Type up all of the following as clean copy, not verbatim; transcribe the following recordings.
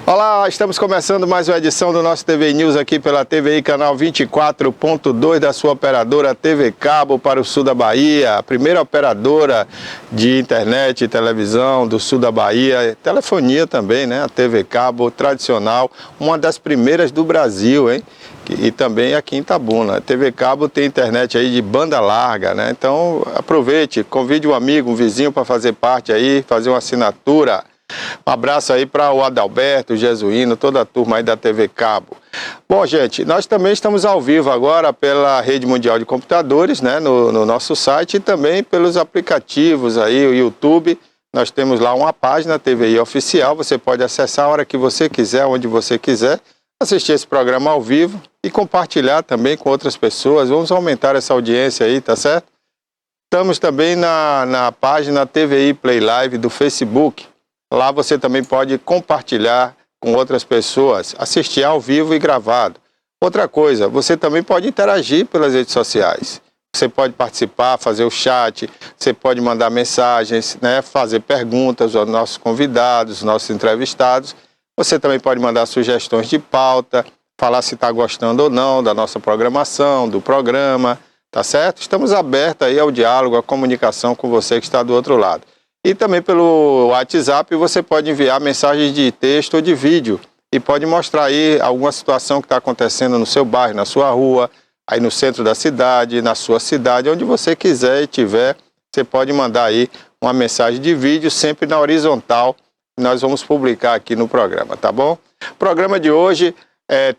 Olá, estamos começando mais uma edição do nosso TV News aqui pela TVI canal 24.2 da sua operadora TV Cabo para o sul da Bahia, a primeira operadora de internet e televisão do sul da Bahia, telefonia também, né? A TV Cabo tradicional, uma das primeiras do Brasil, hein? E também aqui em Itabuna. A TV Cabo tem internet aí de banda larga, né? Então aproveite, convide um amigo, um vizinho para fazer parte aí, fazer uma assinatura. Um abraço aí para o Adalberto, o Jesuíno, toda a turma aí da TV Cabo. Bom, gente, nós também estamos ao vivo agora pela Rede Mundial de Computadores, né, no nosso site e também pelos aplicativos aí, o YouTube. Nós temos lá uma página TVI Oficial, você pode acessar a hora que você quiser, onde você quiser, assistir esse programa ao vivo e compartilhar também com outras pessoas. Vamos aumentar essa audiência aí, tá certo? Estamos também na página TVI Play Live do Facebook. Lá você também pode compartilhar com outras pessoas, assistir ao vivo e gravado. Outra coisa, você também pode interagir pelas redes sociais. Você pode participar, fazer o chat, você pode mandar mensagens, né, fazer perguntas aos nossos convidados, nossos entrevistados. Você também pode mandar sugestões de pauta, falar se está gostando ou não da nossa programação, do programa, tá certo? Estamos abertos aí ao diálogo, à comunicação com você que está do outro lado. E também pelo WhatsApp você pode enviar mensagens de texto ou de vídeo e pode mostrar aí alguma situação que está acontecendo no seu bairro, na sua rua, aí no centro da cidade, na sua cidade, onde você quiser e tiver, você pode mandar aí uma mensagem de vídeo sempre na horizontal, nós vamos publicar aqui no programa, tá bom? O programa de hoje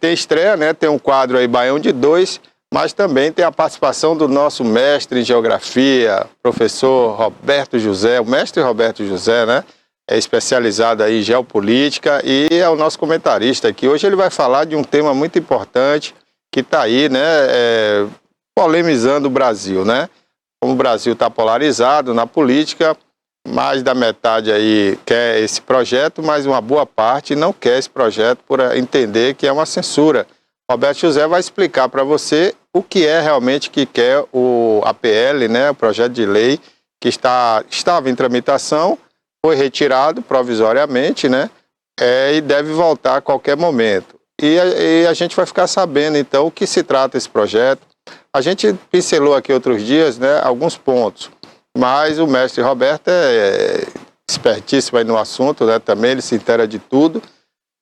tem estreia, né? Tem um quadro aí Baião de 2, mas também tem a participação do nosso mestre em geografia, professor Roberto José, o mestre Roberto José, né? É especializado aí em geopolítica e é o nosso comentarista aqui. Hoje ele vai falar de um tema muito importante que está aí, né? Polemizando o Brasil, né? Como o Brasil está polarizado na política, mais da metade aí quer esse projeto, mas uma boa parte não quer esse projeto por entender que é uma censura. Roberto José vai explicar para você o que é realmente que quer o APL, né, o projeto de lei que estava em tramitação, foi retirado provisoriamente, né, e deve voltar a qualquer momento. E a gente vai ficar sabendo, então, o que se trata esse projeto. A gente pincelou aqui outros dias, né, alguns pontos, mas o mestre Roberto é espertíssimo aí no assunto, né, também ele se inteira de tudo.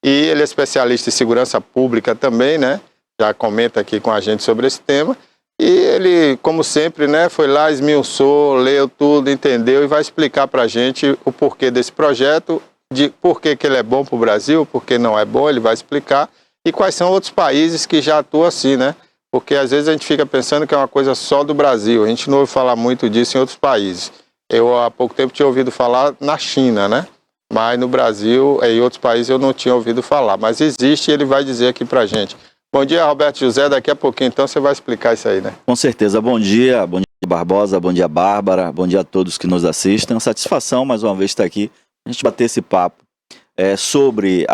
E ele é especialista em segurança pública também, né? Já comenta aqui com a gente sobre esse tema. E ele, como sempre, né, foi lá, esmiuçou, leu tudo, entendeu e vai explicar para a gente o porquê desse projeto, de por que ele é bom para o Brasil, por que não é bom, ele vai explicar. E quais são outros países que já atuam assim, né? Porque às vezes a gente fica pensando que é uma coisa só do Brasil. A gente não ouve falar muito disso em outros países. Eu, há pouco tempo, tinha ouvido falar na China, né? Mas no Brasil e em outros países eu não tinha ouvido falar. Mas existe e ele vai dizer aqui pra gente. Bom dia, Roberto José. Daqui a pouquinho, então, você vai explicar isso aí, né? Com certeza. Bom dia Barbosa, bom dia, Bárbara, bom dia a todos que nos assistem. Satisfação, mais uma vez, estar aqui, a gente bater esse papo sobre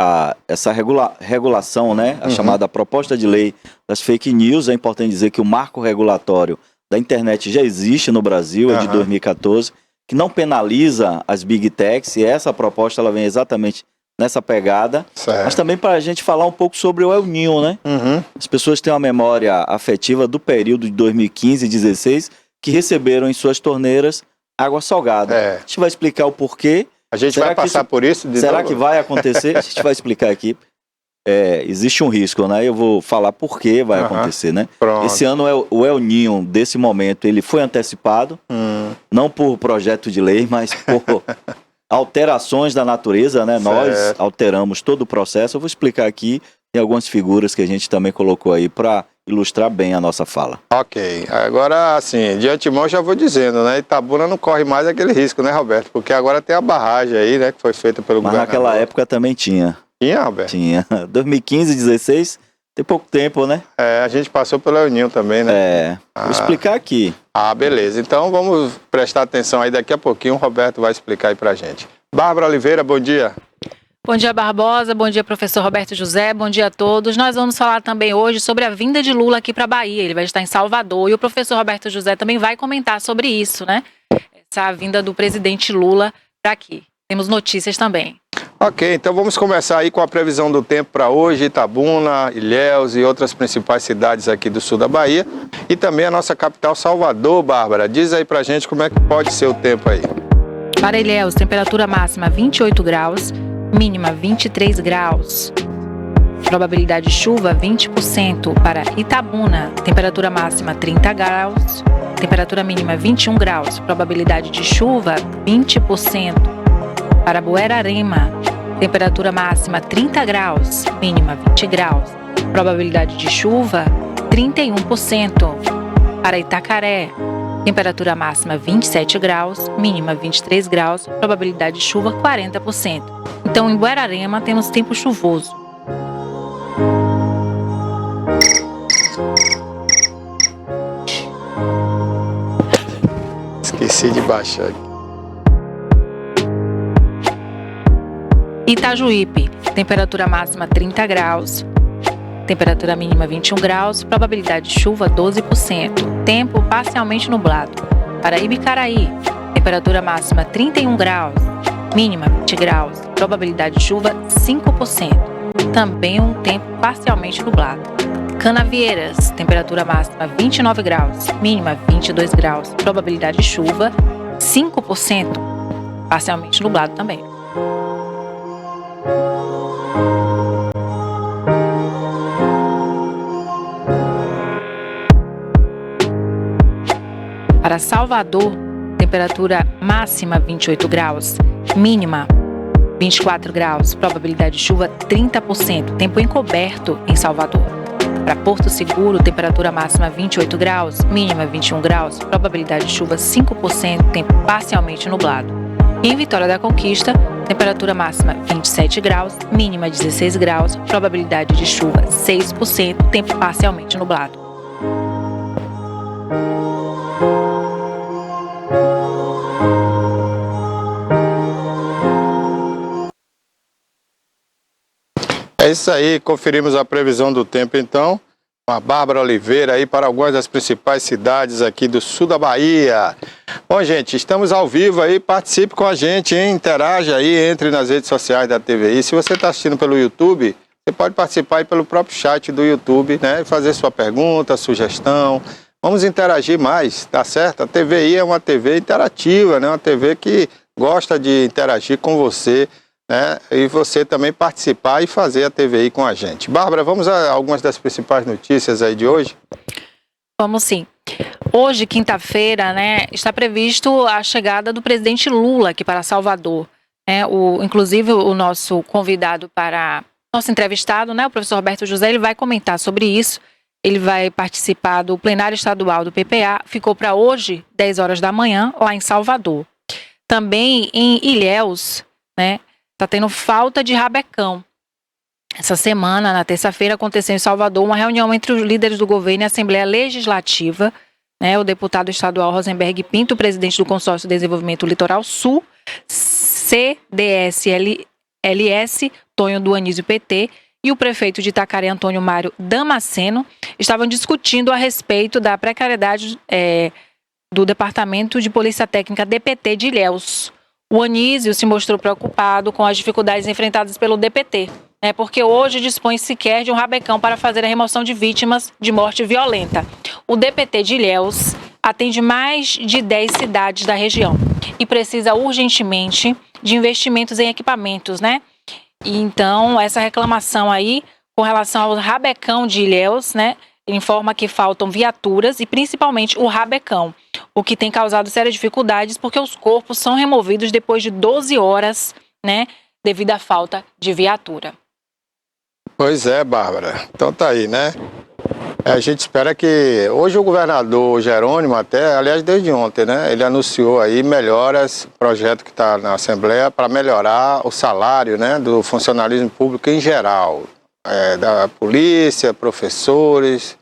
essa regulação, né? A chamada proposta de lei das fake news. É importante dizer que o marco regulatório da internet já existe no Brasil, é de 2014, que não penaliza as big techs, e essa proposta ela vem exatamente nessa pegada, certo. Mas também para a gente falar um pouco sobre o El Niño, né? As pessoas têm uma memória afetiva do período de 2015 e 2016, que receberam em suas torneiras água salgada. A gente vai explicar o porquê. A gente vai passar por isso de Será novo? Que vai acontecer? A gente vai explicar aqui. Existe um risco, né? Eu vou falar por que vai acontecer, né? Pronto. Esse ano o El Niño, desse momento, ele foi antecipado, não por projeto de lei, mas por alterações da natureza, né? Certo. Nós alteramos todo o processo. Eu vou explicar aqui, tem algumas figuras que a gente também colocou aí para ilustrar bem a nossa fala. Ok. Agora, assim, de antemão já vou dizendo, né? Itabuna não corre mais aquele risco, né, Roberto? Porque agora tem a barragem aí, né? Que foi feita pelo governo. Mas naquela época também tinha. Tinha, Roberto? Tinha. 2015, 2016, tem pouco tempo, né? A gente passou pelo El Niño também, né? Vou explicar aqui. Beleza. Então vamos prestar atenção aí, daqui a pouquinho o Roberto vai explicar aí pra gente. Bárbara Oliveira, bom dia. Bom dia, Barbosa, bom dia, professor Roberto José, bom dia a todos. Nós vamos falar também hoje sobre a vinda de Lula aqui para a Bahia. Ele vai estar em Salvador e o professor Roberto José também vai comentar sobre isso, né? Essa vinda do presidente Lula para aqui. Temos notícias também. Ok, então vamos começar aí com a previsão do tempo para hoje, Itabuna, Ilhéus e outras principais cidades aqui do sul da Bahia e também a nossa capital Salvador, Bárbara. Diz aí pra gente como é que pode ser o tempo aí. Para Ilhéus, temperatura máxima 28 graus, mínima 23 graus. Probabilidade de chuva 20%. Para Itabuna, temperatura máxima 30 graus, temperatura mínima 21 graus. Probabilidade de chuva 20%. Para Buerarema, temperatura máxima 30 graus, mínima 20 graus. Probabilidade de chuva 31%. Para Itacaré, temperatura máxima 27 graus, mínima 23 graus. Probabilidade de chuva 40%. Então, em Buerarema temos tempo chuvoso. Esqueci de baixar aqui. Itajuípe, temperatura máxima 30 graus, temperatura mínima 21 graus, probabilidade de chuva 12%, tempo parcialmente nublado. Para Ibicaraí, temperatura máxima 31 graus, mínima 20 graus, probabilidade de chuva 5%, também um tempo parcialmente nublado. Canavieiras, temperatura máxima 29 graus, mínima 22 graus, probabilidade de chuva 5%, parcialmente nublado também. Para Salvador, temperatura máxima 28 graus, mínima 24 graus, probabilidade de chuva 30%, tempo encoberto em Salvador. Para Porto Seguro, temperatura máxima 28 graus, mínima 21 graus, probabilidade de chuva 5%, tempo parcialmente nublado. E em Vitória da Conquista, temperatura máxima 27 graus, mínima 16 graus, probabilidade de chuva 6%, tempo parcialmente nublado. É isso aí, conferimos a previsão do tempo então, com a Bárbara Oliveira aí para algumas das principais cidades aqui do sul da Bahia. Bom, gente, estamos ao vivo aí, participe com a gente, hein? Interaja aí, entre nas redes sociais da TVI. Se você está assistindo pelo YouTube, você pode participar aí pelo próprio chat do YouTube, né? Fazer sua pergunta, sugestão. Vamos interagir mais, tá certo? A TVI é uma TV interativa, né? Uma TV que gosta de interagir com você, né? E você também participar e fazer a TVI com a gente. Bárbara, vamos a algumas das principais notícias aí de hoje? Vamos sim. Hoje, quinta-feira, né, está previsto a chegada do presidente Lula aqui para Salvador. Inclusive, o nosso convidado para nosso entrevistado, né, o professor Roberto José, ele vai comentar sobre isso. Ele vai participar do plenário estadual do PPA. Ficou para hoje, 10 horas da manhã, lá em Salvador. Também em Ilhéus, né, está tendo falta de rabecão. Essa semana, na terça-feira, aconteceu em Salvador uma reunião entre os líderes do governo e a Assembleia Legislativa. Né, o deputado estadual Rosenberg Pinto, presidente do Consórcio de Desenvolvimento Litoral Sul, CDS-LS, Tonho do Anísio PT, e o prefeito de Itacaré, Antônio Mário Damasceno, estavam discutindo a respeito da precariedade do Departamento de Polícia Técnica DPT de Ilhéus. O Anísio se mostrou preocupado com as dificuldades enfrentadas pelo DPT, né, porque hoje dispõe sequer de um rabecão para fazer a remoção de vítimas de morte violenta. O DPT de Ilhéus atende mais de 10 cidades da região e precisa urgentemente de investimentos em equipamentos, né? E então, essa reclamação aí, com relação ao rabecão de Ilhéus, né, informa que faltam viaturas e principalmente o rabecão, o que tem causado sérias dificuldades porque os corpos são removidos depois de 12 horas, né, devido à falta de viatura. Pois é, Bárbara. Então tá aí, né? A gente espera que... Hoje o governador Jerônimo até, aliás, desde ontem, né? Ele anunciou aí melhoras, projeto que está na Assembleia para melhorar o salário, né? Do funcionalismo público em geral. Da polícia, professores,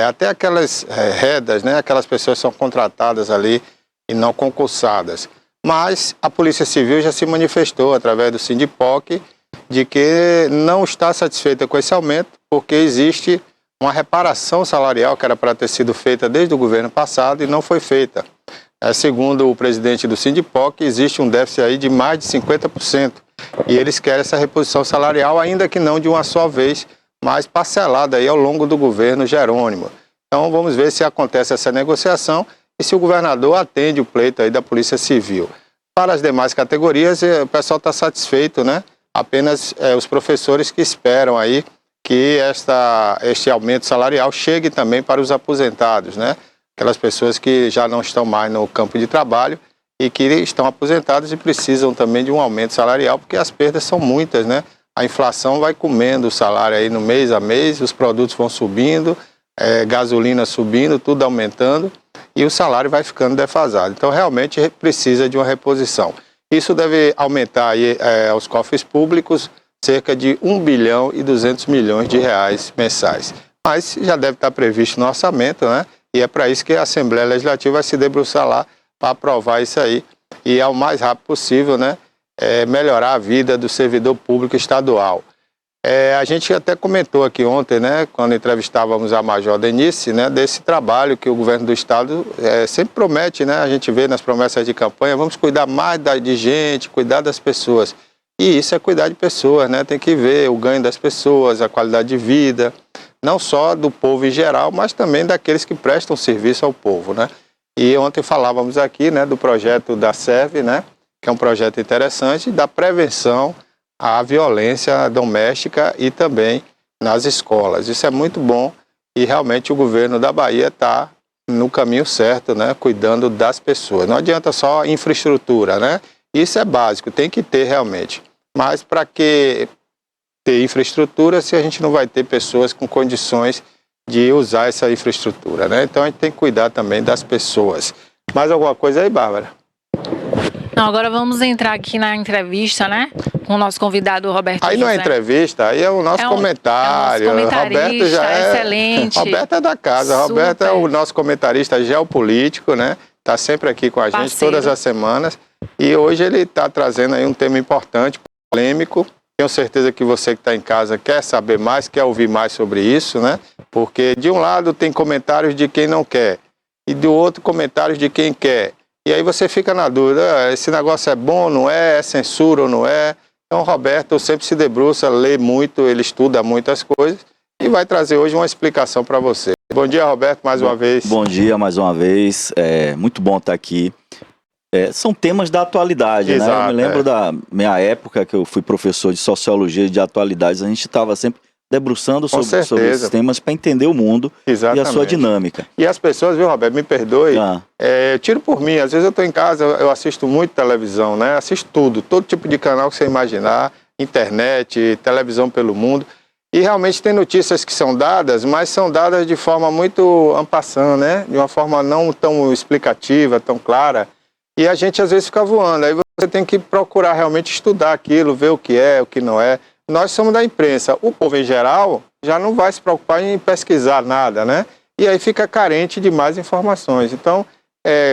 até aquelas redas, né? Aquelas pessoas que são contratadas ali e não concursadas. Mas a Polícia Civil já se manifestou através do Sindipoc de que não está satisfeita com esse aumento, porque existe uma reparação salarial que era para ter sido feita desde o governo passado e não foi feita. Segundo o presidente do Sindipoc, existe um déficit aí de mais de 50%. E eles querem essa reposição salarial, ainda que não de uma só vez, mas parcelada aí ao longo do governo Jerônimo. Então vamos ver se acontece essa negociação e se o governador atende o pleito aí da Polícia Civil. Para as demais categorias, o pessoal está satisfeito, né? Apenas os professores que esperam aí que este aumento salarial chegue também para os aposentados, né? Aquelas pessoas que já não estão mais no campo de trabalho e que estão aposentadas e precisam também de um aumento salarial, porque as perdas são muitas, né? A inflação vai comendo o salário aí no mês a mês, os produtos vão subindo, gasolina subindo, tudo aumentando, e o salário vai ficando defasado. Então, realmente, precisa de uma reposição. Isso deve aumentar aí, aos cofres públicos cerca de 1 bilhão e 200 milhões de reais mensais. Mas já deve estar previsto no orçamento, né? E é para isso que a Assembleia Legislativa vai se debruçar lá para aprovar isso aí e, ao mais rápido possível, né? Melhorar a vida do servidor público estadual. A gente até comentou aqui ontem, né, quando entrevistávamos a Major Denise, né, desse trabalho que o governo do estado sempre promete, né, a gente vê nas promessas de campanha, vamos cuidar mais de gente, cuidar das pessoas. E isso é cuidar de pessoas, né, tem que ver o ganho das pessoas, a qualidade de vida, não só do povo em geral, mas também daqueles que prestam serviço ao povo, né. E ontem falávamos aqui, né, do projeto da SERV, né, que é um projeto interessante, da prevenção à violência doméstica e também nas escolas. Isso é muito bom e realmente o governo da Bahia está no caminho certo, né, cuidando das pessoas. Não adianta só infraestrutura, né? Isso é básico, tem que ter realmente. Mas para que ter infraestrutura se a gente não vai ter pessoas com condições de usar essa infraestrutura, né? Então a gente tem que cuidar também das pessoas. Mais alguma coisa aí, Bárbara? Não, agora vamos entrar aqui na entrevista, né? Com o nosso convidado Roberto Aí José. não é entrevista, aí é o nosso comentário. É o nosso comentarista, Roberto já excelente. Roberto é da casa. Super. Roberto é o nosso comentarista geopolítico, né? Está sempre aqui com a gente Parceiro. todas as semanas. E hoje ele está trazendo aí um tema importante, polêmico. Tenho certeza que você que está em casa quer saber mais, quer ouvir mais sobre isso, né? Porque de um lado tem comentários de quem não quer e do outro comentários de quem quer. E aí você fica na dúvida, esse negócio é bom, não é censura ou não é? Então o Roberto sempre se debruça, lê muito, ele estuda muitas coisas e vai trazer hoje uma explicação para você. Bom dia, Roberto, mais uma vez. Bom dia mais uma vez, muito bom estar aqui. São temas da atualidade, Exato, né? Eu me lembro da minha época que eu fui professor de sociologia e de atualidades, a gente estava sempre debruçando sobre esses temas para entender o mundo. Exatamente. E a sua dinâmica. E as pessoas, viu, Roberto, me perdoe, tiro por mim, às vezes eu estou em casa, eu assisto muito televisão, né? Assisto tudo, todo tipo de canal que você imaginar, internet, televisão pelo mundo. E realmente tem notícias que são dadas, mas são dadas de forma muito en passant, né? De uma forma não tão explicativa, tão clara. E a gente às vezes fica voando. Aí você tem que procurar realmente estudar aquilo, ver o que é, o que não é. Nós somos da imprensa. O povo em geral já não vai se preocupar em pesquisar nada, né? E aí fica carente de mais informações. Então,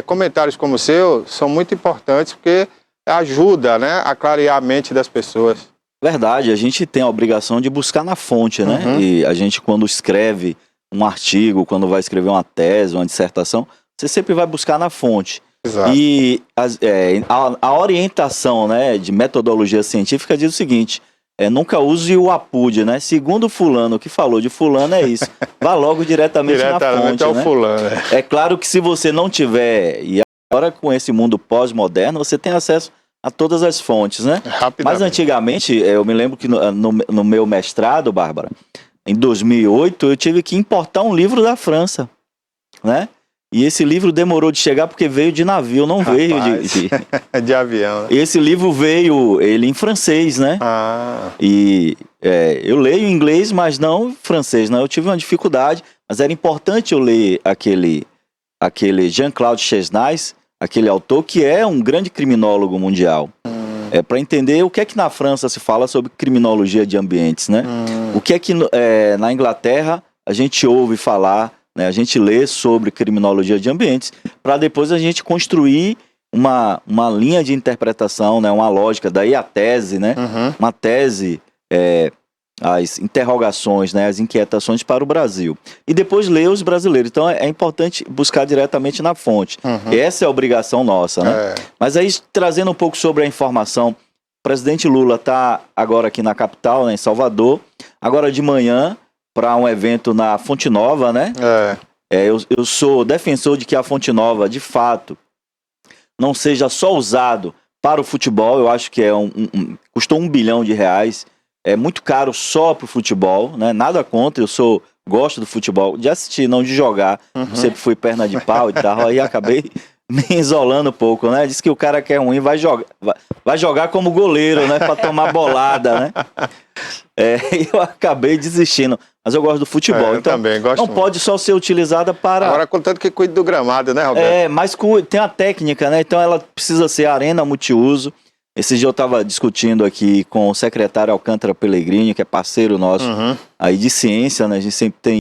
comentários como o seu são muito importantes porque ajuda, né, a clarear a mente das pessoas. Verdade, a gente tem a obrigação de buscar na fonte, né? Uhum. E a gente, quando escreve um artigo, quando vai escrever uma tese, uma dissertação, você sempre vai buscar na fonte. Exato. E a orientação, né, de metodologia científica diz o seguinte: nunca use o APUD, né? Segundo fulano que falou de fulano é isso. Vá logo diretamente na fonte, ao né? fulano, né? É claro que se você não tiver, e agora com esse mundo pós-moderno, você tem acesso a todas as fontes, né? Mas antigamente, eu me lembro que no meu mestrado, Bárbara, em 2008, eu tive que importar um livro da França, né? E esse livro demorou de chegar porque veio de navio, não veio de avião. Né? E esse livro veio, ele em francês, né? E eu leio em inglês, mas não em francês, né? Eu tive uma dificuldade, mas era importante eu ler aquele Jean-Claude Chesnais, aquele autor que é um grande criminólogo mundial. Para entender o que é que na França se fala sobre criminologia de ambientes, né? O que é que na Inglaterra a gente ouve falar, né? A gente lê sobre criminologia de ambientes, para depois a gente construir uma linha de interpretação, né? Uma lógica, daí a tese, né? Uma tese, as interrogações, né? As inquietações para o Brasil. E depois ler os brasileiros. Então é importante buscar diretamente na fonte. Essa é a obrigação nossa, né? Mas aí, trazendo um pouco sobre a informação presidente Lula está agora aqui na capital, né, em Salvador, agora de manhã, para um evento na Fonte Nova, né? Eu sou defensor de que a Fonte Nova, de fato, não seja só usado para o futebol. Eu acho que custou R$1 bilhão, é muito caro só para o futebol, né? Nada contra, gosto do futebol, de assistir, não de jogar. Sempre fui perna de pau e tal, aí acabei me isolando um pouco, né? Diz que o cara que é ruim vai jogar como goleiro, né? Para tomar bolada, né? Eu acabei desistindo, mas eu gosto do futebol. Eu então também gosto não muito. Pode só ser utilizada para... Agora, contanto que cuide do gramado, né, Roberto? Mas tem a técnica, né? Então ela precisa ser arena multiuso. Esse dia eu estava discutindo aqui com o secretário Alcântara Pellegrini, que é parceiro nosso aí de ciência, né? A gente sempre tem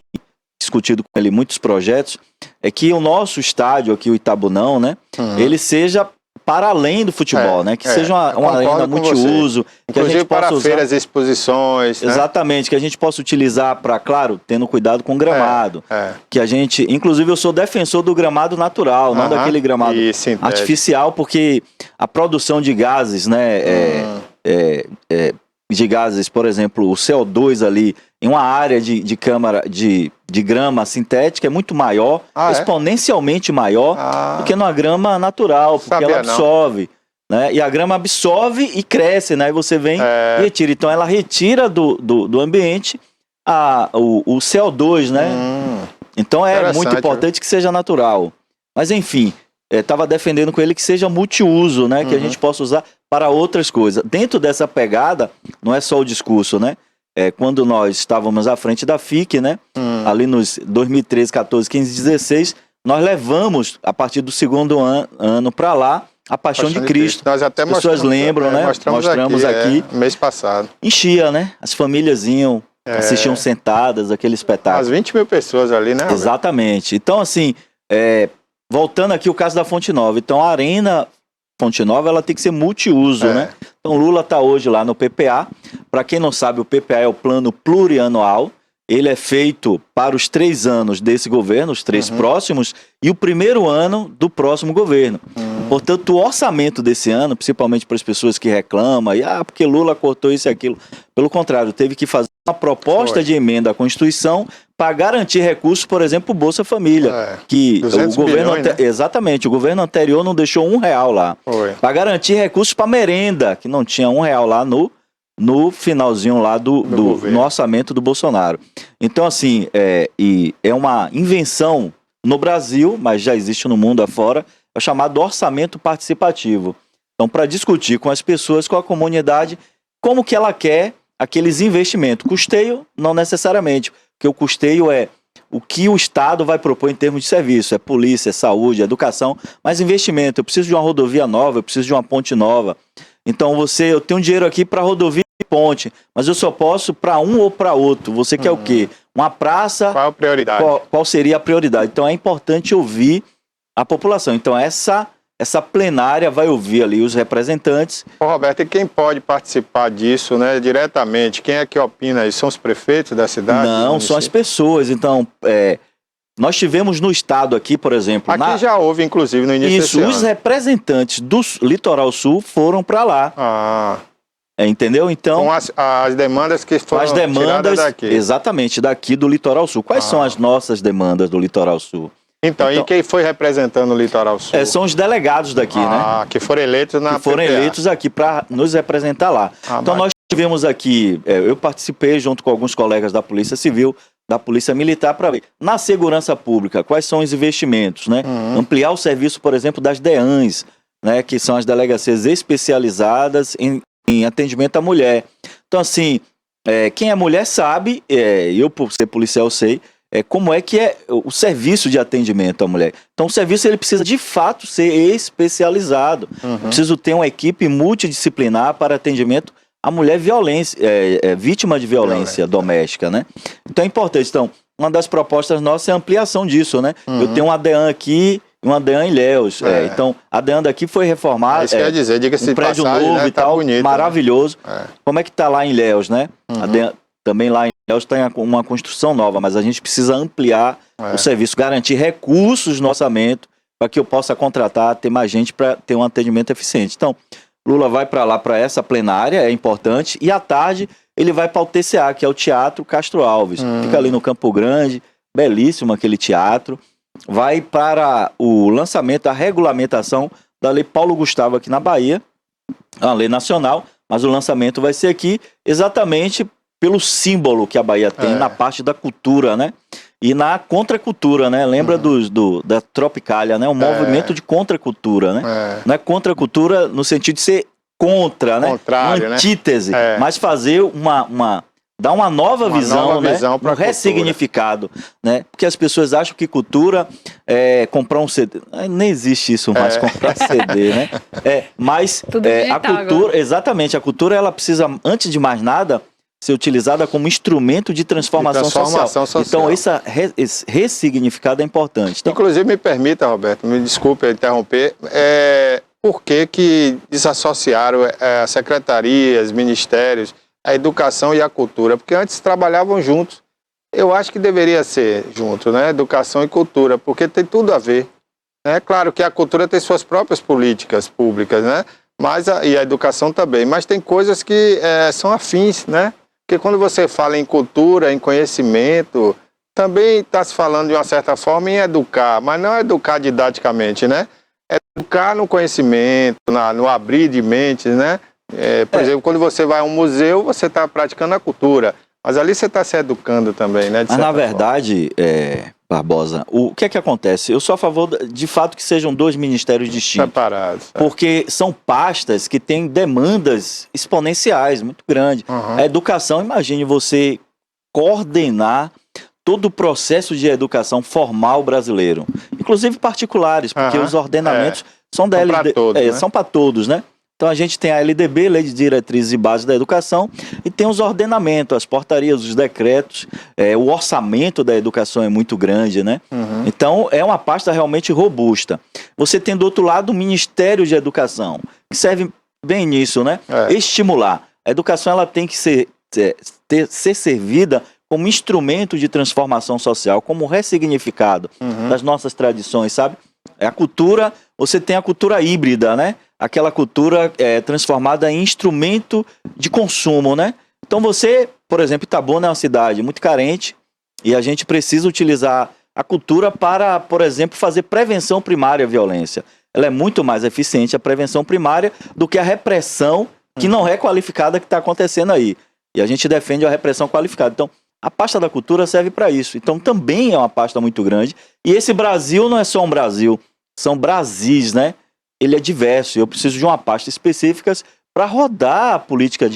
discutido com ele muitos projetos. É que o nosso estádio aqui, o Itabunão, né? Ele seja para além do futebol, né? Que seja uma arena multiuso. Que inclusive a gente para possa feiras e exposições. Exatamente, né? Que a gente possa utilizar para, claro, tendo cuidado com o gramado. Que a gente, inclusive eu sou defensor do gramado natural, não daquele gramado artificial, porque a produção de gases, né? De gases, por exemplo, o CO2 ali em uma área de grama sintética é muito maior, exponencialmente maior do que numa grama natural, porque ela absorve, né? E a grama absorve e cresce, né? E você vem e retira. Então ela retira do ambiente o CO2, né? Então é muito importante que seja natural. Mas enfim, estava defendendo com ele que seja multiuso, né? Que a gente possa usar para outras coisas. Dentro dessa pegada, não é só o discurso, né? Quando nós estávamos à frente da FIC, né? Ali nos 2013, 14, 15, 16, nós levamos, a partir do segundo ano para lá, a Paixão de Cristo. Nós até as pessoas lembram, né? Mostramos aqui. Mês passado. Enchia, né? As famílias iam, assistiam sentadas, aquele espetáculo. Umas 20 mil pessoas ali, né, Roberto? Exatamente. Então, assim, voltando aqui o caso da Fonte Nova. Então, a Arena Fonte Nova, ela tem que ser multiuso, né? Então, Lula está hoje lá no PPA. Para quem não sabe, o PPA é o plano plurianual. Ele é feito para os 3 anos desse governo, os 3 próximos, e o primeiro ano do próximo governo. Portanto, o orçamento desse ano, principalmente para as pessoas que reclamam, porque Lula cortou isso e aquilo. Pelo contrário, teve que fazer uma proposta de emenda à Constituição para garantir recursos, por exemplo, para o Bolsa Família. Que o governo bilhões, né? Exatamente, o governo anterior não deixou R$1 lá. Para garantir recursos para merenda, que não tinha R$1 lá no finalzinho lá no orçamento do Bolsonaro. Então, assim, é uma invenção no Brasil, mas já existe no mundo afora, é o chamado orçamento participativo. Então, para discutir com as pessoas, com a comunidade, como que ela quer aqueles investimentos. Custeio, não necessariamente, porque o custeio é o que o Estado vai propor em termos de serviço, é polícia, é saúde, é educação, mas investimento, eu preciso de uma rodovia nova, eu preciso de uma ponte nova. Então, eu tenho dinheiro aqui para rodovia e ponte, mas eu só posso para um ou para outro. Você quer o quê? Uma praça? Qual a prioridade? Qual seria a prioridade? Então, é importante ouvir a população. Então, essa plenária vai ouvir ali os representantes. Roberto, e quem pode participar disso, né, diretamente? Quem é que opina isso? São os prefeitos da cidade? Não, são as pessoas. Então, nós tivemos no estado aqui, por exemplo... Aqui já houve, inclusive, no início desse ano. Os representantes do Litoral Sul foram para lá. Entendeu? Então... Com as demandas que foram tiradas daqui. Exatamente, daqui do Litoral Sul. Quais são as nossas demandas do Litoral Sul? Então, e quem foi representando o Litoral Sul? São os delegados daqui, né? Que foram eleitos na PPA. Que foram eleitos aqui para nos representar lá. Então, nós tivemos aqui, eu participei junto com alguns colegas da Polícia Civil, da Polícia Militar, para ver. Na segurança pública, quais são os investimentos, né? Ampliar o serviço, por exemplo, das DEANs, né? Que são as delegacias especializadas em atendimento à mulher. Então, assim, quem é mulher sabe, eu por ser policial sei, como é que é o serviço de atendimento à mulher. Então o serviço ele precisa de fato ser especializado. Preciso ter uma equipe multidisciplinar para atendimento à mulher vítima de violência doméstica, né? Então é importante. Então, uma das propostas nossas é a ampliação disso, né? Eu tenho uma DEAN aqui e uma DEAN em Ilhéus. Então a DEAN daqui foi reformada. Isso quer dizer, diga-se um prédio passagem, novo, né? e tal, Bonito, maravilhoso. Né? Como é que tá lá em Ilhéus, né? A DEAN também lá em Ilhéus tem uma construção nova, mas a gente precisa ampliar o serviço, garantir recursos no orçamento para que eu possa contratar, ter mais gente para ter um atendimento eficiente. Então, Lula vai para lá, para essa plenária, é importante, e à tarde ele vai para o TCA, que é o Teatro Castro Alves. Fica ali no Campo Grande, belíssimo aquele teatro. Vai para o lançamento, a regulamentação da Lei Paulo Gustavo aqui na Bahia, a lei nacional, mas o lançamento vai ser aqui exatamente pelo símbolo que a Bahia tem na parte da cultura, né? E na contracultura, né? Lembra da Tropicália, né? Um movimento de contracultura, né? Não é contracultura no sentido de ser contra, né? Contrário, uma antítese, mas fazer dar uma nova visão, né? Um ressignificado, né? Porque as pessoas acham que cultura é comprar um CD. Nem existe isso mais, comprar CD, né? Mas a cultura, agora. Exatamente, a cultura ela precisa, antes de mais nada, ser utilizada como instrumento de transformação social. Então, esse ressignificado é importante. Então, inclusive, me permita, Roberto, me desculpe interromper, por que desassociaram as secretarias, ministérios, a educação e a cultura? Porque antes trabalhavam juntos. Eu acho que deveria ser junto, né? Educação e cultura, porque tem tudo a ver. É claro que a cultura tem suas próprias políticas públicas, né? E a educação também. Mas tem coisas que são afins, né? Porque quando você fala em cultura, em conhecimento, também está se falando de uma certa forma em educar, mas não educar didaticamente, né? Educar no conhecimento, no abrir de mentes, né? Por exemplo, quando você vai a um museu, você está praticando a cultura, mas ali você está se educando também, né? Mas na verdade, Barbosa, o que é que acontece? Eu sou a favor, de fato, que sejam dois ministérios distintos. Separados. Porque são pastas que têm demandas exponenciais, muito grandes. A educação, imagine você coordenar todo o processo de educação formal brasileiro, inclusive particulares, porque os ordenamentos são da LDB, são para todos, né? Então a gente tem a LDB, Lei de Diretrizes e Bases da Educação, e tem os ordenamentos, as portarias, os decretos, o orçamento da educação é muito grande, né? Então é uma pasta realmente robusta. Você tem do outro lado o Ministério de Educação, que serve bem nisso, né? Estimular. A educação ela tem que ser servida como instrumento de transformação social, como ressignificado das nossas tradições, sabe? A cultura, você tem a cultura híbrida, né? Aquela cultura transformada em instrumento de consumo, né? Então você, por exemplo, Itabuna é uma cidade muito carente e a gente precisa utilizar a cultura para, por exemplo, fazer prevenção primária à violência. Ela é muito mais eficiente, a prevenção primária, do que a repressão que não é qualificada que está acontecendo aí. E a gente defende a repressão qualificada. Então, a pasta da cultura serve para isso. Então, também é uma pasta muito grande. E esse Brasil não é só um Brasil, são Brasis, né? Ele é diverso e eu preciso de uma pasta específica para rodar a política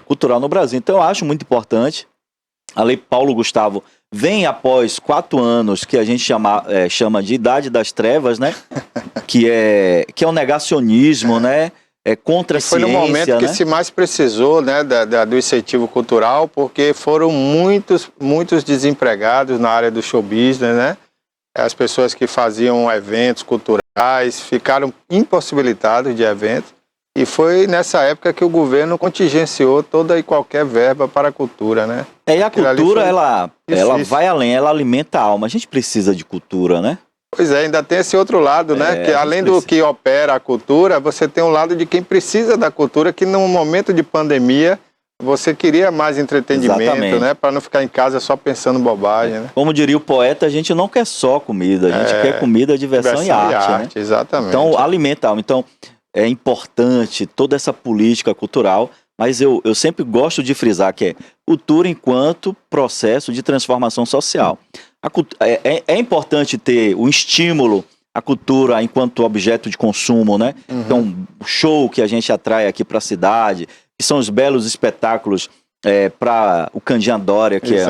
cultural no Brasil. Então eu acho muito importante. A Lei Paulo Gustavo vem após 4 anos que a gente chama de Idade das Trevas, né? que é o negacionismo, né? Contra a ciência. Foi no momento que se mais precisou, né, do incentivo cultural, porque foram muitos desempregados na área do show business, né? As pessoas que faziam eventos culturais ficaram impossibilitados de eventos. E foi nessa época que o governo contingenciou toda e qualquer verba para a cultura, né? E a cultura, ela vai além, ela alimenta a alma. A gente precisa de cultura, né? Pois ainda tem esse outro lado, né? Que além do que opera a cultura, você tem um lado de quem precisa da cultura, que num momento de pandemia você queria mais entretenimento, né? Para não ficar em casa só pensando bobagem, né? Como diria o poeta, a gente não quer só comida, a gente quer comida, diversão e arte, né? Exatamente. Então, alimenta a alma. Então, é importante toda essa política cultural, mas eu sempre gosto de frisar que é cultura enquanto processo de transformação social. É importante ter o estímulo à cultura enquanto objeto de consumo, né? Então, o show que a gente atrai aqui para a cidade, que são os belos espetáculos para o Candian Doria, que é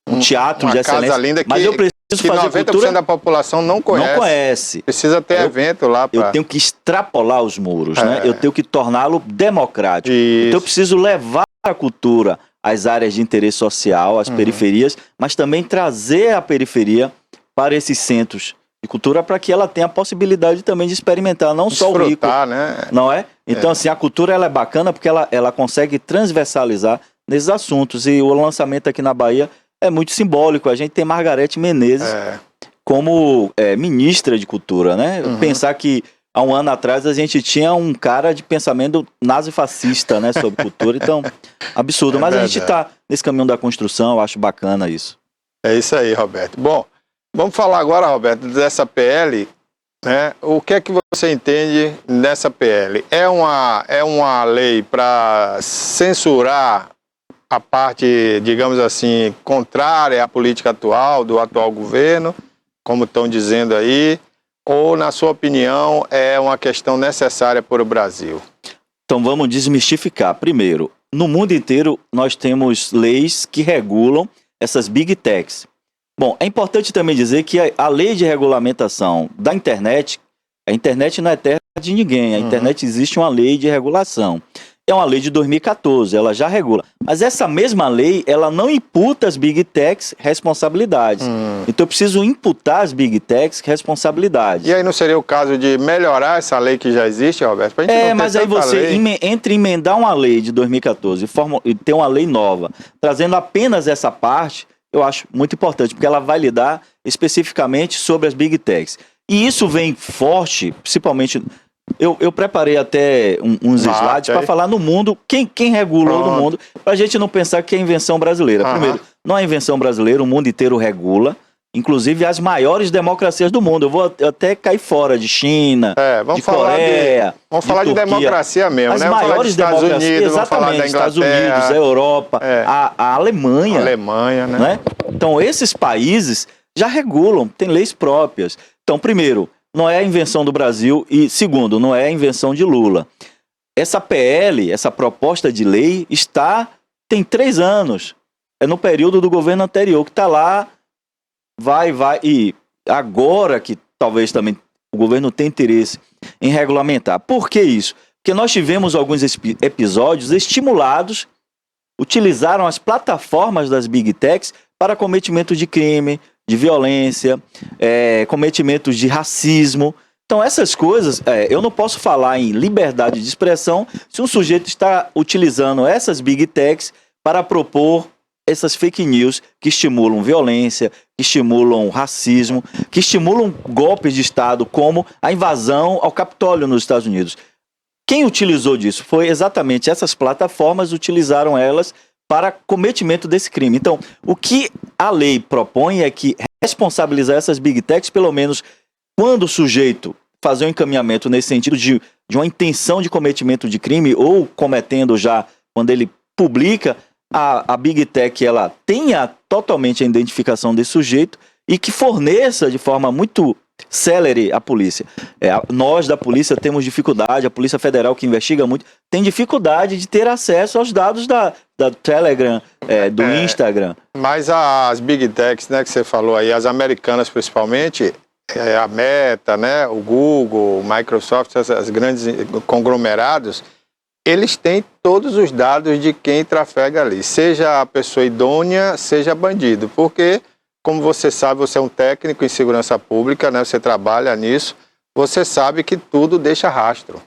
um teatro de excelência. Casa linda mas eu preciso fazer 90% cultura... da população não conhece. Precisa ter evento lá. Eu tenho que extrapolar os muros, né? Eu tenho que torná-lo democrático. Então eu preciso levar a cultura às áreas de interesse social, às periferias, mas também trazer a periferia para esses centros de cultura para que ela tenha a possibilidade também de experimentar, não só o rico, né? Não é? Então, assim, a cultura ela é bacana porque ela consegue transversalizar nesses assuntos. E o lançamento aqui na Bahia é muito simbólico. A gente tem Margarete Menezes como ministra de cultura, né? Pensar que há um ano atrás a gente tinha um cara de pensamento nazifascista, né, sobre cultura, então, absurdo. Mas a gente está nesse caminho da construção, eu acho bacana isso. É isso aí, Roberto. Bom, vamos falar agora, Roberto, dessa PL, né? O que é que você entende dessa PL? É uma lei para censurar a parte, digamos assim, contrária à política atual, do atual governo, como estão dizendo aí, ou, na sua opinião, é uma questão necessária para o Brasil? Então vamos desmistificar. Primeiro, no mundo inteiro nós temos leis que regulam essas big techs. Bom, é importante também dizer que a lei de regulamentação da internet, a internet não é terra de ninguém, a internet existe uma lei de regulação. É uma lei de 2014, ela já regula. Mas essa mesma lei, ela não imputa às big techs responsabilidades. Então eu preciso imputar às big techs responsabilidades. E aí não seria o caso de melhorar essa lei que já existe, Roberto? Pra gente não ter mas aí tanta você, lei. entre emendar uma lei de 2014 e ter uma lei nova, trazendo apenas essa parte, eu acho muito importante, porque ela vai lidar especificamente sobre as big techs. E isso vem forte, principalmente... Eu preparei até uns slides para falar no mundo, quem regulou no mundo, para a gente não pensar que é invenção brasileira. Primeiro, não é invenção brasileira, o mundo inteiro regula, inclusive as maiores democracias do mundo. Eu vou até cair fora de China, de Coreia, vamos falar de democracia mesmo, as né? maiores democracias, exatamente, Estados Unidos, a Europa, a Alemanha. Alemanha, né? Então, esses países já regulam, têm leis próprias. Então, primeiro, não é a invenção do Brasil e, segundo, não é a invenção de Lula. Essa PL, essa proposta de lei, tem 3 anos. É no período do governo anterior, que está lá, vai, e agora que talvez também o governo tenha interesse em regulamentar. Por que isso? Porque nós tivemos alguns episódios estimulados, utilizaram as plataformas das big techs para cometimento de crime, de violência, cometimentos de racismo. Então essas coisas, eu não posso falar em liberdade de expressão se um sujeito está utilizando essas big techs para propor essas fake news que estimulam violência, que estimulam racismo, que estimulam golpes de Estado, como a invasão ao Capitólio nos Estados Unidos. Quem utilizou disso foi exatamente essas plataformas, utilizaram elas para cometimento desse crime. Então, o que a lei propõe é que responsabilizar essas big techs, pelo menos quando o sujeito fazer um encaminhamento nesse sentido de uma intenção de cometimento de crime, ou cometendo já quando ele publica, a big tech ela tenha totalmente a identificação desse sujeito e que forneça de forma muito célere a polícia. Nós da polícia temos dificuldade, a Polícia Federal, que investiga muito, tem dificuldade de ter acesso aos dados da Telegram, do Instagram. Mas as big techs, né, que você falou aí, as americanas principalmente, a Meta, né, o Google, o Microsoft, as grandes conglomerados, eles têm todos os dados de quem trafega ali, seja a pessoa idônea, seja bandido, porque, como você sabe, você é um técnico em segurança pública, né, você trabalha nisso, você sabe que tudo deixa rastro,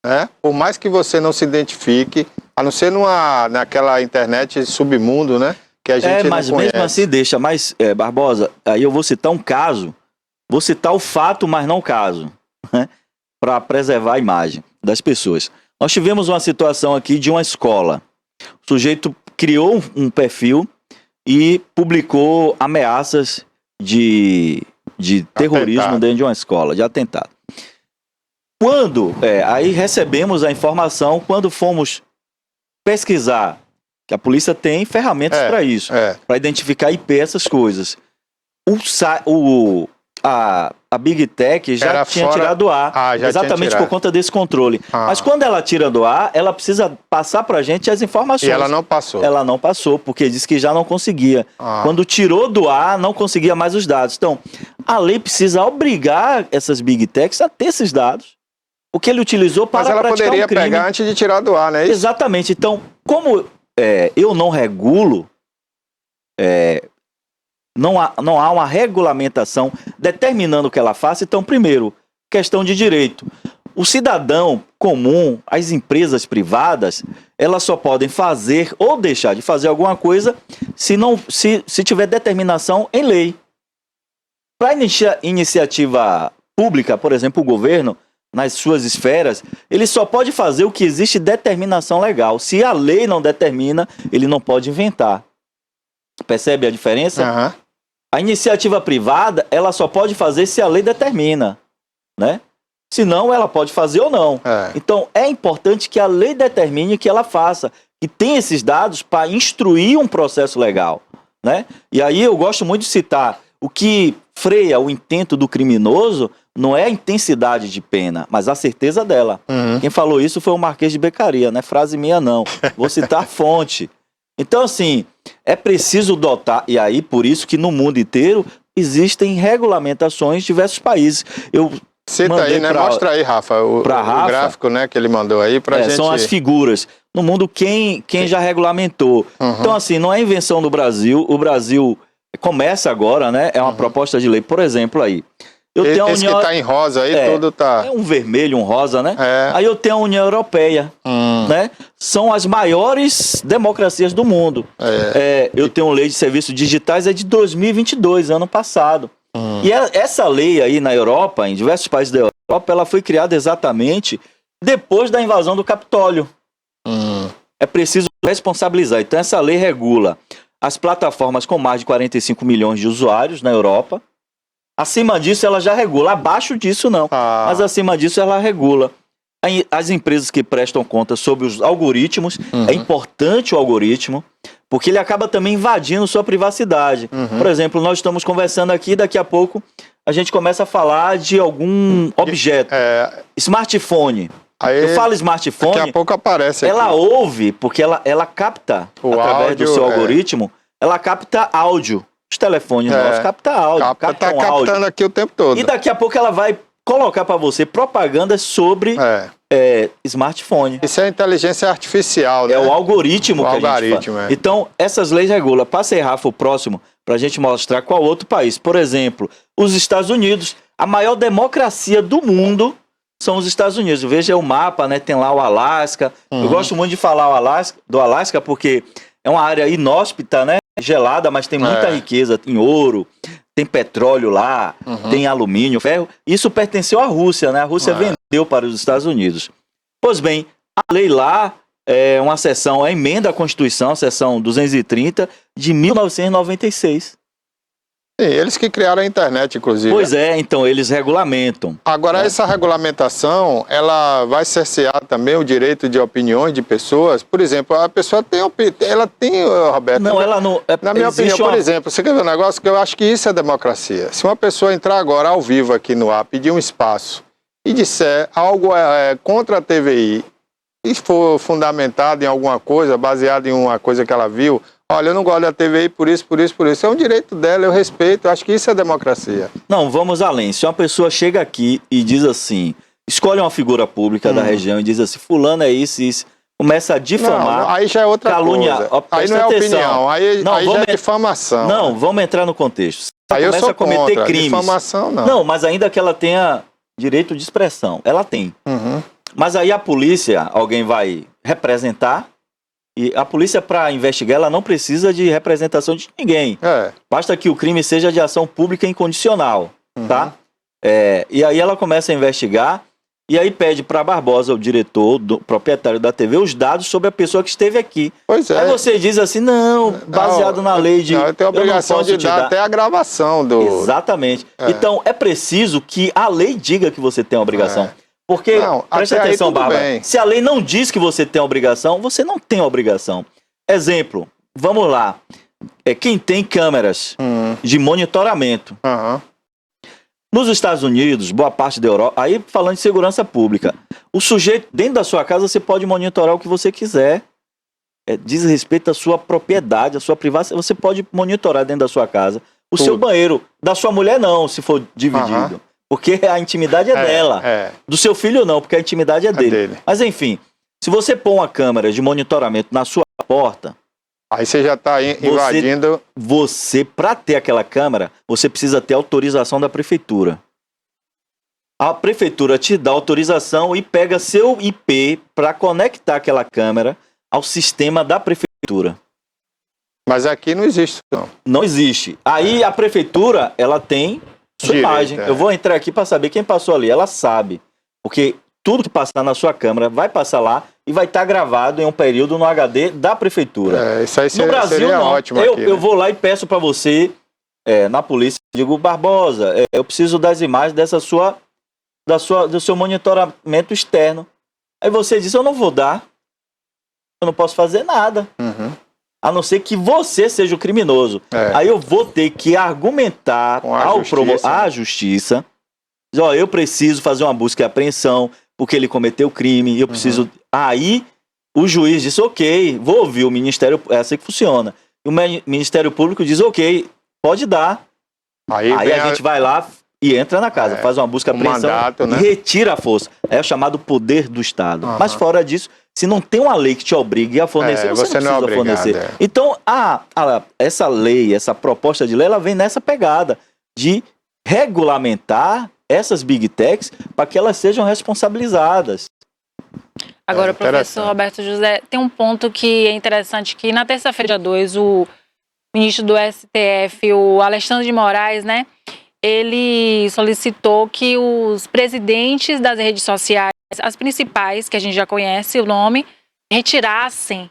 né? Por mais que você não se identifique, a não ser naquela internet submundo, né, que a gente mas não conhece. Mesmo assim deixa, mas Barbosa, aí eu vou citar um caso, vou citar o fato, mas não o caso, né, para preservar a imagem das pessoas. Nós tivemos uma situação aqui de uma escola. O sujeito criou um perfil e publicou ameaças de terrorismo Atentado dentro de uma escola, de atentado. Aí recebemos a informação, quando fomos pesquisar, que a polícia tem ferramentas para isso, para identificar IP, essas coisas. A Big Tech já tinha tirado do ar, exatamente por conta desse controle. Mas quando ela tira do ar, ela precisa passar para a gente as informações. E ela não passou. Ela não passou, porque disse que já não conseguia. Quando tirou do ar, não conseguia mais os dados. Então, a lei precisa obrigar essas Big Techs a ter esses dados, o que ele utilizou para praticar um crime. Mas ela poderia pegar antes de tirar do ar, não é isso? Exatamente. Então, como eu não regulo, não há uma regulamentação determinando o que ela faça. Então, primeiro, questão de direito. O cidadão comum, as empresas privadas, elas só podem fazer ou deixar de fazer alguma coisa se tiver determinação em lei. Para iniciativa pública, por exemplo, o governo, nas suas esferas, ele só pode fazer o que existe determinação legal. Se a lei não determina, ele não pode inventar. Percebe a diferença? Aham. A iniciativa privada, ela só pode fazer se a lei determina, né? Senão, ela pode fazer ou não. É. Então, é importante que a lei determine que ela faça, que tenha esses dados para instruir um processo legal, né? E aí eu gosto muito de citar, o que freia o intento do criminoso não é a intensidade de pena, mas a certeza dela. Uhum. Quem falou isso foi o Marquês de Beccaria, não é frase minha não. Vou citar a fonte. Então, assim, é preciso dotar, e aí por isso que no mundo inteiro existem regulamentações em diversos países. Eu Cita mandei aí, né? Mostra aí, Rafa, o Rafa. gráfico, né, que ele mandou aí pra gente. São as figuras. No mundo, quem já regulamentou. Uhum. Então, assim, não é invenção do Brasil. O Brasil começa agora, né? É uma proposta de lei. Por exemplo, aí. Eu tenho a Esse União... que tá em rosa aí, tudo tá... É um vermelho, um rosa, né? É. Aí eu tenho a União Europeia, né? São as maiores democracias do mundo. Eu tenho lei de serviços digitais, é de 2022, ano passado. E essa lei aí na Europa, em diversos países da Europa, ela foi criada exatamente depois da invasão do Capitólio. É preciso responsabilizar. Então essa lei regula as plataformas com mais de 45 milhões de usuários na Europa. Acima disso ela já regula, abaixo disso não. Mas acima disso ela regula. As empresas que prestam conta sobre os algoritmos, é importante o algoritmo, porque ele acaba também invadindo sua privacidade. Por exemplo, nós estamos conversando aqui, daqui a pouco a gente começa a falar de algum objeto. Smartphone. Aí, eu falo smartphone, daqui a pouco aparece aqui. Ela ouve, porque ela capta, através do seu algoritmo, ela capta áudio. Os telefones nossos captam áudio. Tá captando aqui o tempo todo. E daqui a pouco ela vai colocar para você propagandas sobre smartphone. Isso é inteligência artificial, né? É o algoritmo que a gente faz. É. Então, essas leis regulam. Passa aí, Rafa, o próximo, para a gente mostrar qual outro país. Por exemplo, os Estados Unidos. A maior democracia do mundo são os Estados Unidos. Veja o mapa, né? Tem lá o Alasca. Eu gosto muito de falar do Alasca porque é uma área inóspita, né? Gelada, mas tem muita riqueza. Tem ouro, tem petróleo lá, tem alumínio, ferro. Isso pertenceu à Rússia, né? A Rússia vendeu para os Estados Unidos. Pois bem, a lei lá é uma seção, a emenda à Constituição, seção 230 de 1996. Sim, eles que criaram a internet, inclusive. Pois é, então eles regulamentam. Agora, essa regulamentação, ela vai cercear também o direito de opiniões de pessoas? Por exemplo, a pessoa tem ela tem, Roberto... Não, ela não... Na minha opinião, por exemplo, você quer ver um negócio que eu acho que isso é democracia. Se uma pessoa entrar agora ao vivo aqui no ar, pedir um espaço e disser algo contra a TVI e for fundamentado em alguma coisa, baseado em uma coisa que ela viu... Olha, eu não gosto da TVI por isso. É um direito dela, eu respeito. Eu acho que isso é democracia. Não, vamos além. Se uma pessoa chega aqui e diz assim, escolhe uma figura pública da região e diz assim, fulano é isso, começa a difamar. Não, aí já é outra coisa. Aí não é opinião, aí já é difamação. Não, vamos entrar no contexto. Aí eu sou a cometer contra. crimes. Difamação, não. Não, mas ainda que ela tenha direito de expressão. Ela tem. Mas aí a polícia, alguém vai representar. E a polícia, para investigar, ela não precisa de representação de ninguém. Basta que o crime seja de ação pública incondicional, tá? E aí ela começa a investigar e aí pede para Barbosa, o diretor, do proprietário da TV, os dados sobre a pessoa que esteve aqui. Pois é. Aí você diz assim, não, baseado na lei de... Não, eu tenho a obrigação de dar até a gravação do... Exatamente. Então, é preciso que a lei diga que você tem a obrigação. Porque, preste atenção, Bárbara, se a lei não diz que você tem a obrigação, você não tem a obrigação. Exemplo, vamos lá. Quem tem câmeras de monitoramento. Nos Estados Unidos, boa parte da Europa, aí falando de segurança pública, o sujeito, dentro da sua casa, você pode monitorar o que você quiser. Diz respeito à sua propriedade, à sua privacidade. Você pode monitorar dentro da sua casa. O seu banheiro, da sua mulher não, se for dividido. Porque a intimidade é dela. Do seu filho não, porque a intimidade é dele. Mas enfim, se você pôr uma câmera de monitoramento na sua porta... Aí você já está invadindo... Você, para ter aquela câmera, você precisa ter autorização da prefeitura. A prefeitura te dá autorização e pega seu IP para conectar aquela câmera ao sistema da prefeitura. Mas aqui não existe, não. Não existe. Aí a prefeitura, ela tem... sua imagem. Eu vou entrar aqui para saber quem passou ali. Ela sabe. Porque tudo que passar na sua câmera vai passar lá e vai estar gravado em um período no HD da prefeitura. Isso aí no Brasil, seria não. ótimo Eu aqui, né? vou lá e peço para você, na polícia, digo, Barbosa, eu preciso das imagens do seu monitoramento externo. Aí você diz, eu não vou dar, eu não posso fazer nada. Uhum. A não ser que você seja o criminoso. Aí eu vou ter que argumentar à justiça. Diz, ó, eu preciso fazer uma busca e apreensão, porque ele cometeu crime, eu preciso... Aí o juiz disse, ok, vou ouvir o Ministério... É assim que funciona. E o Ministério Público diz, ok, pode dar. Aí a gente vai lá e entra na casa, faz uma busca e apreensão mandato, né? e retira a força. É o chamado poder do Estado. Mas fora disso, se não tem uma lei que te obrigue a fornecer, você não precisa fornecer. Então, essa lei, essa proposta de lei, ela vem nessa pegada de regulamentar essas big techs para que elas sejam responsabilizadas. Agora, professor Roberto José, tem um ponto que é interessante, que na terça-feira, dia 2, o ministro do STF, o Alexandre de Moraes, né, ele solicitou que os presidentes das redes sociais, as principais, que a gente já conhece o nome, retirassem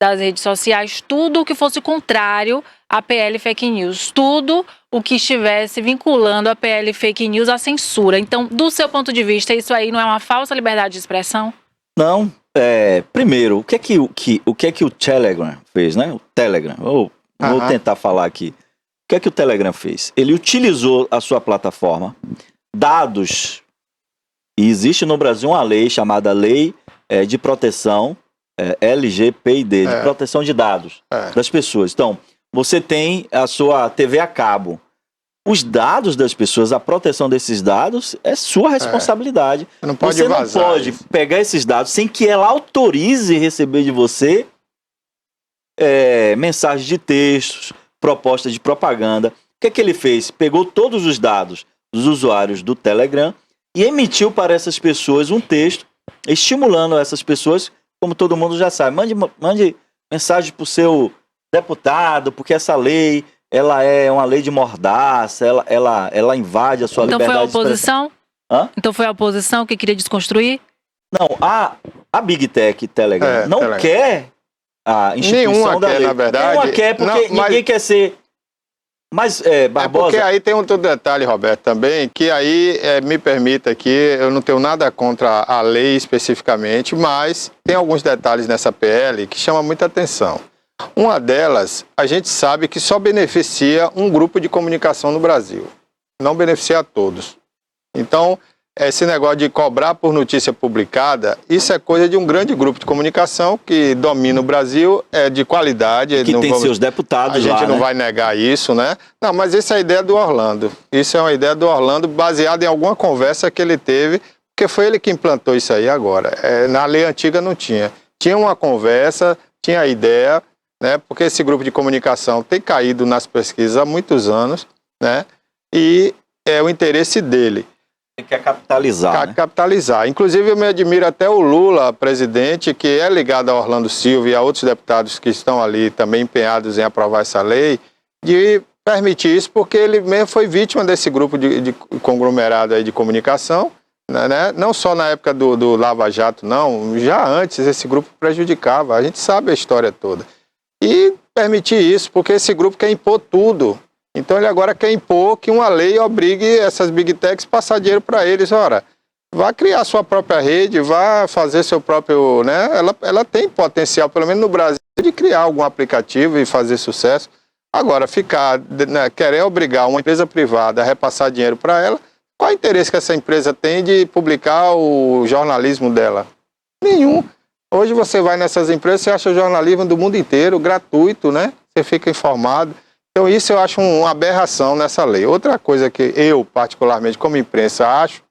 das redes sociais tudo o que fosse contrário à PL Fake News, tudo o que estivesse vinculando a PL Fake News à censura. Então, do seu ponto de vista, isso aí não é uma falsa liberdade de expressão? Não. Primeiro, o que é que o Telegram fez, né? O Telegram. Vou tentar falar aqui. O que é que o Telegram fez? Ele utilizou a sua plataforma, dados, e existe no Brasil uma lei chamada Lei de Proteção, LGPD, de proteção de dados das pessoas. Então, você tem a sua TV a cabo. Os dados das pessoas, a proteção desses dados é sua responsabilidade. Você não pode pegar esses dados sem que ela autorize receber de você mensagens de textos, propostas de propaganda. O que ele fez? Pegou todos os dados dos usuários do Telegram e emitiu para essas pessoas um texto estimulando essas pessoas, como todo mundo já sabe, mande mensagem para o seu deputado, porque essa lei, ela é uma lei de mordaça, ela invade a sua liberdade. Então foi a oposição? Então foi a oposição que queria desconstruir? Não, a Big Tech Telegram não quer a instituição nenhuma da quer, lei. na verdade. Nenhuma quer, porque ninguém quer ser... Mas, Barbosa... porque aí tem outro detalhe, Roberto, também, que aí, me permita aqui, eu não tenho nada contra a lei especificamente, mas tem alguns detalhes nessa PL que chamam muita atenção. Uma delas, a gente sabe que só beneficia um grupo de comunicação no Brasil, não beneficia a todos. Então, esse negócio de cobrar por notícia publicada, isso é coisa de um grande grupo de comunicação que domina o Brasil, é de qualidade. Que tem seus deputados lá, a gente não vai negar isso, né? Não, mas essa é a ideia do Orlando. Isso é uma ideia do Orlando baseada em alguma conversa que ele teve, porque foi ele que implantou isso aí agora. Na lei antiga não tinha. Tinha uma conversa, tinha a ideia, né? Porque esse grupo de comunicação tem caído nas pesquisas há muitos anos, né? E é o interesse dele. Ele quer capitalizar, né? Capitalizar. Inclusive, eu me admiro até o Lula, presidente, que é ligado a Orlando Silva e a outros deputados que estão ali também empenhados em aprovar essa lei, de permitir isso, porque ele mesmo foi vítima desse grupo de conglomerado aí de comunicação, né? Não só na época do Lava Jato, não. Já antes, esse grupo prejudicava. A gente sabe a história toda. E permitir isso, porque esse grupo quer impor tudo. Então ele agora quer impor que uma lei obrigue essas big techs a passar dinheiro para eles. Ora, vá criar sua própria rede, vá fazer seu próprio... né? Ela tem potencial, pelo menos no Brasil, de criar algum aplicativo e fazer sucesso. Agora, querer obrigar uma empresa privada a repassar dinheiro para ela, qual é o interesse que essa empresa tem de publicar o jornalismo dela? Nenhum. Hoje você vai nessas empresas, você acha o jornalismo do mundo inteiro, gratuito, né? Você fica informado. Então isso eu acho uma aberração nessa lei. Outra coisa que eu, particularmente, como imprensa, acho,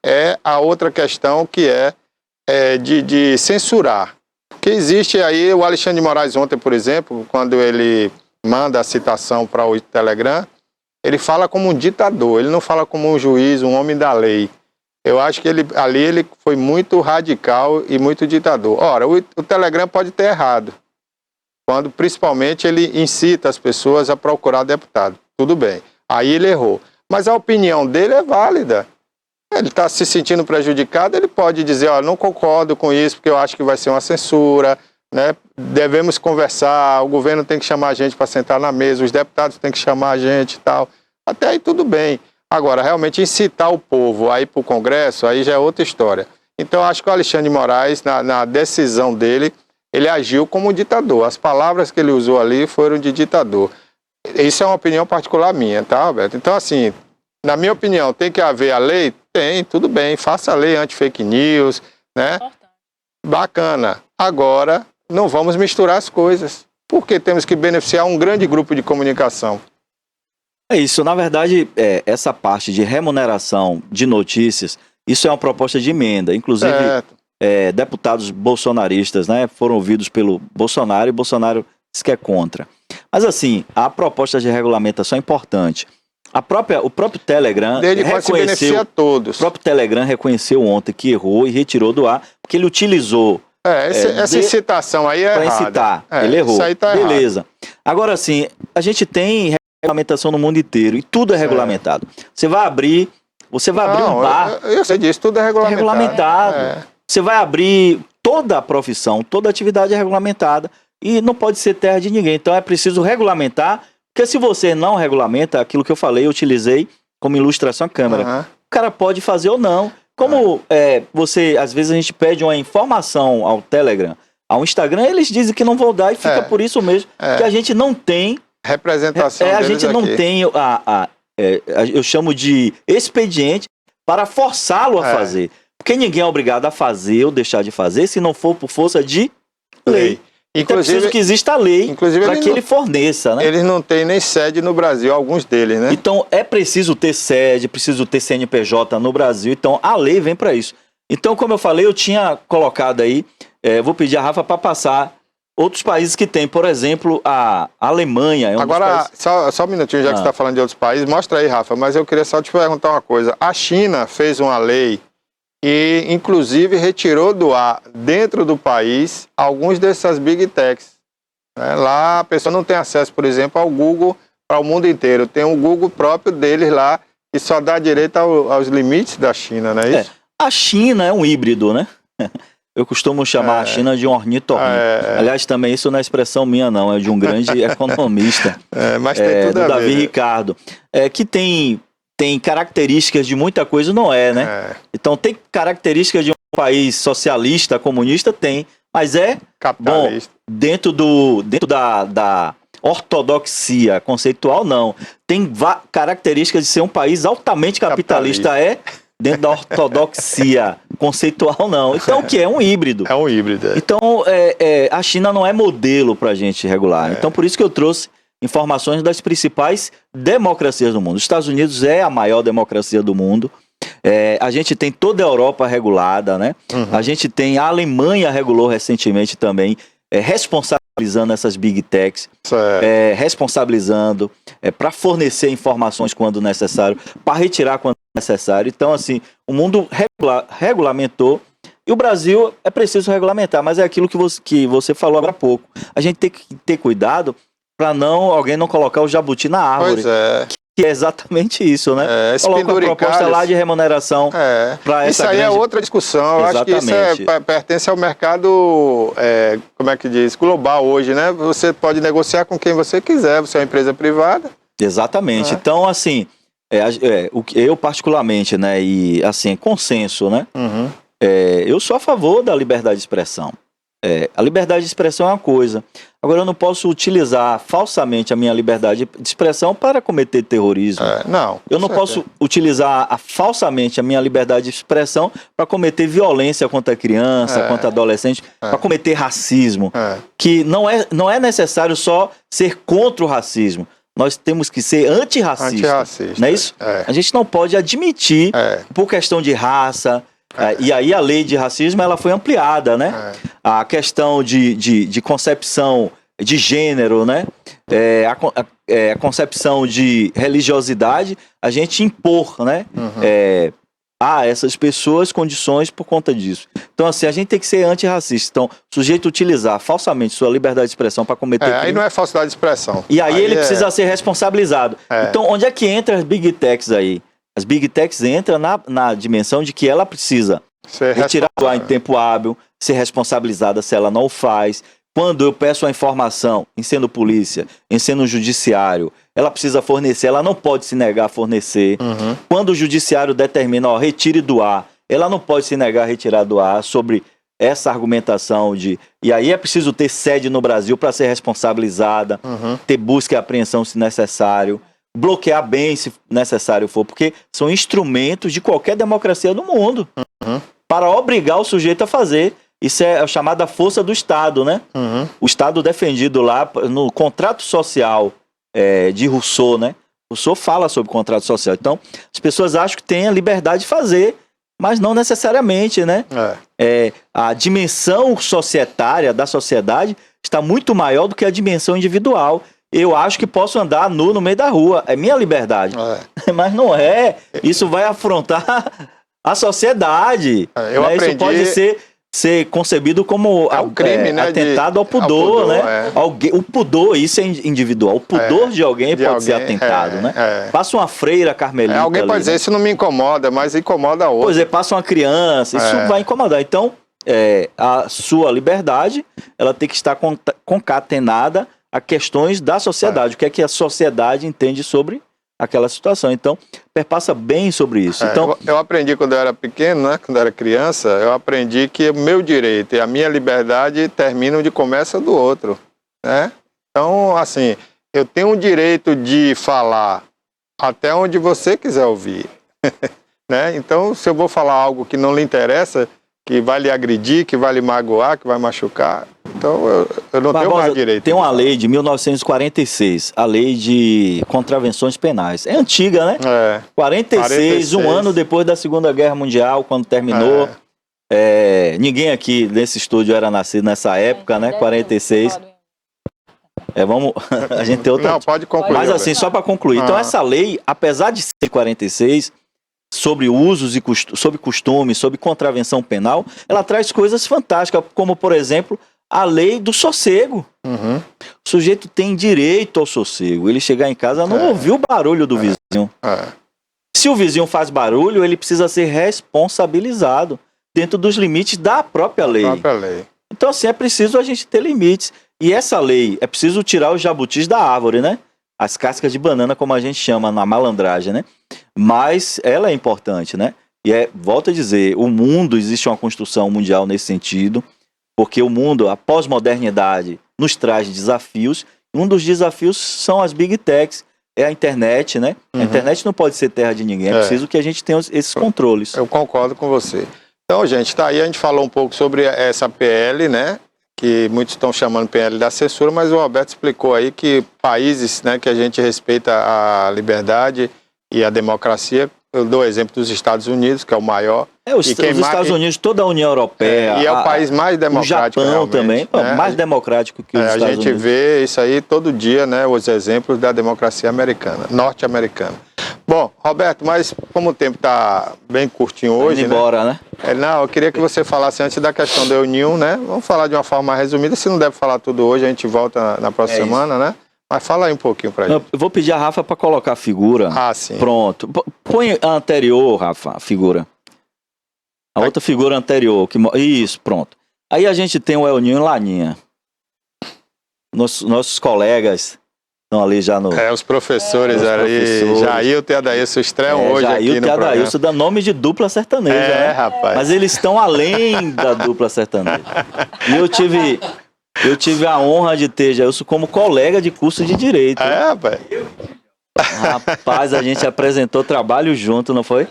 é a outra questão que de censurar. Porque existe aí, o Alexandre de Moraes ontem, por exemplo, quando ele manda a citação para o Telegram, ele fala como um ditador, ele não fala como um juiz, um homem da lei. Eu acho que ele foi muito radical e muito ditador. Ora, o Telegram pode ter errado, quando principalmente ele incita as pessoas a procurar deputado. Tudo bem, aí ele errou. Mas a opinião dele é válida. Ele está se sentindo prejudicado, ele pode dizer, ó, não concordo com isso, porque eu acho que vai ser uma censura, né? Devemos conversar, o governo tem que chamar a gente para sentar na mesa, os deputados têm que chamar a gente e tal. Até aí tudo bem. Agora, realmente incitar o povo a ir para o Congresso, aí já é outra história. Então, acho que o Alexandre de Moraes, na decisão dele, ele agiu como um ditador. As palavras que ele usou ali foram de ditador. Isso é uma opinião particular minha, tá, Alberto? Então, assim, na minha opinião, tem que haver a lei? Tem, tudo bem. Faça a lei anti-fake news, né? Bacana. Agora, não vamos misturar as coisas. Porque temos que beneficiar um grande grupo de comunicação. É isso. Na verdade, essa parte de remuneração de notícias, isso é uma proposta de emenda. Inclusive, deputados bolsonaristas, né, foram ouvidos pelo Bolsonaro e Bolsonaro disse que é contra. Mas assim, a proposta de regulamentação é importante. O próprio Telegram reconheceu, todos. O próprio Telegram reconheceu ontem que errou e retirou do ar, porque ele utilizou essa incitação aí é errada. Para incitar, ele errou. Isso aí tá beleza. Errado. Agora sim, a gente tem regulamentação no mundo inteiro e tudo é regulamentado. Você vai abrir um bar. Eu sei disso, tudo é regulamentado. Você vai abrir toda a profissão, toda a atividade é regulamentada e não pode ser terra de ninguém. Então é preciso regulamentar, porque se você não regulamenta, aquilo que eu falei, eu utilizei como ilustração a câmera. O cara pode fazer ou não. Como às vezes a gente pede uma informação ao Telegram, ao Instagram, eles dizem que não vão dar e fica por isso mesmo, que a gente não tem representação a gente não tem eu chamo de expediente para forçá-lo a fazer. Porque ninguém é obrigado a fazer ou deixar de fazer se não for por força de lei. Então é preciso que exista a lei para que ele forneça, né? Eles não têm nem sede no Brasil, alguns deles, né? Então é preciso ter sede, preciso ter CNPJ no Brasil, então a lei vem para isso. Então, como eu falei, eu tinha colocado aí, vou pedir a Rafa para passar outros países que tem, por exemplo, a Alemanha. Agora, só um minutinho, já que você está falando de outros países, mostra aí, Rafa, mas eu queria só te perguntar uma coisa. A China fez uma lei e, inclusive, retirou do ar, dentro do país, alguns dessas big techs. Lá a pessoa não tem acesso, por exemplo, ao Google para o mundo inteiro. Tem um Google próprio deles lá, que só dá direito aos limites da China, não é isso? A China é um híbrido, né? Eu costumo chamar a China de um ornitorrinco. Aliás, também isso não é expressão minha, não. É de um grande economista. Mas tem tudo a ver, Davi Ricardo. Que tem características de muita coisa, não né? Então, tem características de um país socialista, comunista? Tem. Mas capitalista. Bom, dentro da ortodoxia conceitual, não. Tem características de ser um país altamente capitalista. Dentro da ortodoxia conceitual, não. Então, o que é? Um híbrido. É um híbrido. Então, a China não é modelo para a gente regular. Então, por isso que eu trouxe informações das principais democracias do mundo. Os Estados Unidos é a maior democracia do mundo. A gente tem toda a Europa regulada, né? A gente tem a Alemanha regulou recentemente também, responsabilizando essas big techs, responsabilizando para fornecer informações quando necessário, para retirar quando necessário. Então, assim, o mundo regulamentou e o Brasil é preciso regulamentar, mas é aquilo que você falou agora há pouco. A gente tem que ter cuidado para alguém não colocar o jabuti na árvore. Pois é. Que é exatamente isso, né? Coloca uma proposta lá de remuneração para essa Isso aí é outra discussão. Eu acho que isso pertence ao mercado, como é que diz, global hoje, né? Você pode negociar com quem você quiser, você é uma empresa privada. Exatamente. Então, assim, eu particularmente, né, e assim, consenso, né? Eu sou a favor da liberdade de expressão. A liberdade de expressão é uma coisa. Agora, eu não posso utilizar falsamente a minha liberdade de expressão para cometer terrorismo. Eu não posso utilizar falsamente a minha liberdade de expressão para cometer violência contra criança, contra adolescente, para cometer racismo. Que não é necessário só ser contra o racismo. Nós temos que ser antirracista. Não é isso? A gente não pode admitir, por questão de raça. E aí a lei de racismo ela foi ampliada, né? A questão de concepção de gênero, né? A concepção de religiosidade, a gente impor, né? A essas pessoas condições por conta disso. Então, assim, a gente tem que ser antirracista. Então, o sujeito utilizar falsamente sua liberdade de expressão para cometer crime. Aí não é falsidade de expressão. E aí ele precisa ser responsabilizado. Então, onde é que entra as big techs aí? As Big Techs entram na dimensão de que ela precisa retirar do ar em tempo hábil, ser responsabilizada se ela não o faz. Quando eu peço a informação, em sendo polícia, em sendo judiciário, ela precisa fornecer, ela não pode se negar a fornecer. Quando o judiciário determina, retire do ar, ela não pode se negar a retirar do ar sobre essa argumentação de... E aí é preciso ter sede no Brasil para ser responsabilizada, ter busca e apreensão se necessário, bloquear bem se necessário for, porque são instrumentos de qualquer democracia do mundo para obrigar o sujeito a fazer. Isso é a chamada força do Estado, né? O Estado defendido lá no contrato social de Rousseau, né? Rousseau fala sobre contrato social. Então, as pessoas acham que tem a liberdade de fazer, mas não necessariamente, né? A dimensão societária da sociedade está muito maior do que a dimensão individual. Eu acho que posso andar nu no meio da rua, é minha liberdade. Mas não é. Isso vai afrontar a sociedade. Isso pode ser concebido como um crime, né, atentado ao pudor, né? O pudor, isso é individual. O pudor de alguém pode ser atentado, né? Passa uma freira carmelita. Alguém pode dizer, isso não me incomoda, mas incomoda outro. Pois é, passa uma criança, isso vai incomodar. Então, a sua liberdade, ela tem que estar concatenada a questões da sociedade. O que é que a sociedade entende sobre aquela situação. Então, perpassa bem sobre isso. Então, eu aprendi quando eu era pequeno, né? Quando eu era criança, eu aprendi que o meu direito e a minha liberdade terminam onde começa do outro, né? Então, assim, eu tenho o direito de falar até onde você quiser ouvir, né? Então, se eu vou falar algo que não lhe interessa, que vai lhe agredir, que vai lhe magoar, que vai machucar, então eu não tenho mais direito. Tem uma lei de 1946, a lei de contravenções penais. É antiga, né? 46, um ano depois da Segunda Guerra Mundial, quando terminou. Ninguém aqui nesse estúdio era nascido nessa época, né? 46. Vamos, a gente tem outra... Não, pode concluir. Mas assim, só para concluir. Então essa lei, apesar de ser 46... sobre usos e sobre costumes, sobre contravenção penal, ela traz coisas fantásticas, como, por exemplo, a lei do sossego. O sujeito tem direito ao sossego. Ele chegar em casa não ouvir o barulho do vizinho. Se o vizinho faz barulho, ele precisa ser responsabilizado dentro dos limites da própria lei. Então, assim, é preciso a gente ter limites. E essa lei, é preciso tirar os jabutis da árvore, né? As cascas de banana, como a gente chama na malandragem, né? Mas ela é importante, né? E volto a dizer, o mundo, existe uma construção mundial nesse sentido, porque o mundo, a pós-modernidade, nos traz desafios. Um dos desafios são as Big Techs, é a internet, né? A internet não pode ser terra de ninguém, é preciso que a gente tenha esses controles. Eu concordo com você. Então, gente, tá aí, a gente falou um pouco sobre essa PL, né? Que muitos estão chamando PL da censura, mas o Roberto explicou aí que países, né, que a gente respeita a liberdade e a democracia, eu dou o exemplo dos Estados Unidos, que é o maior. Os Estados Unidos, toda a União Europeia. E é o país mais democrático. O Japão também, né? Mais democrático que os Estados Unidos. A gente vê isso aí todo dia, né, os exemplos da democracia americana, norte-americana. Bom, Roberto, mas como o tempo está bem curtinho hoje, indo embora, né? Não, eu queria que você falasse antes da questão da União, né? Vamos falar de uma forma resumida, se não deve falar tudo hoje, a gente volta na próxima semana, né? Mas fala aí um pouquinho pra gente. Eu vou pedir a Rafa para colocar a figura. Sim. Pronto. Põe a anterior, Rafa, a figura. A outra figura anterior. Isso, pronto. Aí a gente tem o Elninho e Laninha. Nossos colegas estão ali já no... os professores ali, Jailton e Adailson estreiam hoje aqui no programa. Jailton e Adailson dá nome de dupla sertaneja, né? Rapaz. Mas eles estão além da dupla sertaneja. E eu tive a honra de ter Jailson como colega de curso de Direito. Rapaz. Rapaz, a gente apresentou trabalho junto, não foi?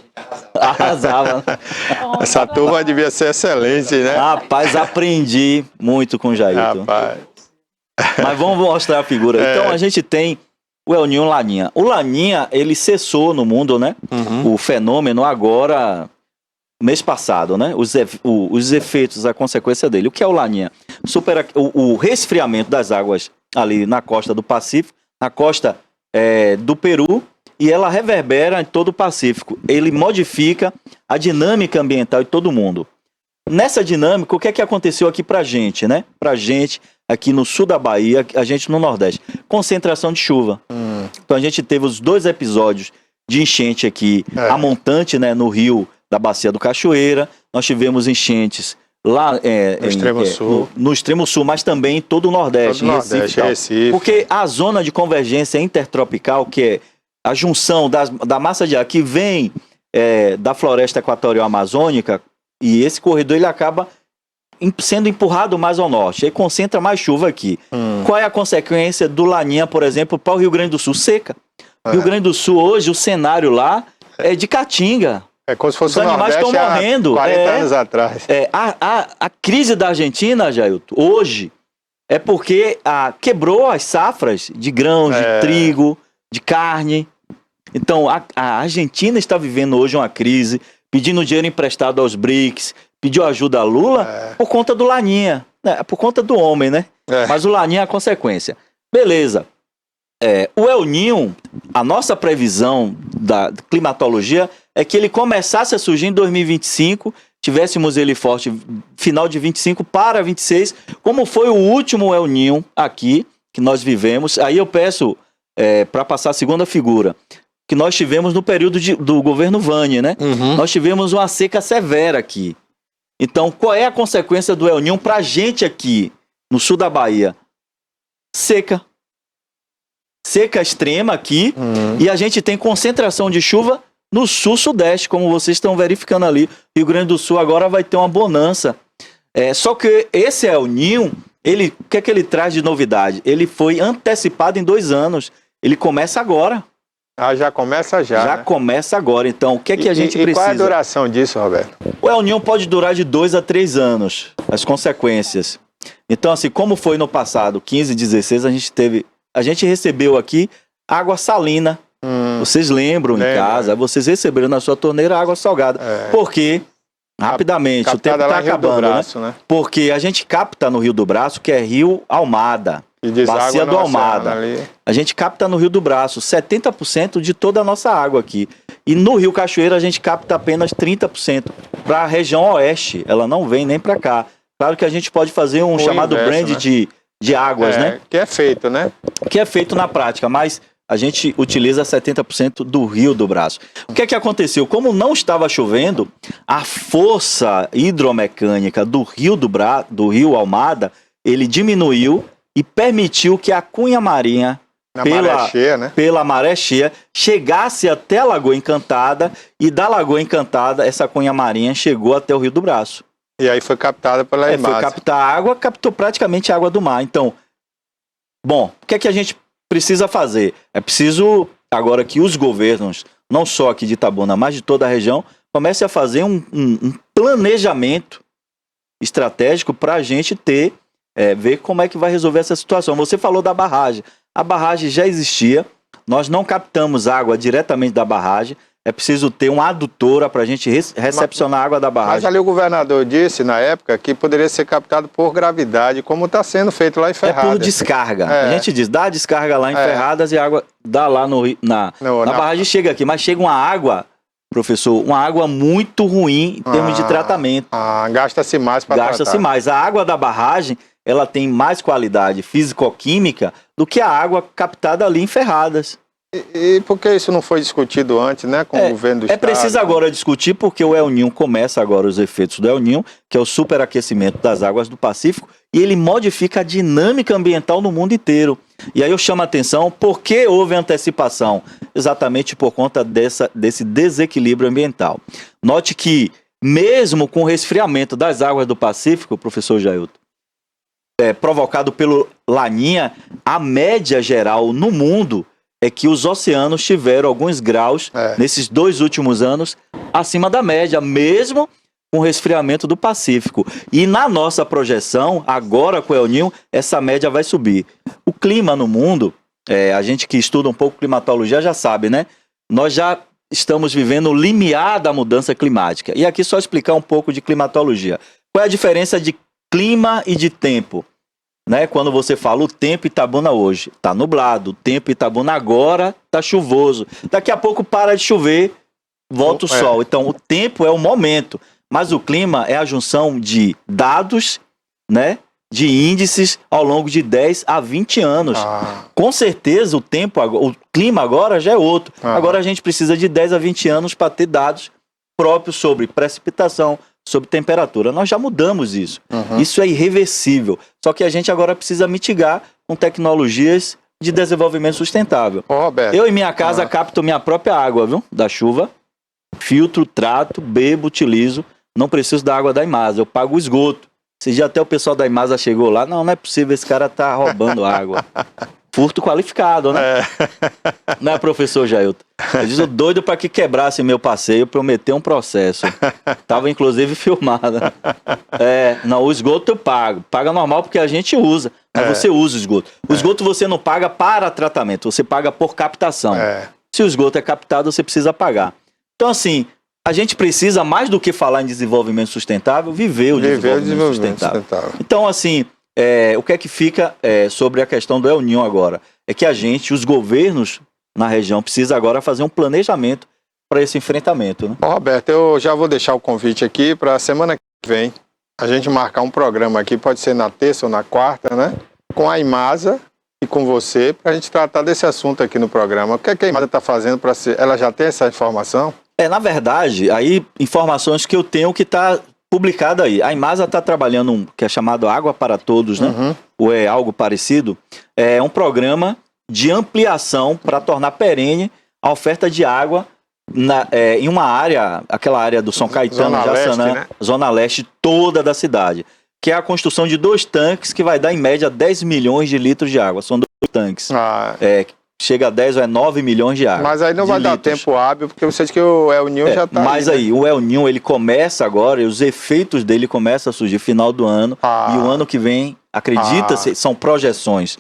Arrasava. Essa turma devia ser excelente, né? Rapaz, aprendi muito com o Jailton. Rapaz. Mas vamos mostrar a figura. Então a gente tem o Elninho e o Laninha. O Laninha, ele cessou no mundo, né? O fenômeno agora, mês passado, né? Os efeitos, a consequência dele. O que é o Laninha? O resfriamento das águas ali na costa do Pacífico, na costa do Peru, e ela reverbera em todo o Pacífico. Ele modifica a dinâmica ambiental de todo mundo. Nessa dinâmica, o que é que aconteceu aqui pra gente, né? Pra gente, aqui no sul da Bahia, a gente no Nordeste. Concentração de chuva. Então a gente teve os 2 episódios de enchente aqui, a montante, né, no rio da Bacia do Cachoeira. Nós tivemos enchentes lá no extremo sul. No extremo sul, mas também em todo o Nordeste, todo o Nordeste, Recife. Porque a zona de convergência intertropical, que é a junção da massa de ar que vem da floresta equatorial amazônica, e esse corredor ele acaba sendo empurrado mais ao norte, aí concentra mais chuva aqui. Qual é a consequência do Laninha, por exemplo, para o Rio Grande do Sul? Seca. Rio Grande do Sul hoje, o cenário lá é de caatinga. É como se fosse os animais estão morrendo. 40 anos atrás. A crise da Argentina, Jailton, hoje, é porque quebrou as safras de grãos, de trigo, de carne. Então, a Argentina está vivendo hoje uma crise, pedindo dinheiro emprestado aos BRICS, pediu ajuda a Lula por conta do Laninha, por conta do homem, né? Mas o Laninha é a consequência. Beleza. O El Niño, a nossa previsão da climatologia é que ele começasse a surgir em 2025, tivéssemos ele forte final de 25 para 26, como foi o último El Niño aqui, que nós vivemos. Aí eu peço, para passar a segunda figura, que nós tivemos no período do governo Vânia, né? Nós tivemos uma seca severa aqui. Então, qual é a consequência do El Niño para a gente aqui, no sul da Bahia? Seca. Seca extrema aqui, e a gente tem concentração de chuva no sul-sudeste, como vocês estão verificando ali. Rio Grande do Sul agora vai ter uma bonança. Só que esse El Niño, o que é que ele traz de novidade? Ele foi antecipado em 2 anos. Ele começa agora. Já começa já. Já, né? Começa agora. Então, o que é que a gente precisa? E qual é a duração disso, Roberto? O El Niño pode durar de 2 a 3 anos, as consequências. Então, assim, como foi no passado, 15, 16, a gente recebeu aqui água salina. Vocês lembram em casa, vocês receberam na sua torneira água salgada. Porque, rapidamente, o tempo está acabando, Braço, né? Porque a gente capta no Rio do Braço, que é Rio Almada. Bacia do Almada. A gente capta no Rio do Braço 70% de toda a nossa água aqui. E no Rio Cachoeira a gente capta apenas 30% para a região oeste. Ela não vem nem para cá. Claro que a gente pode fazer um chamado brand, né? de águas, né? Que é feito, né? Que é feito na prática, mas a gente utiliza 70% do Rio do Braço. O que é que aconteceu? Como não estava chovendo, a força hidromecânica do do Rio Almada, ele diminuiu e permitiu que a cunha marinha, pela maré cheia, chegasse até a Lagoa Encantada, e da Lagoa Encantada, essa cunha marinha chegou até o Rio do Braço. E aí foi captada pela EMASA. Foi captar água, captou praticamente a água do mar. Então, bom, o que é que a gente precisa fazer? É preciso, agora que os governos, não só aqui de Itabuna, mas de toda a região, comecem a fazer um planejamento estratégico para a gente ver como é que vai resolver essa situação. Você falou da barragem. A barragem já existia, nós não captamos água diretamente da barragem, é preciso ter uma adutora para a gente recepcionar a água da barragem. Mas ali o governador disse, na época, que poderia ser captado por gravidade, como está sendo feito lá em Ferradas. É por descarga. A gente diz, dá a descarga lá em Ferradas e a água dá lá na barragem, chega aqui. Mas chega uma água, professor, uma água muito ruim em termos de tratamento. Gasta-se mais para tratar. Gasta-se mais. A água da barragem, ela tem mais qualidade físico-química do que a água captada ali em Ferradas. E por que isso não foi discutido antes, né, com o governo do estado? É preciso agora discutir, porque o El Niño começa agora os efeitos do El Niño, que é o superaquecimento das águas do Pacífico, e ele modifica a dinâmica ambiental no mundo inteiro. E aí eu chamo a atenção, por que houve antecipação? Exatamente por conta desse desequilíbrio ambiental. Note que, mesmo com o resfriamento das águas do Pacífico, professor Jailton, provocado pelo Laninha, a média geral no mundo é que os oceanos tiveram alguns graus, nesses 2 últimos anos, acima da média, mesmo com o resfriamento do Pacífico. E na nossa projeção, agora com o El Niño, essa média vai subir. O clima no mundo, a gente que estuda um pouco climatologia já sabe, né? Nós já estamos vivendo o limiar da mudança climática. E aqui só explicar um pouco de climatologia. Qual é a diferença de clima e de tempo? Né? Quando você fala o tempo Itabuna hoje, está nublado, o tempo Itabuna agora está chuvoso. Daqui a pouco para de chover, volta o sol. Então o tempo é o momento, mas o clima é a junção de dados, né, de índices ao longo de 10 a 20 anos. Com certeza o clima agora já é outro. Agora a gente precisa de 10 a 20 anos para ter dados próprios sobre precipitação, sobre temperatura. Nós já mudamos isso. Isso é irreversível. Só que a gente agora precisa mitigar com tecnologias de desenvolvimento sustentável. Roberto. Eu em minha casa capto minha própria água, viu? Da chuva. Filtro, trato, bebo, utilizo. Não preciso da água da Imasa. Eu pago o esgoto. Esse dia até o pessoal da Imasa chegou lá. Não é possível, esse cara tá roubando água. Furto qualificado, né? Não é, professor Jailton? Eu disse, doido para que quebrasse meu passeio para eu meter um processo. Tava inclusive filmada. Não, o esgoto eu pago. Paga normal porque a gente usa. Mas você usa o esgoto. O esgoto você não paga para tratamento, você paga por captação. Se o esgoto é captado, você precisa pagar. Então, assim, a gente precisa, mais do que falar em desenvolvimento sustentável, viver o desenvolvimento sustentável. Então, assim, o que é que fica sobre a questão do El Niño agora? É que a gente, os governos na região, precisa agora fazer um planejamento para esse enfrentamento. Né? Roberto, eu já vou deixar o convite aqui para a semana que vem a gente marcar um programa aqui, pode ser na terça ou na quarta, né? Com a Imasa e com você, para a gente tratar desse assunto aqui no programa. O que é que a Imasa está fazendo para ser? Ela já tem essa informação? Na verdade, aí informações que eu tenho que está publicada aí. A Imasa está trabalhando um que é chamado Água para Todos, né? Ou é algo parecido. É um programa de ampliação para tornar perene a oferta de água em uma área, aquela área do São Caetano, Jaçanã, né? Zona Leste toda da cidade. Que é a construção de 2 tanques que vai dar em média 10 milhões de litros de água. São 2 tanques. Chega a 10 ou 9 milhões de água. Mas aí não vai dar tempo hábil, porque você diz que o El Niño já está Mas aí, o El Niño, ele começa agora, e os efeitos dele começam a surgir final do ano, e o ano que vem, acredita-se, são projeções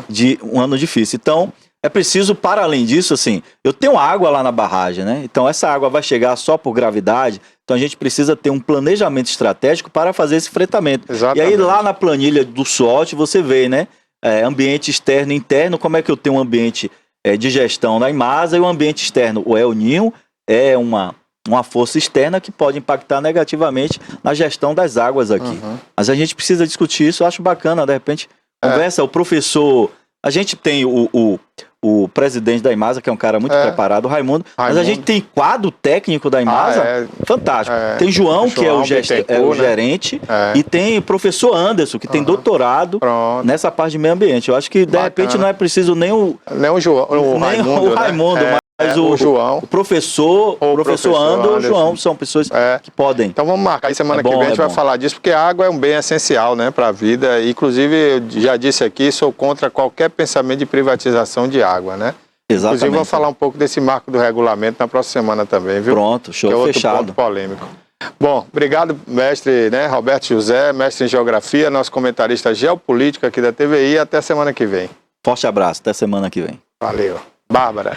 de um ano difícil. Então, é preciso, para além disso, assim, eu tenho água lá na barragem, né? Então, essa água vai chegar só por gravidade, então a gente precisa ter um planejamento estratégico para fazer esse fretamento. Exatamente. E aí, lá na planilha do SWOT, você vê, né? Ambiente externo e interno, como é que eu tenho um ambiente de gestão na Imasa e o ambiente externo, o El Niño, é uma força externa que pode impactar negativamente na gestão das águas aqui. Mas a gente precisa discutir isso, eu acho bacana, de repente, conversa, o professor, a gente tem o presidente da Imasa, que é um cara muito preparado, o Raimundo, mas a gente tem quadro técnico da Imasa, fantástico. Tem João, que é o gerente, e tem o professor Anderson, que tem doutorado nessa parte de meio ambiente. Eu acho que, de repente, não é preciso nem o Raimundo, mas o João, o professor Anderson ou o João, são pessoas que podem. Então vamos marcar, semana que vem a gente vai falar disso, porque a água é um bem essencial, né, para a vida. Inclusive, eu já disse aqui, sou contra qualquer pensamento de privatização de água, né? Exatamente. Inclusive, vou falar um pouco desse marco do regulamento na próxima semana também, viu? Pronto, show, que é outro fechado. Ponto polêmico. Bom, obrigado, mestre, né, Roberto José, mestre em Geografia, nosso comentarista geopolítico aqui da TVI. Até semana que vem. Forte abraço, até semana que vem. Valeu. Bárbara.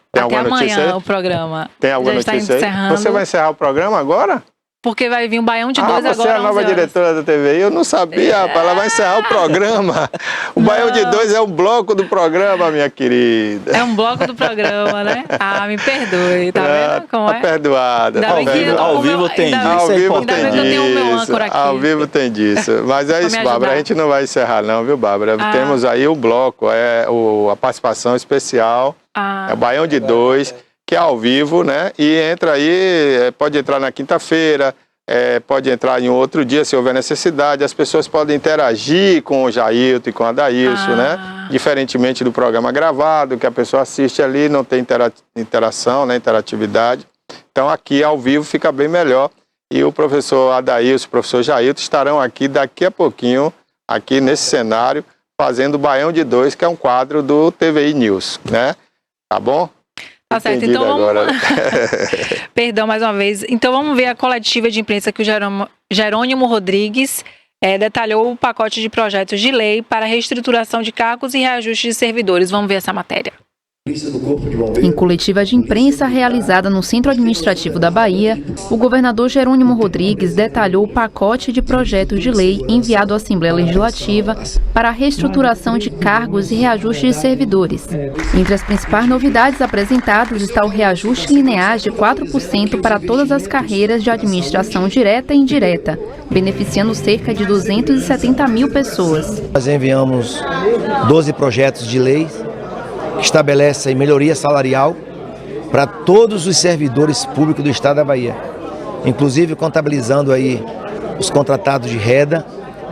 Tem até alguma amanhã notícia aí? o programa. Tem alguma já notícia está aí? encerrando. Você vai encerrar o programa agora? Porque vai vir um Baião de 2 agora. Você é a nova diretora da TVI? Eu não sabia, rapaz. Ela vai encerrar o programa. O Baião de 2 é um bloco do programa, minha querida. É um bloco do programa, né? Me perdoe, tá vendo como é? Perdoada. Ao vivo tem disso. Ao vivo tem eu tenho o meu âncora aqui. Ao vivo tem disso. Mas é isso, Bárbara. A gente não vai encerrar não, viu, Bárbara? Temos aí o bloco, a participação especial. É o Baião de 2. Que é ao vivo, né? E entra aí, pode entrar na quinta-feira, pode entrar em outro dia, se houver necessidade. As pessoas podem interagir com o Jailton e com a Adailson, né? Diferentemente do programa gravado, que a pessoa assiste ali, não tem interação, né? Interatividade. Então aqui ao vivo fica bem melhor. E o professor Adailson, o professor Jailton estarão aqui daqui a pouquinho, aqui nesse cenário, fazendo o Baião de 2, que é um quadro do TVI News, né? Tá bom? Tá certo, então vamos... Perdão mais uma vez. Então vamos ver a coletiva de imprensa que o Jerônimo Rodrigues detalhou o pacote de projetos de lei para reestruturação de cargos e reajuste de servidores. Vamos ver essa matéria. Em coletiva de imprensa realizada no Centro Administrativo da Bahia, o governador Jerônimo Rodrigues detalhou o pacote de projetos de lei enviado à Assembleia Legislativa para a reestruturação de cargos e reajuste de servidores. Entre as principais novidades apresentadas está o reajuste linear de 4% para todas as carreiras de administração direta e indireta, beneficiando cerca de 270 mil pessoas. Nós enviamos 12 projetos de lei que estabelecem melhoria salarial para todos os servidores públicos do Estado da Bahia, inclusive contabilizando aí os contratados de renda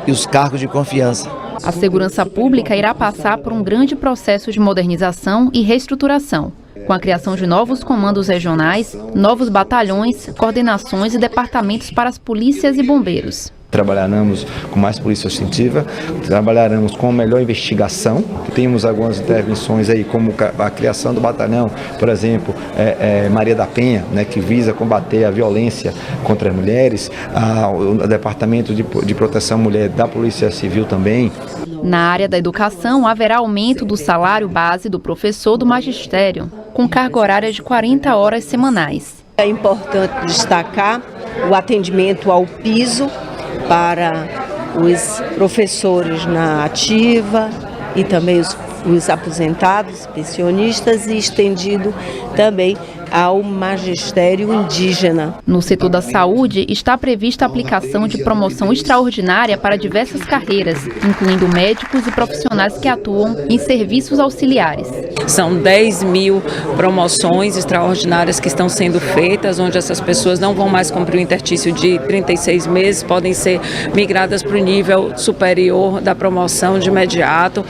e os cargos de confiança. A segurança pública irá passar por um grande processo de modernização e reestruturação, com a criação de novos comandos regionais, novos batalhões, coordenações e departamentos para as polícias e bombeiros. Trabalharemos com mais polícia ostensiva, trabalharemos com melhor investigação. Temos algumas intervenções aí, como a criação do batalhão, por exemplo, Maria da Penha, né, que visa combater a violência contra as mulheres, o Departamento de Proteção à Mulher da Polícia Civil também. Na área da educação, haverá aumento do salário base do professor do magistério, com carga horária de 40 horas semanais. É importante destacar o atendimento ao piso para os professores na ativa e também os aposentados, pensionistas, e estendido também ao magistério indígena. No setor da saúde, está prevista a aplicação de promoção extraordinária para diversas carreiras, incluindo médicos e profissionais que atuam em serviços auxiliares. São 10 mil promoções extraordinárias que estão sendo feitas, onde essas pessoas não vão mais cumprir o interstício de 36 meses, podem ser migradas para o nível superior da promoção de imediato.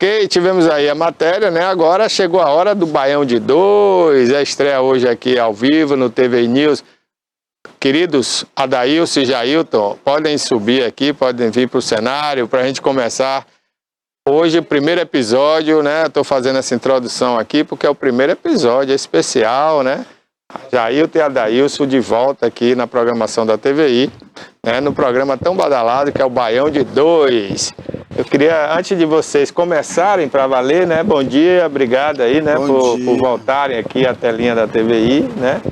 Ok, tivemos aí a matéria, né? Agora chegou a hora do Baião de 2, a estreia hoje aqui ao vivo no TV News. Queridos Adailson e Jailton, podem subir aqui, podem vir para o cenário para a gente começar hoje o primeiro episódio, né? Estou fazendo essa introdução aqui porque é o primeiro episódio, é especial, né? Jailton e Adailson de volta aqui na programação da TVI, né? No programa tão badalado que é o Baião de 2. Eu queria, antes de vocês começarem para valer, né? Bom dia, obrigado aí, né? Por voltarem aqui à telinha da TVI, né?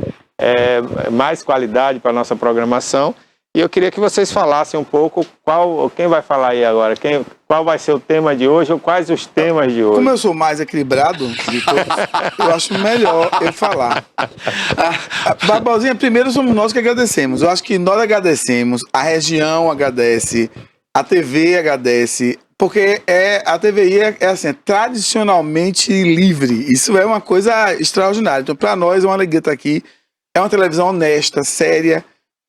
Mais qualidade para a nossa programação. E eu queria que vocês falassem um pouco quem vai falar aí agora, qual vai ser o tema de hoje ou quais os temas de hoje. Como eu sou mais equilibrado de todos, eu acho melhor eu falar. Barbosinha, primeiro somos nós que agradecemos. Eu acho que nós agradecemos, a região agradece, a TV agradece, porque a TVI é assim, tradicionalmente livre. Isso é uma coisa extraordinária. Então, para nós é uma alegria estar aqui. É uma televisão honesta, séria,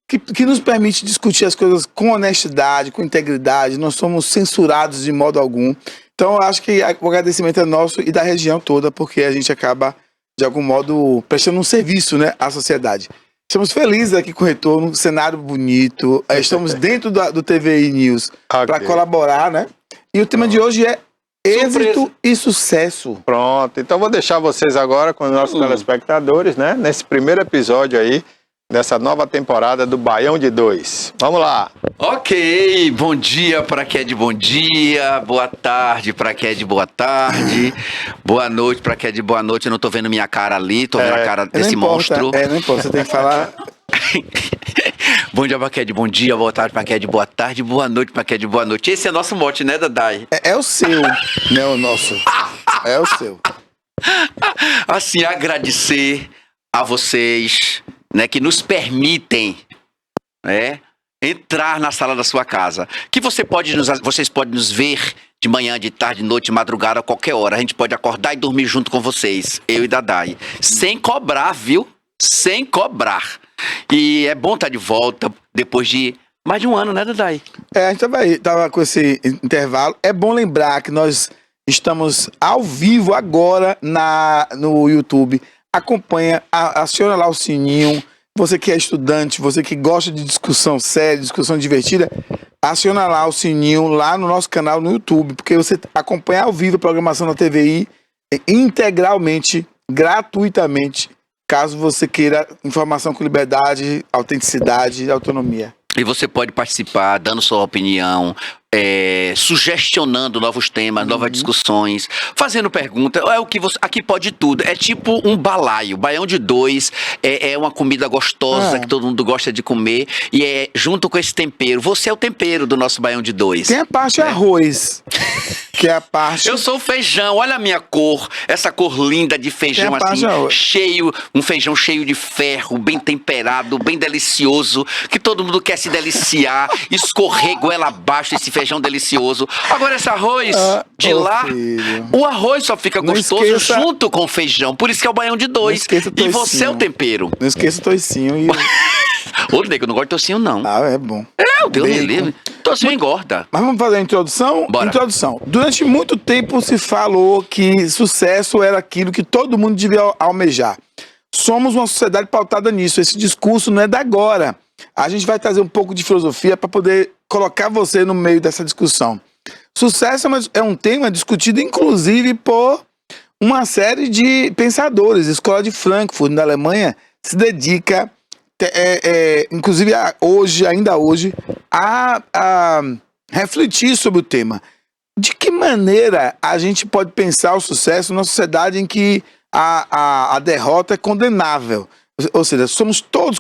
que nos permite discutir as coisas com honestidade, com integridade. Não somos censurados de modo algum. Então, eu acho que o agradecimento é nosso e da região toda, porque a gente acaba, de algum modo, prestando um serviço, né, à sociedade. Estamos felizes aqui com o retorno, cenário bonito. Estamos dentro do TVI News para colaborar, né? E o tema de hoje é êxito e sucesso. Pronto, então vou deixar vocês agora com os nossos telespectadores, né? Nesse primeiro episódio aí, dessa nova temporada do Baião de 2. Vamos lá! Ok, bom dia para quem é de bom dia, boa tarde para quem é de boa tarde, boa noite para quem é de boa noite. Eu não tô vendo minha cara ali, tô vendo a cara desse monstro. Não importa, você tem que falar... Bom dia para quem é de bom dia, boa tarde para quem é de boa tarde, boa noite para quem é de boa noite. Esse é nosso mote, né, Dadai? É o seu, não é o nosso. É o seu. Assim, agradecer a vocês, né, que nos permitem, né, entrar na sala da sua casa. Que vocês podem nos ver de manhã, de tarde, de noite, de madrugada, a qualquer hora. A gente pode acordar e dormir junto com vocês, eu e Dadai. Sem cobrar, viu? Sem cobrar. E é bom estar de volta depois de mais de um ano, né, Dadai? A gente tava com esse intervalo. É bom lembrar que nós estamos ao vivo agora no YouTube. Acompanha, aciona lá o sininho. Você que é estudante, você que gosta de discussão séria, discussão divertida, aciona lá o sininho lá no nosso canal no YouTube, porque você acompanha ao vivo a programação da TVI integralmente, gratuitamente, caso você queira informação com liberdade, autenticidade e autonomia. E você pode participar, dando sua opinião, sugestionando novos temas, novas discussões, fazendo perguntas. É o que você, aqui pode tudo. É tipo um balaio. Baião de 2 é uma comida gostosa que todo mundo gosta de comer e é junto com esse tempero. Você é o tempero do nosso Baião de 2. Tem a parte arroz, que é a parte... Eu sou o feijão, olha a minha cor, essa cor linda de feijão assim, cheio, um feijão cheio de ferro, bem temperado, bem delicioso, que todo mundo quer se deliciar, escorrer goela abaixo esse feijão delicioso. Agora esse arroz de lá, o arroz só fica gostoso junto com o feijão, por isso que é o Baião de 2. E você é o tempero. Não esqueça o toicinho e... Ô, nego, não gosto de toicinho, não. É bom. O Deus me livre. Toicinho engorda. Mas vamos fazer a introdução? Bora. Introdução. Durante muito tempo se falou que sucesso era aquilo que todo mundo devia almejar. Somos uma sociedade pautada nisso. Esse discurso não é da agora. A gente vai trazer um pouco de filosofia para poder colocar você no meio dessa discussão. Sucesso é um tema discutido, inclusive, por uma série de pensadores. A Escola de Frankfurt, na Alemanha, se dedica... inclusive ainda hoje, a refletir sobre o tema. De que maneira a gente pode pensar o sucesso numa sociedade em que a derrota é condenável? Ou seja, somos todos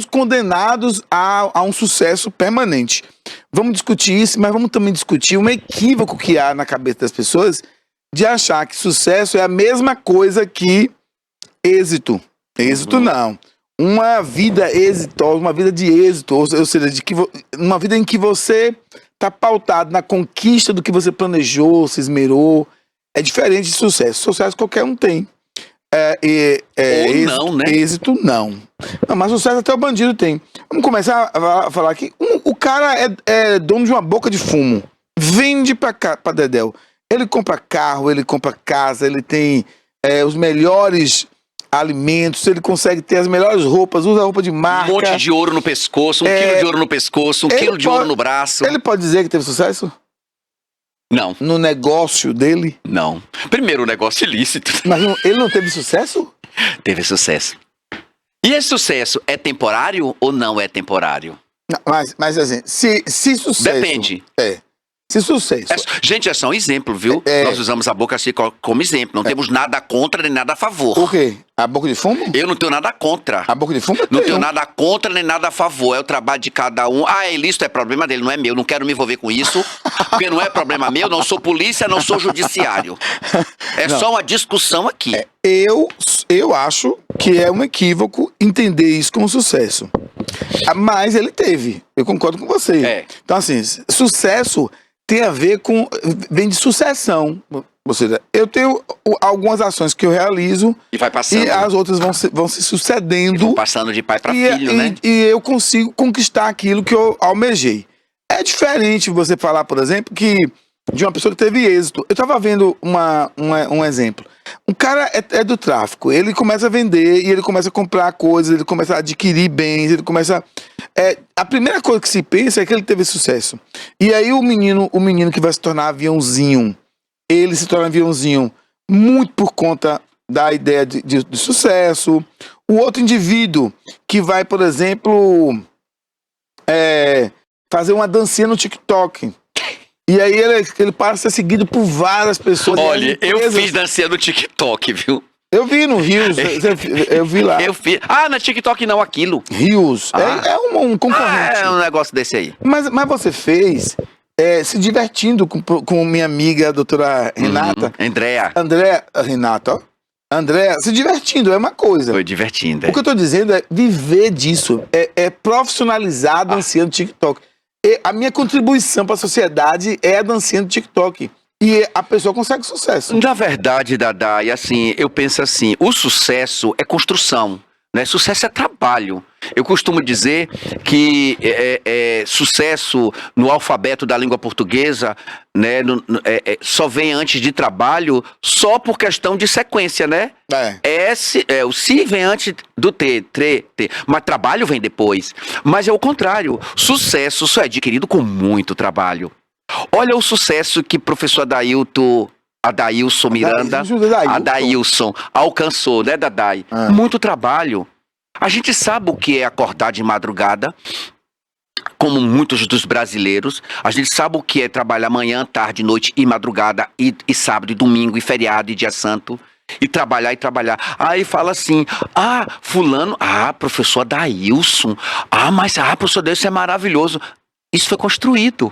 condenados a um sucesso permanente. Vamos discutir isso, mas vamos também discutir um equívoco que há na cabeça das pessoas de achar que sucesso é a mesma coisa que êxito. Êxito não. Uma vida exitosa, uma vida de êxito, ou seja, uma vida em que você está pautado na conquista do que você planejou, se esmerou, é diferente de sucesso. Sucesso qualquer um tem. Não, né? Êxito não. Mas sucesso até o bandido tem. Vamos começar a falar aqui. O cara é dono de uma boca de fumo. Vende pra dedéu. Ele compra carro, ele compra casa, ele tem os melhores... alimentos, ele consegue ter as melhores roupas, usa roupa de marca. Um monte de ouro no pescoço, um quilo de ouro no pescoço, um quilo de ouro no braço. Ele pode dizer que teve sucesso? Não. No negócio dele? Não. Primeiro, o negócio ilícito. Mas ele não teve sucesso? Teve sucesso. E esse sucesso é temporário ou não é temporário? Não, mas assim, se sucesso... Depende. Se sucesso... Gente, é só um exemplo, viu? Nós usamos a boca assim como exemplo. Não temos nada contra nem nada a favor. O quê? A boca de fumo? Eu não tenho nada contra. A boca de fumo? Não tenho nada contra nem nada a favor. É o trabalho de cada um. É ilícito, é problema dele, não é meu. Não quero me envolver com isso. Porque não é problema meu. Não sou polícia, não sou judiciário. Só uma discussão aqui. Eu acho que é um equívoco entender isso como sucesso. Mas ele teve. Eu concordo com você. Então, assim, sucesso... tem a ver com... vem de sucessão. Ou seja, eu tenho algumas ações que eu realizo... e vai passando. E as outras vão se sucedendo. E vão passando de pai para filho, né? E eu consigo conquistar aquilo que eu almejei. É diferente você falar, por exemplo, que de uma pessoa que teve êxito. Eu estava vendo um exemplo. Um cara é do tráfico. Ele começa a vender e ele começa a comprar coisas, ele começa a adquirir bens, ele começa... a primeira coisa que se pensa é que ele teve sucesso. E aí o menino que vai se tornar aviãozinho, ele se torna aviãozinho muito por conta da ideia de sucesso. O outro indivíduo que vai, por exemplo, fazer uma dancinha no TikTok. E aí ele passa a ser seguido por várias pessoas. Olha, eu fiz dancinha no TikTok, viu? Eu vi no Rios, eu vi lá. Eu fiz. Na TikTok não, aquilo. Rios, é um concorrente. É um negócio desse aí. Mas você fez se divertindo com minha amiga, a doutora Renata. Andréa, se divertindo, é uma coisa. Foi divertindo. O que eu tô dizendo é viver disso, profissionalizar a dancinha do TikTok. A minha contribuição para a sociedade é a dancinha do TikTok. E a pessoa consegue sucesso. Na verdade, Dadá, e assim, eu penso assim, o sucesso é construção, né? Sucesso é trabalho. Eu costumo dizer que sucesso no alfabeto da língua portuguesa, né, só vem antes de trabalho só por questão de sequência, né? O si vem antes do T, mas trabalho vem depois. Mas é o contrário, sucesso só é adquirido com muito trabalho. Olha o sucesso que o professor Adailson Miranda, Adailson alcançou, né, Dadai? Muito trabalho. A gente sabe o que é acordar de madrugada. como muitos dos brasileiros, a gente sabe o que é trabalhar manhã, tarde, noite e madrugada, e sábado, e domingo, e feriado, e dia santo, e trabalhar, e trabalhar. Aí fala assim, fulano, professor Adailson, professor Adailson é maravilhoso. Isso foi construído.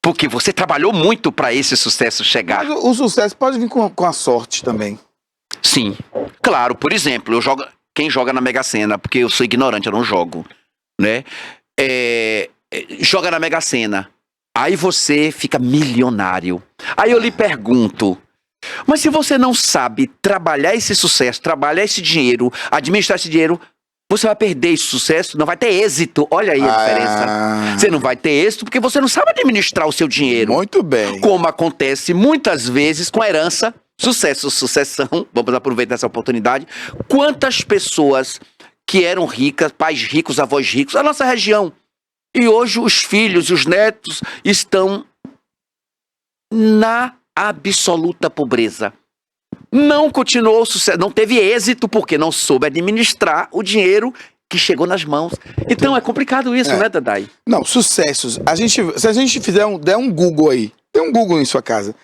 Porque você trabalhou muito para esse sucesso chegar. Mas o sucesso pode vir com a sorte também. Sim, claro. Por exemplo, quem joga na Mega Sena, porque eu sou ignorante, eu não jogo, né? Joga na Mega Sena, aí você fica milionário. Aí eu lhe pergunto, mas se você não sabe trabalhar esse sucesso, trabalhar esse dinheiro, administrar esse dinheiro, você vai perder esse sucesso, não vai ter êxito. Olha aí a diferença. Você não vai ter êxito porque você não sabe administrar o seu dinheiro. Muito bem. Como acontece muitas vezes com a herança, sucessão. Vamos aproveitar essa oportunidade. Quantas pessoas que eram ricas, pais ricos, avós ricos, a nossa região. E hoje os filhos e os netos estão na absoluta pobreza. Não continuou o sucesso, não teve êxito porque não soube administrar o dinheiro que chegou nas mãos. Então é complicado isso, né, Dadai? Não, sucessos. Se a gente der um Google aí, tem um Google em sua casa,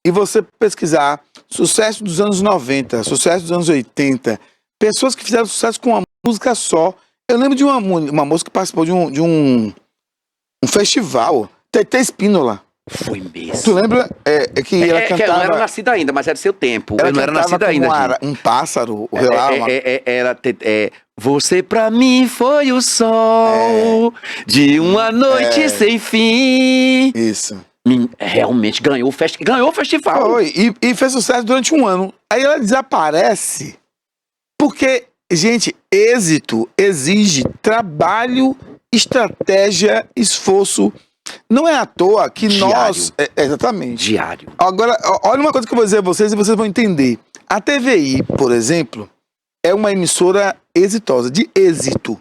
e você pesquisar sucesso dos anos 90, sucesso dos anos 80, pessoas que fizeram sucesso com uma música só. Eu lembro de uma moça que participou de um festival, Tetê Espínola. Foi mesmo. Tu lembra que ela cantava... Eu não era nascida ainda, mas era do seu tempo. Eu não era nascida ainda. Um pássaro, Você pra mim foi o sol de uma noite sem fim. Isso. Realmente ganhou o festival. Foi, e fez sucesso durante um ano. Aí ela desaparece porque, gente, êxito exige trabalho, estratégia, esforço. Não é à toa que Diário. nós... exatamente. Diário. Agora, olha uma coisa que eu vou dizer a vocês e vocês vão entender. A TVI, por exemplo, é uma emissora exitosa, de êxito.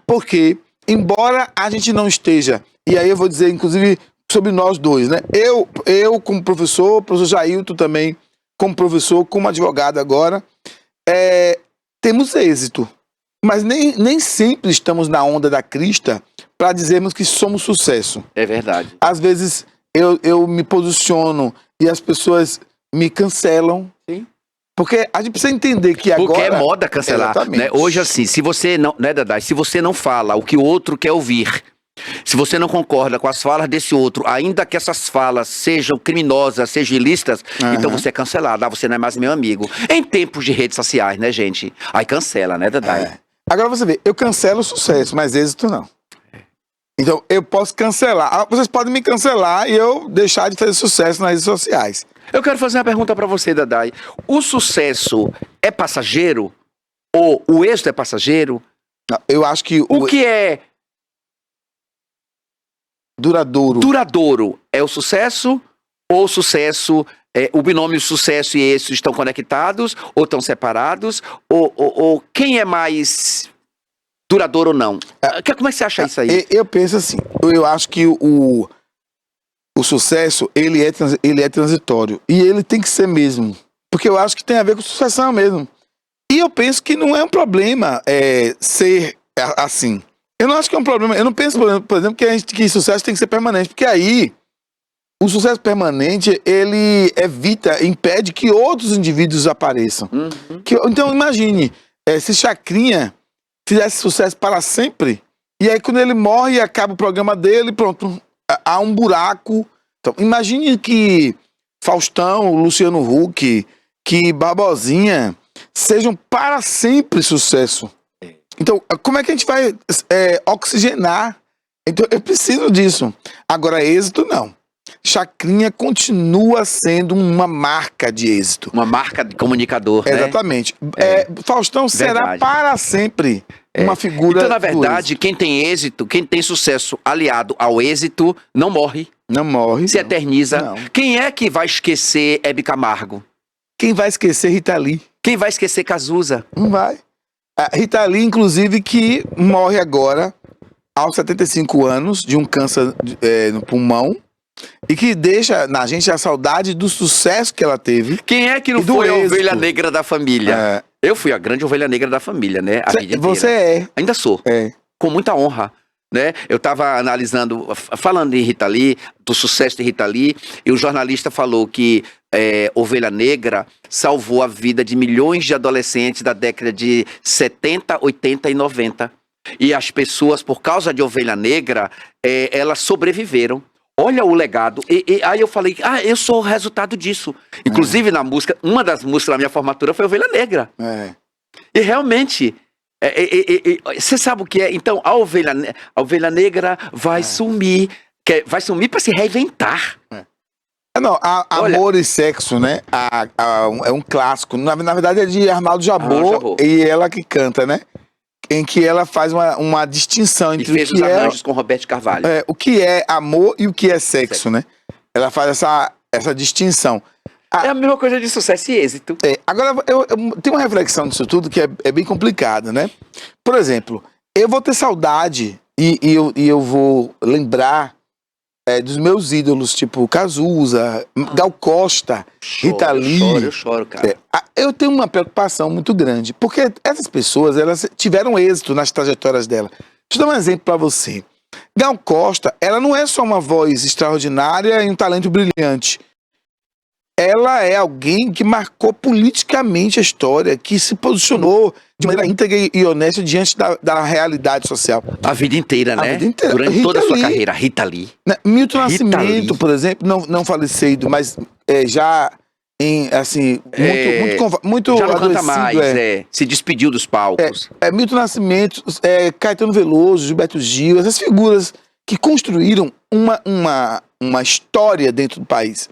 Porque, embora a gente não esteja... E aí eu vou dizer, inclusive, sobre nós dois, né? Eu como professor, o professor Jailton também, como professor, como advogado agora, temos êxito. Mas nem sempre estamos na onda da crista para dizermos que somos sucesso. É verdade. Às vezes eu me posiciono e as pessoas me cancelam. Sim. Porque a gente precisa entender que agora... Porque é moda cancelar. Né? Hoje, assim, se você não... Né, Dadai? Se você não fala o que o outro quer ouvir, se você não concorda com as falas desse outro, ainda que essas falas sejam criminosas, sejam ilícitas, então você é cancelado. Você não é mais meu amigo. Em tempos de redes sociais, né, gente? Aí cancela, né, Dadai? Agora você vê, eu cancelo o sucesso, mas êxito não. Então, eu posso cancelar. Vocês podem me cancelar e eu deixar de fazer sucesso nas redes sociais. Eu quero fazer uma pergunta pra você, Dadai. O sucesso é passageiro? Ou o êxito é passageiro? Não, eu acho que... O que é duradouro? Duradouro é o sucesso? Ou o sucesso... o binômio sucesso e êxito estão conectados? Ou estão separados? Ou quem é mais... duradouro ou não? Como é que você acha isso aí? Eu penso assim, eu acho que o sucesso, ele é transitório. E ele tem que ser mesmo. Porque eu acho que tem a ver com sucessão mesmo. E eu penso que não é um problema ser assim. Eu não acho que é um problema. Eu não penso, por exemplo, que sucesso tem que ser permanente. Porque aí, o sucesso permanente, ele impede que outros indivíduos apareçam. Então, imagine, se Chacrinha fizesse sucesso para sempre, e aí quando ele morre, acaba o programa dele, pronto, há um buraco. Então, imagine que Faustão, Luciano Huck, que Barbosinha sejam para sempre sucesso. Então, como é que a gente vai oxigenar? Então, eu preciso disso. Agora, êxito, não. Chacrinha continua sendo uma marca de êxito. Uma marca de comunicador, né? Exatamente. Faustão será para sempre uma figura. Então, na verdade, quem tem êxito, quem tem sucesso aliado ao êxito, não morre. Não morre. Se eterniza. Não. Quem é que vai esquecer Hebe Camargo? Quem vai esquecer Rita Lee? Quem vai esquecer Cazuza? Não vai. A Rita Lee, inclusive, que morre agora aos 75 anos de um câncer no pulmão. E que deixa na gente a saudade do sucesso que ela teve. Quem é que não foi a ovelha negra da família? Eu fui a grande ovelha negra da família, né? A vida inteira. Você é. Ainda sou. É. Com muita honra. né? Eu estava analisando, falando em Rita Lee, do sucesso de Rita Lee, e o jornalista falou que Ovelha Negra salvou a vida de milhões de adolescentes da década de 70, 80 e 90. E as pessoas, por causa de Ovelha Negra, elas sobreviveram. Olha o legado. E aí eu falei, eu sou o resultado disso. Inclusive na música, uma das músicas da minha formatura foi Ovelha Negra. E realmente, você sabe o que é? Então, a ovelha negra vai sumir. Vai sumir para se reinventar. Não, Amor e Sexo, né? É um clássico. Na verdade é de Arnaldo Jabor, e ela que canta, né? Em que ela faz uma distinção entre e fez o que os arranjos com Roberto Carvalho. O que é amor e o que é sexo, né? Ela faz essa distinção. É a mesma coisa de sucesso e êxito. Agora, eu tenho uma reflexão disso tudo que é bem complicada, né? Por exemplo, eu vou ter saudade e eu vou lembrar dos meus ídolos, tipo Cazuza, Gal Costa, Rita Lee. Eu choro, cara. Eu tenho uma preocupação muito grande, porque essas pessoas, elas tiveram êxito nas trajetórias dela. Deixa eu dar um exemplo para você. Gal Costa, ela não é só uma voz extraordinária e um talento brilhante. Ela é alguém que marcou politicamente a história, que se posicionou de maneira íntegra e honesta diante da realidade social. A vida inteira, né? A vida inteira. Durante toda a sua carreira, Rita Lee. Milton Nascimento, por exemplo, não falecido, mas já em, assim, muito já não canta mais, se despediu dos palcos. Milton Nascimento, Caetano Veloso, Gilberto Gil, essas figuras que construíram uma história dentro do país.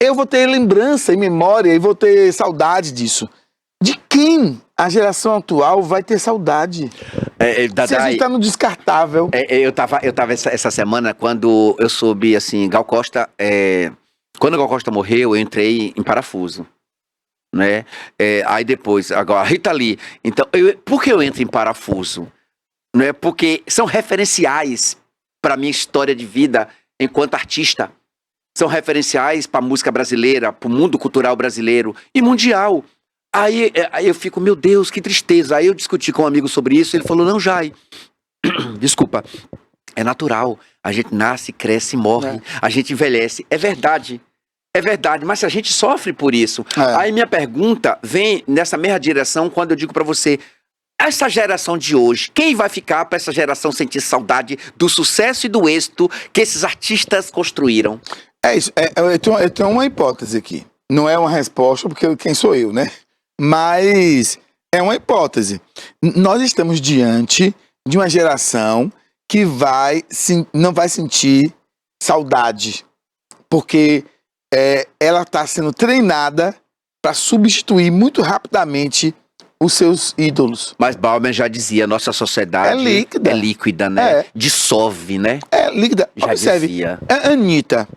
Eu vou ter lembrança e memória e vou ter saudade disso. De quem a geração atual vai ter saudade? Se a gente tá no descartável. Eu tava essa semana, quando eu soube, assim, Gal Costa... Quando Gal Costa morreu, eu entrei em parafuso, né? Aí depois, agora, Rita Lee. Então, por que eu entro em parafuso? Não é porque são referenciais para minha história de vida enquanto artista. São referenciais para a música brasileira, para o mundo cultural brasileiro e mundial. Aí eu fico, meu Deus, que tristeza. Aí eu discuti com um amigo sobre isso, ele falou, não, Jai, desculpa, é natural. A gente nasce, cresce, morre, a gente envelhece. É verdade, mas se a gente sofre por isso. Aí minha pergunta vem nessa mesma direção quando eu digo para você, essa geração de hoje, quem vai ficar para essa geração sentir saudade do sucesso e do êxito que esses artistas construíram? É isso, eu tenho uma hipótese aqui. Não é uma resposta, porque quem sou eu, né? Mas é uma hipótese. Nós estamos diante de uma geração que não vai sentir saudade, porque ela está sendo treinada para substituir muito rapidamente os seus ídolos. Mas Bauman já dizia, nossa sociedade é líquida, né? Dissolve, né? É líquida. Já dizia. Anitta.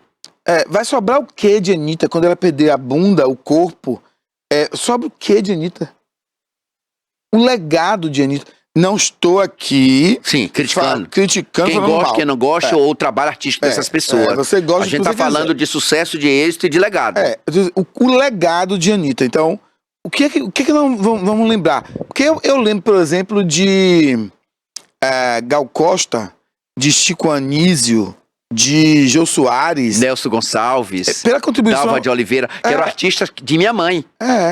Vai sobrar o que de Anitta quando ela perder a bunda, o corpo? Sobra o que de Anitta? O legado de Anitta. Não estou aqui... Sim, criticando. Quem gosta, quem não gosta, ou o trabalho artístico dessas pessoas. Você gosta a gente está falando de sucesso, de êxito e de legado. O legado de Anitta. Então, o que nós vamos lembrar? Porque eu lembro, por exemplo, de Gal Costa, de Chico Anísio, de Jô Soares, Nelson Gonçalves, pela contribuição, Dalva de Oliveira, que eram artistas de minha mãe.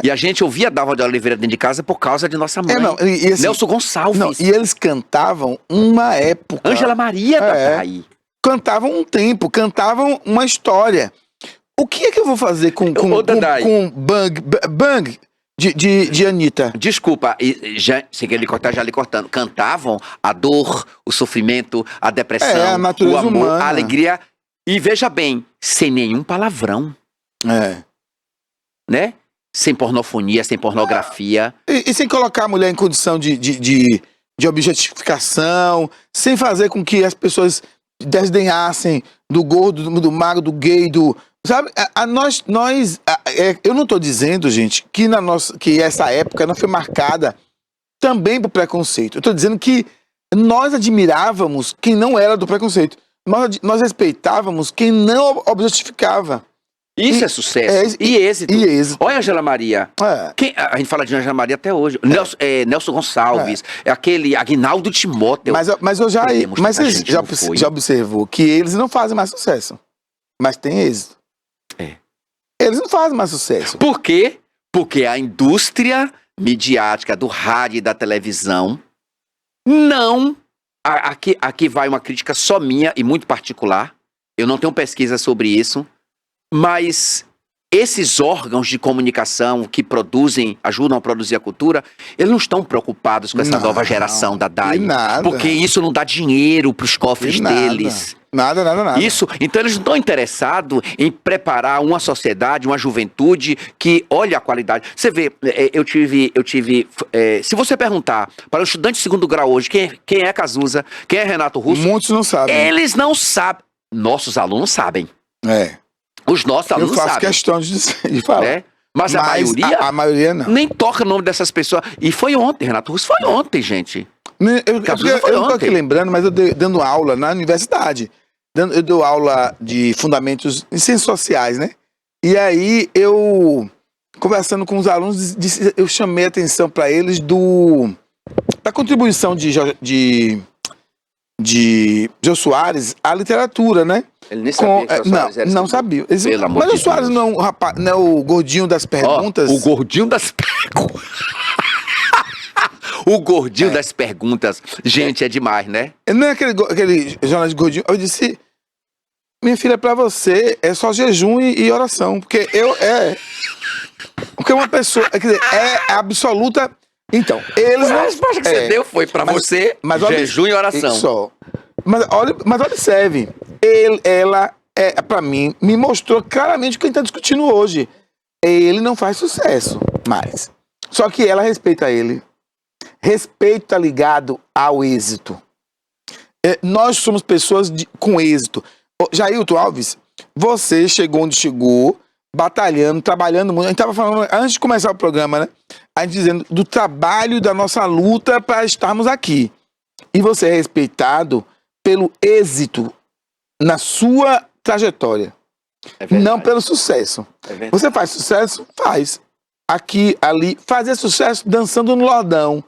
E a gente ouvia Dalva de Oliveira dentro de casa por causa de nossa mãe. Assim, Nelson Gonçalves. E eles cantavam uma época. Ângela Maria da Bahia. Cantavam um tempo, cantavam uma história. O que é que eu vou fazer com Bang de Anitta? Desculpa, sem querer lhe cortar, já lhe cortando. Cantavam a dor, o sofrimento, a depressão, o amor, humana, a alegria. E veja bem, sem nenhum palavrão. Né? Sem pornofonia, sem pornografia. E sem colocar a mulher em condição de objetificação, sem fazer com que as pessoas desdenhassem do gordo, do magro, do gay, sabe, eu não estou dizendo, gente, que essa época não foi marcada também por preconceito. Eu estou dizendo que nós admirávamos quem não era do preconceito. Nós respeitávamos quem não objetificava. Isso é sucesso. E êxito. E êxito. Olha a Angela Maria. A gente fala de Angela Maria até hoje. Nelson Gonçalves, aquele Aguinaldo Timóteo. Mas você já observou que eles não fazem mais sucesso, mas tem êxito. Eles não fazem mais sucesso. Por quê? Porque a indústria midiática do rádio e da televisão não... Aqui vai uma crítica só minha e muito particular. Eu não tenho pesquisa sobre isso. Mas esses órgãos de comunicação que ajudam a produzir a cultura, eles não estão preocupados com essa nova geração da DAI. Porque isso não dá dinheiro para os cofres deles. Nada. Isso, então eles não estão interessados em preparar uma sociedade, uma juventude que olha a qualidade. Você vê, eu tive se você perguntar para o estudante de segundo grau hoje, quem é Cazuza, quem é Renato Russo? Muitos não sabem. Eles não sabem. Nossos alunos sabem. Os nossos alunos sabem. Eu faço questão de falar. Mas a maioria não. Nem toca o nome dessas pessoas. E foi ontem, Renato Russo, foi ontem, gente. Eu não tô aqui lembrando, mas eu dando aula na universidade. Eu dou aula de fundamentos em ciências sociais, né? E aí eu, conversando com os alunos, eu chamei a atenção para eles da contribuição de Jô Soares à literatura, né? Ele nem sabia que Soares era não sabia. Mas o Soares não é um rapaz, não é o gordinho das perguntas? O gordinho das perguntas. O gordinho das perguntas. Gente, é demais, né? Não é aquele jornalista gordinho. Eu disse, minha filha, pra você é só jejum e oração. Porque porque uma pessoa, quer dizer, é absoluta. Então, eles não... A resposta que você deu foi pra você, jejum e oração. Só. Mas observe, ela, pra mim, me mostrou claramente o que a gente tá discutindo hoje. Ele não faz sucesso mais. Só que ela respeita ele. Respeito tá ligado ao êxito. Nós somos pessoas com êxito. Jailton Alves, você chegou onde chegou, batalhando, trabalhando muito. A gente estava falando, antes de começar o programa, né? A gente dizendo do trabalho, da nossa luta para estarmos aqui. E você é respeitado pelo êxito na sua trajetória. Não pelo sucesso. Você faz sucesso? Faz. Aqui, ali, fazer sucesso dançando no Lordão.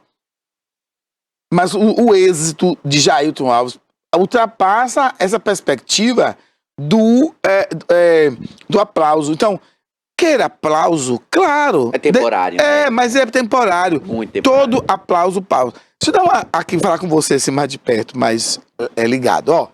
Mas o êxito de Jailton Alves ultrapassa essa perspectiva do aplauso. Então, queira aplauso, claro. É temporário. Mas é temporário. Muito temporário. Todo aplauso pausa. Deixa eu dar aqui falar com você assim, mais de perto, mais ligado. Ó,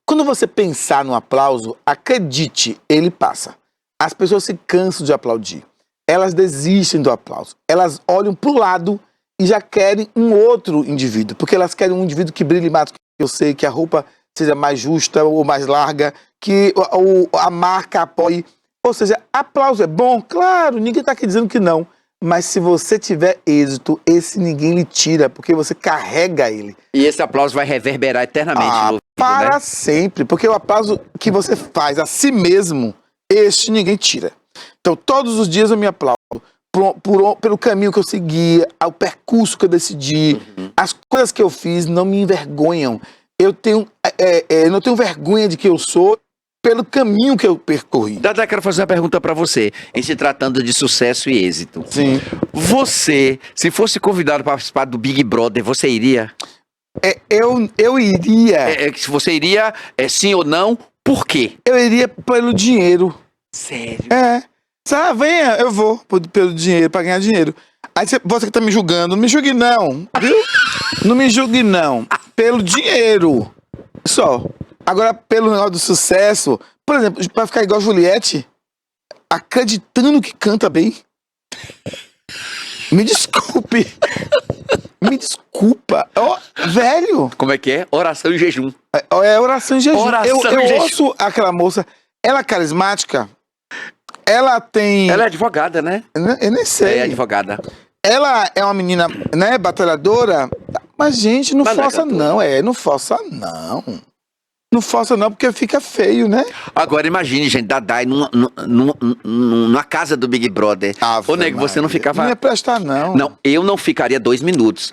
quando você pensar no aplauso, acredite, ele passa. As pessoas se cansam de aplaudir. Elas desistem do aplauso. Elas olham para o lado e já querem um outro indivíduo. Porque elas querem um indivíduo que brilhe mais, que eu sei, que a roupa seja mais justa ou mais larga, que a marca apoie. Ou seja, aplauso é bom? Claro, ninguém está aqui dizendo que não. Mas se você tiver êxito, esse ninguém lhe tira, porque você carrega ele. E esse aplauso vai reverberar eternamente. Para sempre. Porque o aplauso que você faz a si mesmo, este ninguém tira. Então, todos os dias eu me aplaudo. Pelo caminho que eu segui, o percurso que eu decidi, as coisas que eu fiz não me envergonham. Eu não tenho vergonha de quem eu sou pelo caminho que eu percorri. Dadá, quero fazer uma pergunta pra você, em se tratando de sucesso e êxito. Sim. Você, se fosse convidado para participar do Big Brother, você iria? Eu iria. Se você iria, sim ou não, por quê? Eu iria pelo dinheiro. Sério? Venha, eu vou pelo dinheiro, pra ganhar dinheiro. Aí você que tá me julgando, não me julgue não, viu? Não me julgue não. Pelo dinheiro. Só. Agora, pelo negócio do sucesso, por exemplo, pra ficar igual a Juliette, acreditando que canta bem. Me desculpe. Me desculpa. Velho. Como é que é? Oração e jejum. Oração e jejum. Eu ouço aquela moça, ela é carismática. Ela tem... Ela é advogada, né? Eu nem sei. É advogada. Ela é uma menina, né, batalhadora. Mas, gente, não força não. Não força não. Não força não, porque fica feio, né? Agora, imagine, gente, Dadá numa casa do Big Brother. Ô, nego, você não ficava... Não ia prestar, não. Não, eu não ficaria 2 minutos.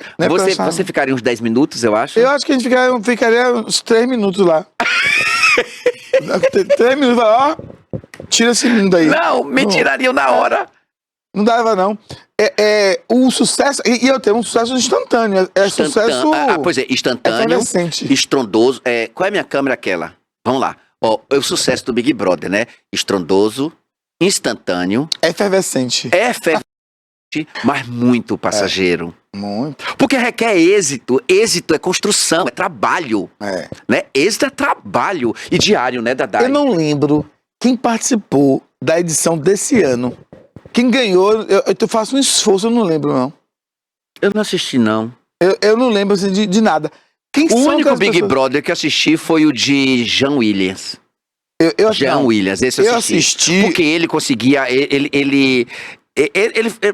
Você ficaria uns 10 minutos, eu acho? Eu acho que a gente ficaria uns 3 minutos lá. 3 minutos, ó. Tira esse mundo aí. Não, me tirariam na hora. Não dava, não. O sucesso... E eu tenho um sucesso instantâneo. Sucesso... Pois é, instantâneo, efervescente. estrondoso. Qual é a minha câmera aquela? Vamos lá. Ó, o sucesso do Big Brother, né? Estrondoso, instantâneo. Efervescente. Mas muito passageiro. Muito. Porque requer êxito. Êxito é construção, é trabalho. Né? Êxito é trabalho. E diário, né, Dadai? Eu não lembro quem participou da edição desse ano. Quem ganhou, eu faço um esforço, eu não lembro, não. Eu não assisti, não. Eu não lembro assim, de nada. O único Big Brother que assisti foi o de Jean Williams. Jean Williams, esse eu assisti. Porque ele conseguia,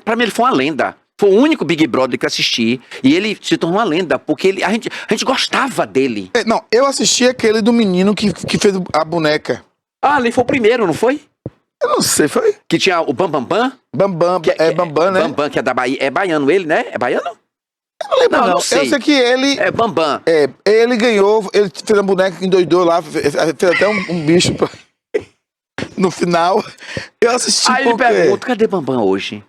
pra mim ele foi uma lenda. Foi o único Big Brother que eu assisti. E ele se tornou uma lenda, porque a gente gostava dele. Não, eu assisti aquele do menino que fez a boneca. Ah, ele foi o primeiro, não foi? Eu não sei, foi? Que tinha o Bambambam. Bambam, Bambam, né? Bambam, que é da Bahia. É baiano ele, né? É baiano? Eu não lembro, não. Eu sei que ele... É Bambam. Ele ganhou, ele fez a boneca que endoidou lá, fez até um bicho no final. Eu assisti Aí ele pergunta, cadê Bambam hoje?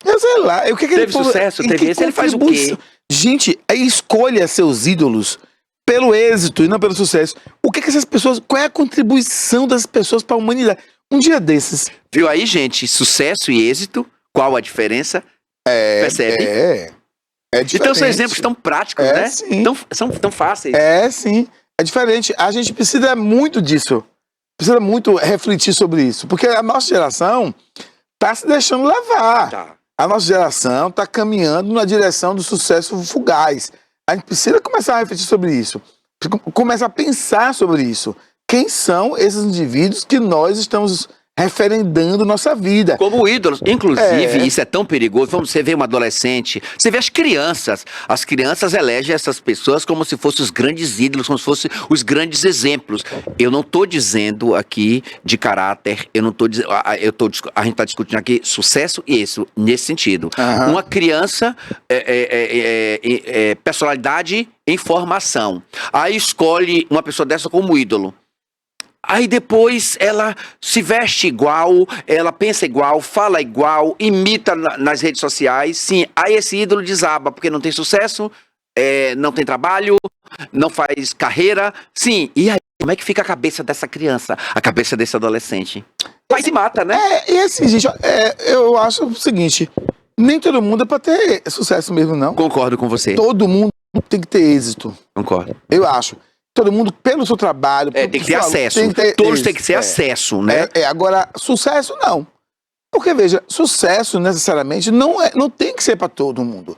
Eu sei lá. O que teve sucesso, teve esse, ele faz o quê? Gente, escolha seus ídolos pelo êxito e não pelo sucesso. Essas pessoas, qual é a contribuição das pessoas para a humanidade? Um dia desses. Viu aí, gente? Sucesso e êxito, qual a diferença? Percebe? É diferente. Então são exemplos tão práticos, né? Sim. São tão fáceis. Sim. É diferente. A gente precisa muito disso. Precisa muito refletir sobre isso. Porque a nossa geração tá se deixando levar. Tá. A nossa geração tá caminhando na direção do sucesso fugaz. A gente precisa começar a refletir sobre isso. Começar a pensar sobre isso. Quem são esses indivíduos que nós estamos referendando nossa vida? Como ídolos. Inclusive, isso é tão perigoso. Você vê um adolescente, você vê as crianças. As crianças elegem essas pessoas como se fossem os grandes ídolos, como se fossem os grandes exemplos. Eu não estou dizendo aqui de caráter, eu não estou dizendo. A gente está discutindo aqui sucesso e isso, nesse sentido. Uhum. Uma criança, personalidade em formação. Aí escolhe uma pessoa dessa como ídolo. Aí depois ela se veste igual, ela pensa igual, fala igual, imita nas redes sociais. Sim, aí esse ídolo desaba, porque não tem sucesso, não tem trabalho, não faz carreira. Sim, e aí como é que fica a cabeça dessa criança, a cabeça desse adolescente? Vai se mata, né? E assim, gente, eu acho o seguinte, nem todo mundo é pra ter sucesso mesmo, não. Concordo com você. Todo mundo tem que ter êxito. Concordo. Eu acho. Todo mundo, pelo seu trabalho... Tem que ter acesso. Todos têm que ter acesso, né? Agora, sucesso não. Porque, veja, sucesso necessariamente não tem que ser para todo mundo.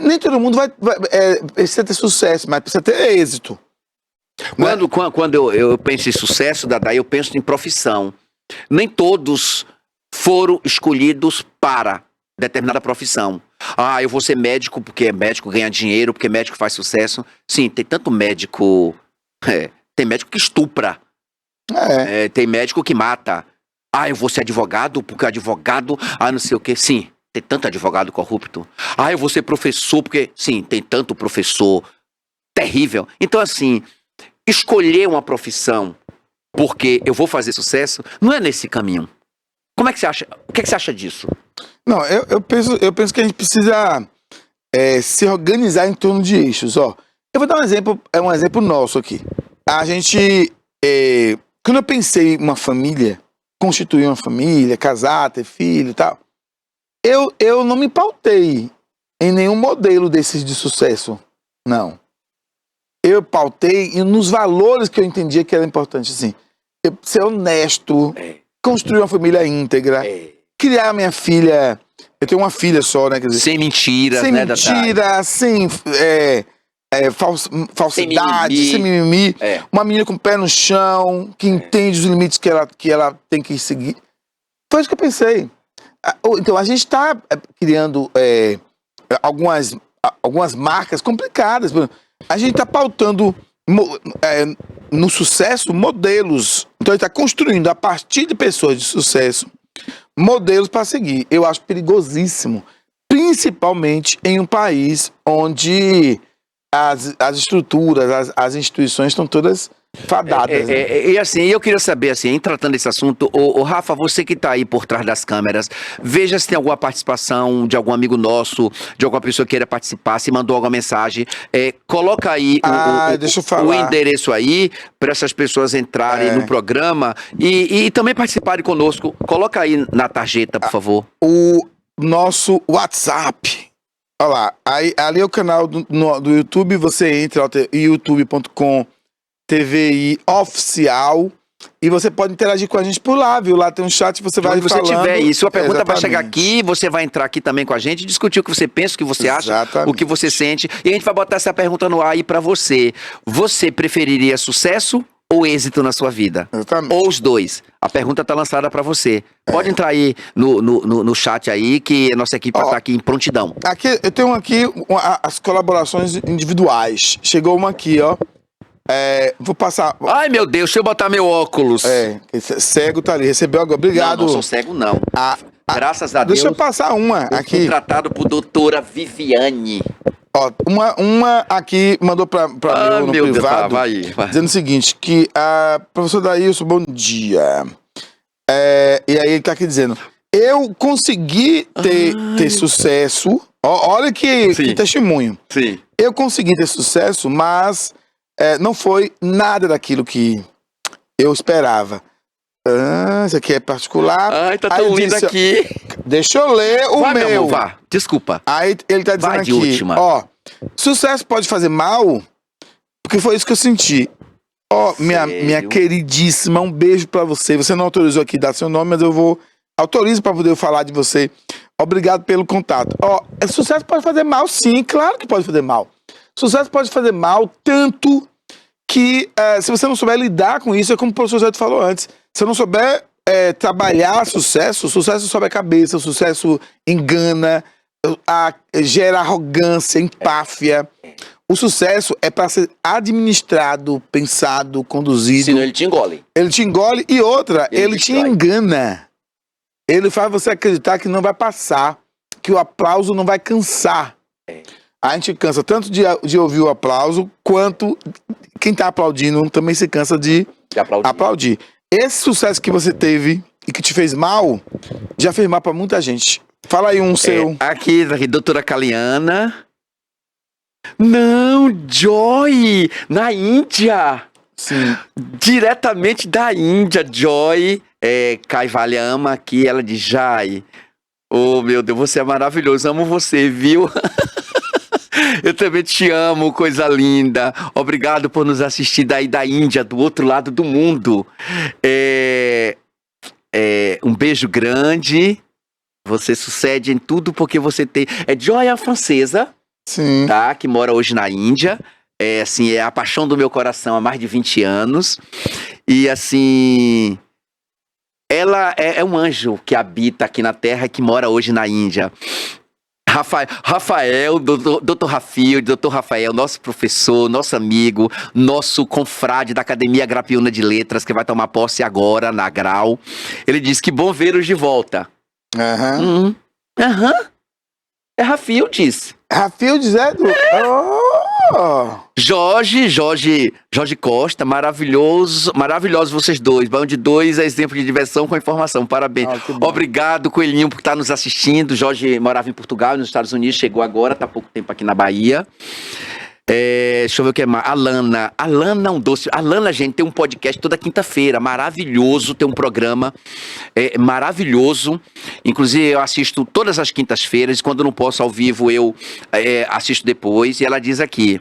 Nem todo mundo precisa ter sucesso, mas precisa ter êxito. Quando eu penso em sucesso, Dadai, eu penso em profissão. Nem todos foram escolhidos para determinada profissão. Eu vou ser médico porque médico ganha dinheiro, porque médico faz sucesso. Sim, tem tanto médico... tem médico que estupra. Tem médico que mata. Eu vou ser advogado porque advogado... não sei o quê. Sim, tem tanto advogado corrupto. Eu vou ser professor porque... Sim, tem tanto professor terrível. Então, assim, escolher uma profissão porque eu vou fazer sucesso não é nesse caminho. Como é que você acha? O que você acha disso? Não, eu penso que a gente precisa se organizar em torno de eixos, ó. Eu vou dar um exemplo nosso aqui. A gente, quando eu pensei em uma família, constituir uma família, casar, ter filho e tal, eu não me pautei em nenhum modelo desses de sucesso, não. Eu pautei nos valores que eu entendia que era importante, assim. Ser honesto, construir uma família íntegra, criar minha filha... Eu tenho uma filha só, né? Quer dizer, sem mentiras, sem né? Mentira, sem falsidade, sem mimimi. Uma menina com o pé no chão, que entende os limites que ela tem que seguir. Foi isso que eu pensei. Então, a gente está criando algumas marcas complicadas. A gente está pautando no sucesso modelos. Então, a gente está construindo, a partir de pessoas de sucesso, modelos para seguir. Eu acho perigosíssimo, principalmente em um país onde as estruturas, as instituições estão todas fadadas. E assim, eu queria saber, assim, em tratando desse assunto, o Rafa, você que está aí por trás das câmeras, veja se tem alguma participação de algum amigo nosso, de alguma pessoa que queira participar, se mandou alguma mensagem, coloca aí deixa eu o falar. endereço aí, para essas pessoas entrarem no programa e também participarem conosco. Coloca aí na tarjeta, por favor. O nosso WhatsApp. Olha lá, ali é o canal do YouTube, você entra, youtube.com TVI Oficial, e você pode interagir com a gente por lá, viu? Lá tem um chat, você vai falando. Quando você tiver isso, a pergunta vai chegar Exatamente. aqui, você vai entrar aqui também com a gente, discutir o que você pensa, o que você acha, Exatamente. o que você sente, e a gente vai botar essa pergunta no ar aí pra você. Você preferiria sucesso ou êxito na sua vida? Exatamente. Ou os dois? A pergunta tá lançada pra você. Pode entrar aí no chat aí, que a nossa equipe vai estar aqui em prontidão. Aqui, eu tenho aqui as colaborações individuais. Chegou uma aqui, ó. Vou passar. Ai, meu Deus, deixa eu botar meu óculos. Cego tá ali, recebeu agora. Obrigado. Não sou cego, não. Graças a Deus. Deixa eu passar uma eu aqui. fui tratado por doutora Viviane. Ó, uma aqui mandou pra mim no meu Deus, privado, vai. dizendo o seguinte, que professor Daílson, bom dia. E aí ele tá aqui dizendo, eu consegui ter sucesso, olha que testemunho. Sim. Eu consegui ter sucesso, mas não foi nada daquilo que eu esperava. Isso aqui é particular. Ai, tá Aí tão eu lindo disse, aqui. Deixa eu ler o Vai, meu. meu amor, vá. Desculpa. Aí ele tá dizendo Vai de aqui, última. ó, sucesso pode fazer mal, porque foi isso que eu senti. Ó, minha queridíssima, um beijo pra você. Você não autorizou aqui dar seu nome, mas eu autorizo pra poder falar de você. Obrigado pelo contato. Ó, sucesso pode fazer mal, sim, claro que pode fazer mal. Sucesso pode fazer mal, tanto que se você não souber lidar com isso, é como o professor Zé falou antes, se eu não souber trabalhar sucesso sobe a cabeça, o sucesso engana, gera arrogância, empáfia. O sucesso é para ser administrado, pensado, conduzido. Senão ele te engole. Ele te engole e outra, ele te destrói. engana. Ele faz você acreditar que não vai passar, que o aplauso não vai cansar. A gente cansa tanto de ouvir o aplauso, quanto quem tá aplaudindo também se cansa de aplaudir. Esse sucesso que você teve e que te fez mal, já fez mal pra muita gente. Fala aí um seu. Aqui, doutora Kaliana. Não, Joy! Na Índia! Sim. Diretamente da Índia, Joy. Kaivalyama aqui, ela diz, Jai. Oh, meu Deus, você é maravilhoso, amo você, viu? Eu também te amo, coisa linda. Obrigado por nos assistir daí da Índia, do outro lado do mundo. Um beijo grande. Você sucede em tudo porque você tem... Joy é a francesa, sim, tá? Que mora hoje na Índia. É a paixão do meu coração há mais de 20 anos. E assim... Ela é um anjo que habita aqui na Terra e que mora hoje na Índia. Rafael, doutor Rafael, nosso professor, nosso amigo, nosso confrade da Academia Grapiúna de Letras, que vai tomar posse agora na Grau. Ele diz que bom vê-los de volta. É Rafieldes. Rafieldes Jorge Costa, maravilhosos vocês dois. Bom de dois é exemplo de diversão com informação. Parabéns. Obrigado, Coelhinho, por estar nos assistindo. Jorge morava em Portugal, nos Estados Unidos, chegou agora, tá há pouco tempo aqui na Bahia. Deixa eu ver o que é mais. Alana é um doce. Alana, gente, tem um podcast toda quinta-feira, maravilhoso, tem um programa maravilhoso. Inclusive, eu assisto todas as quintas-feiras, quando não posso ao vivo, eu assisto depois. E ela diz aqui,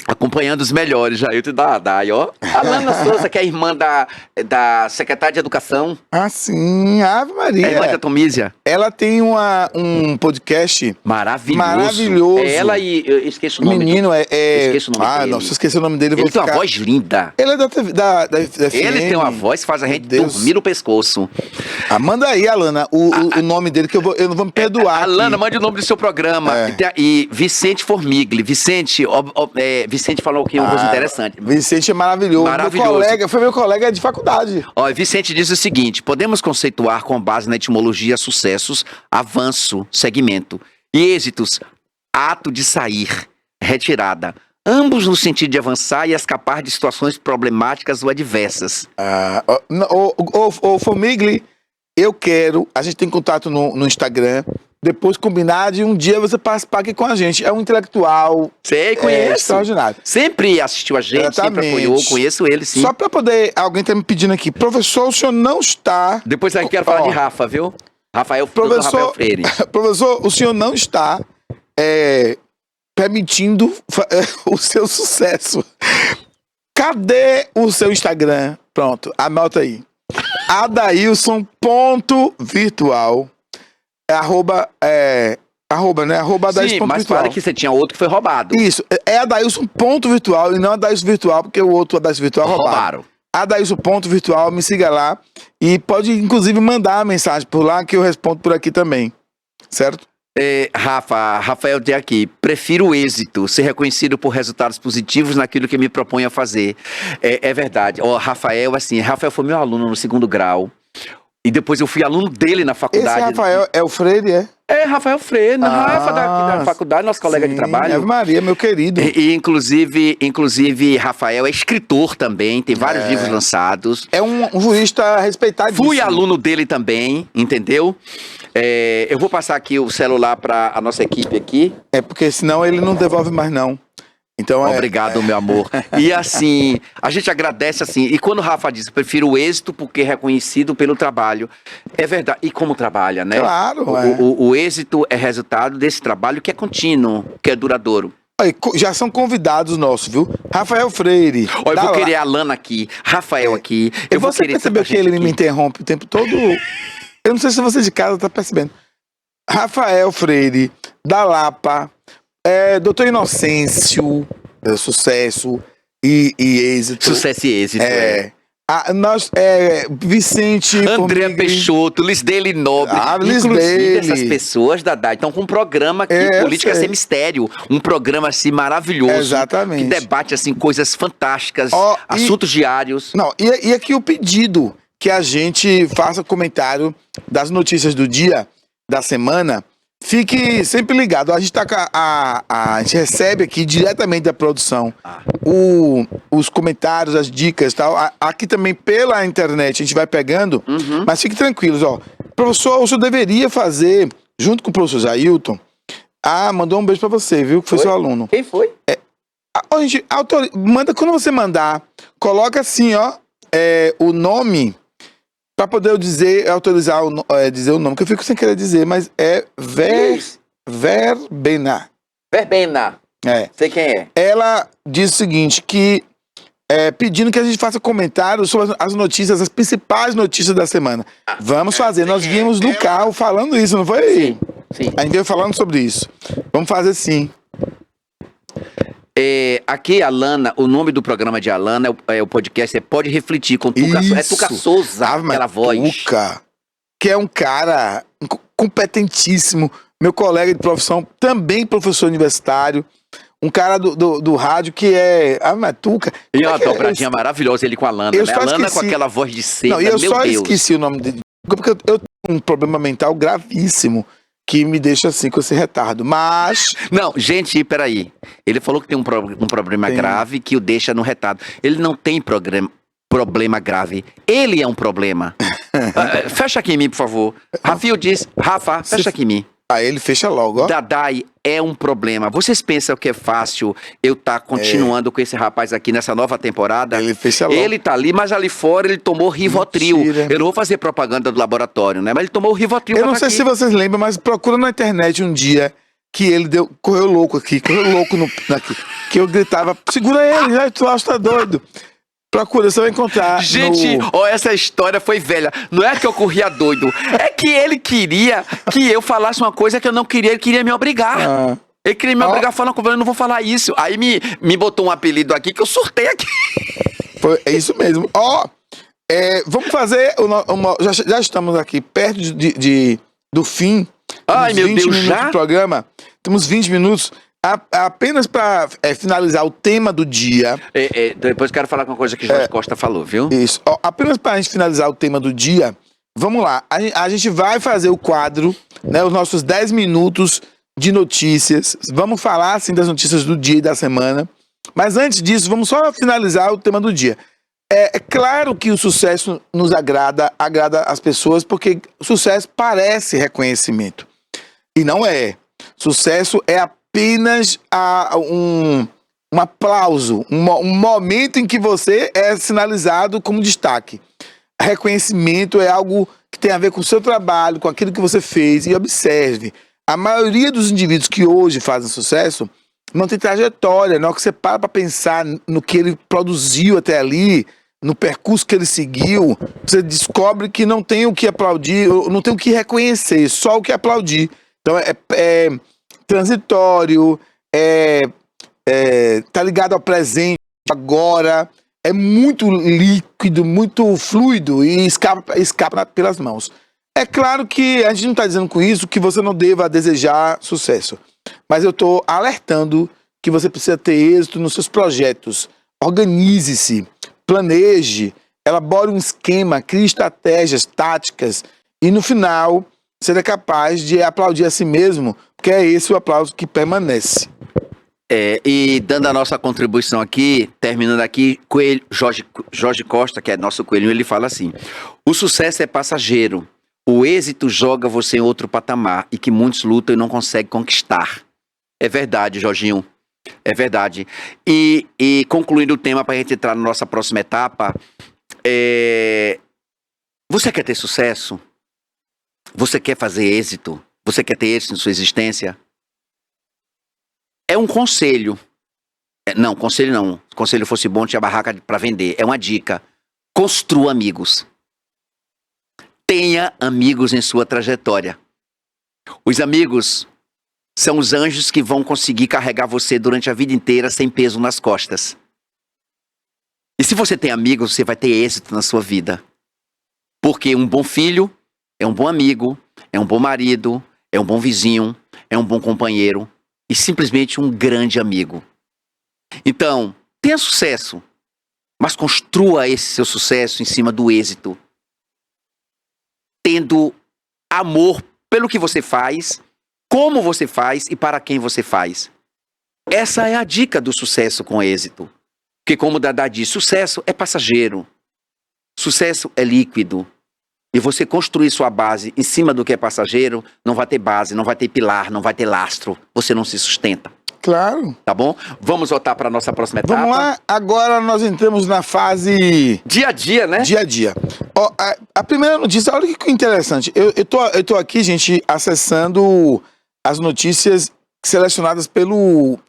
acompanhando os melhores, Jailton da Adai, ó. Alana Souza, que é irmã da secretária de Educação. Sim, Ave Maria. É irmã da Tomísia. Ela tem um podcast maravilhoso. Ela e... Eu esqueço o nome. Menino, esqueço o nome dele. Não, se eu esquecer o nome dele, eu Ele vou tem ficar... uma voz linda. Ele é da FM. Ele tem uma voz que faz a gente dormir no pescoço. Manda aí, Alana, o nome dele, que eu não vou me perdoar. Alana, mande o nome do seu programa. E Vicente Formigli. Vicente falou aqui uma coisa interessante. Vicente é maravilhoso. Foi meu colega de faculdade. Ó, Vicente diz o seguinte: podemos conceituar com base na etimologia sucessos, avanço, segmento, e êxitos, ato de sair, retirada, ambos no sentido de avançar e escapar de situações problemáticas ou adversas. Ô Formigli, a gente tem contato no Instagram, depois combinar de um dia você participar aqui com a gente. É um intelectual. Sei, conheço. Extraordinário. Sempre assistiu a gente, sempre apoiou, conheço ele, sim. Só pra poder, alguém tá me pedindo aqui, professor, o senhor não está... Depois eu quero falar de Rafa, viu? Rafael Freire. Professor, o senhor não está permitindo o seu sucesso. Cadê o seu Instagram? Pronto, anota aí. Adailson.virtual. Arroba, né? Arroba Sim, mas fala que você tinha outro que foi roubado. Isso, é Adailson.virtual e não Adailson Virtual, porque o outro Adailson Virtual roubaram. Adailson.virtual, me siga lá e pode inclusive mandar a mensagem por lá que eu respondo por aqui também, certo? Rafael tem aqui, prefiro o êxito, ser reconhecido por resultados positivos naquilo que me proponho a fazer. É verdade, Rafael foi meu aluno no 2º grau. E depois eu fui aluno dele na faculdade. Esse Rafael é o Freire, é? É, Rafael Freire, Rafa da faculdade, nosso colega de trabalho. Ave Maria, meu querido. E inclusive, Rafael é escritor também, tem vários livros lançados. É um jurista respeitadíssimo. Fui aluno dele também, entendeu? Eu vou passar aqui o celular para a nossa equipe aqui. É porque senão ele não devolve mais não. Então, obrigado, meu amor. E assim, a gente agradece assim. E quando o Rafa diz, prefiro o êxito porque é reconhecido pelo trabalho. É verdade. E como trabalha, né? Claro. O êxito é resultado desse trabalho que é contínuo, que é duradouro. Já são convidados nossos, viu? Rafael Freire. Eu vou querer a Lana aqui, Rafael aqui. Você percebeu que ele me interrompe o tempo todo? Eu não sei se você de casa está percebendo. Rafael Freire, da Lapa. Doutor Inocêncio, sucesso e êxito. Sucesso e êxito, Vicente André Peixoto, Lisdele Nobre. Inclusive, essas pessoas, Dadá, estão com um programa aqui, Política Sem Mistério. Um programa, assim, maravilhoso. Exatamente. Que debate, assim, coisas fantásticas, assuntos diários. Não, e aqui o pedido que a gente faça comentário das notícias do dia, da semana. Fique sempre ligado. A gente a gente recebe aqui diretamente da produção os comentários, as dicas e tal. Aqui também pela internet a gente vai pegando, mas fique tranquilos, Professor, o senhor deveria fazer, junto com o professor Jailton. Mandou um beijo pra você, viu? Que foi seu aluno. Quem foi? Gente, manda, quando você mandar, coloca assim, o nome. Pra poder eu autorizar dizer o nome, que eu fico sem querer dizer, mas é Verbena. Verbena. Sei quem é. Ela diz o seguinte, que pedindo que a gente faça comentários sobre as notícias, as principais notícias da semana. Vamos fazer. Nós viemos no carro falando isso, não foi? Sim. A gente veio falando sobre isso. Vamos fazer sim. Aqui, Alana, o nome do programa de Alana o podcast Pode Refletir, com Tuca Souza, aquela voz. Tuca, que é um cara competentíssimo, meu colega de profissão, também professor universitário, um cara do rádio que Tuca. E uma dobradinha maravilhosa ele com a Alana, né? A Alana com aquela voz de seda, eu só esqueci o nome dele, porque eu tenho um problema mental gravíssimo. Que me deixa assim com esse retardo, mas... Não, gente, peraí. Ele falou que tem um problema grave que o deixa no retardo. Ele não tem problema grave. Ele é um problema. Fecha aqui em mim, por favor. Rafael diz, Rafa, fecha aqui em mim. Ele fecha logo, Dadai é um problema. Vocês pensam que é fácil eu estar continuando com esse rapaz aqui nessa nova temporada? Ele fecha logo. Ele tá ali, mas ali fora ele tomou Rivotril. Mentira. Eu não vou fazer propaganda do laboratório, né? Mas ele tomou o Rivotril. Eu não sei se vocês lembram, mas procura na internet um dia que ele correu louco aqui, aqui. Que eu gritava, segura ele, tu acha que tá doido. Procura, você vai encontrar. Gente, essa história foi velha. Não é que eu corria doido. É que ele queria que eu falasse uma coisa que eu não queria. Ele queria me obrigar. Ele queria me obrigar a falar com eu não vou falar isso. Aí me botou um apelido aqui que eu surtei aqui. É isso mesmo. Vamos fazer... Já estamos aqui perto do fim. Ai, meu Deus, já? Do programa. Temos 20 minutos. Apenas para finalizar o tema do dia. Depois quero falar com uma coisa que Jorge Costa falou, viu? Isso. Apenas para a gente finalizar o tema do dia, vamos lá. A gente vai fazer o quadro, né? Os nossos 10 minutos de notícias. Vamos falar, assim, das notícias do dia e da semana. Mas antes disso, vamos só finalizar o tema do dia. É claro que o sucesso nos agrada as pessoas, porque o sucesso parece reconhecimento. E não é. Sucesso é apenas um aplauso, um momento em que você é sinalizado como destaque. Reconhecimento é algo que tem a ver com o seu trabalho, com aquilo que você fez. E observe, a maioria dos indivíduos que hoje fazem sucesso não tem trajetória. Na hora que você para pensar no que ele produziu até ali, no percurso que ele seguiu, você descobre que não tem o que aplaudir, não tem o que reconhecer, só o que aplaudir. Então é transitório, tá ligado ao presente, agora, é muito líquido, muito fluido e escapa pelas mãos. É claro que a gente não está dizendo com isso que você não deva desejar sucesso, mas eu estou alertando que você precisa ter êxito nos seus projetos. Organize-se, planeje, elabore um esquema, crie estratégias, táticas e no final seja capaz de aplaudir a si mesmo, porque é esse o aplauso que permanece. E dando a nossa contribuição aqui, terminando aqui, Jorge Costa, que é nosso coelhinho, ele fala assim: o sucesso é passageiro, o êxito joga você em outro patamar e que muitos lutam e não conseguem conquistar. É verdade, Jorginho, é verdade. E concluindo o tema para a gente entrar na nossa próxima etapa, você quer ter sucesso? Você quer fazer êxito? Você quer ter êxito em sua existência? É um conselho. Não, conselho não. Se conselho fosse bom, tinha barraca para vender. É uma dica. Construa amigos. Tenha amigos em sua trajetória. Os amigos são os anjos que vão conseguir carregar você durante a vida inteira sem peso nas costas. E se você tem amigos, você vai ter êxito na sua vida. Porque um bom filho é um bom amigo, é um bom marido, é um bom vizinho, é um bom companheiro e simplesmente um grande amigo. Então, tenha sucesso, mas construa esse seu sucesso em cima do êxito, tendo amor pelo que você faz, como você faz e para quem você faz. Essa é a dica do sucesso com êxito. Porque como o Dadá diz, sucesso é passageiro, sucesso é líquido. E você construir sua base em cima do que é passageiro, não vai ter base, não vai ter pilar, não vai ter lastro. Você não se sustenta. Claro. Tá bom? Vamos voltar para a nossa próxima etapa. Vamos lá. Agora nós entramos na fase... Dia a dia, né? Dia a dia. Ó, a primeira notícia, olha que interessante. Eu tô aqui, gente, acessando as notícias selecionadas pelo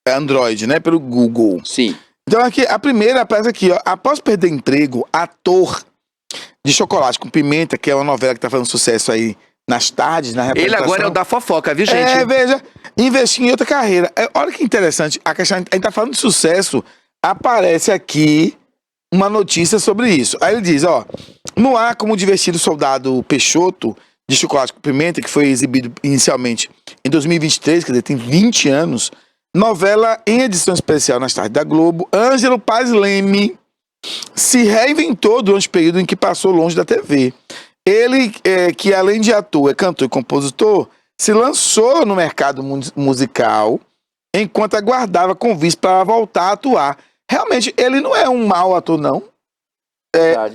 Android, né? Pelo Google. Sim. Então aqui, a primeira aparece aqui, ó. Após perder emprego, ator de Chocolate com Pimenta, que é uma novela que tá fazendo sucesso aí nas tardes, na representação. Ele agora é o da fofoca, viu, gente? Veja, investir em outra carreira. Olha que interessante, a gente tá falando de sucesso, aparece aqui uma notícia sobre isso. Aí ele diz, ó, no ar como o divertido soldado Peixoto, de Chocolate com Pimenta, que foi exibido inicialmente em 2023, quer dizer, tem 20 anos, novela em edição especial nas tardes da Globo, Ângelo Paz Leme se reinventou durante o período em que passou longe da TV. Ele, que além de ator, é cantor e compositor, se lançou no mercado musical enquanto aguardava convite para voltar a atuar. Realmente, ele não é um mau ator, não.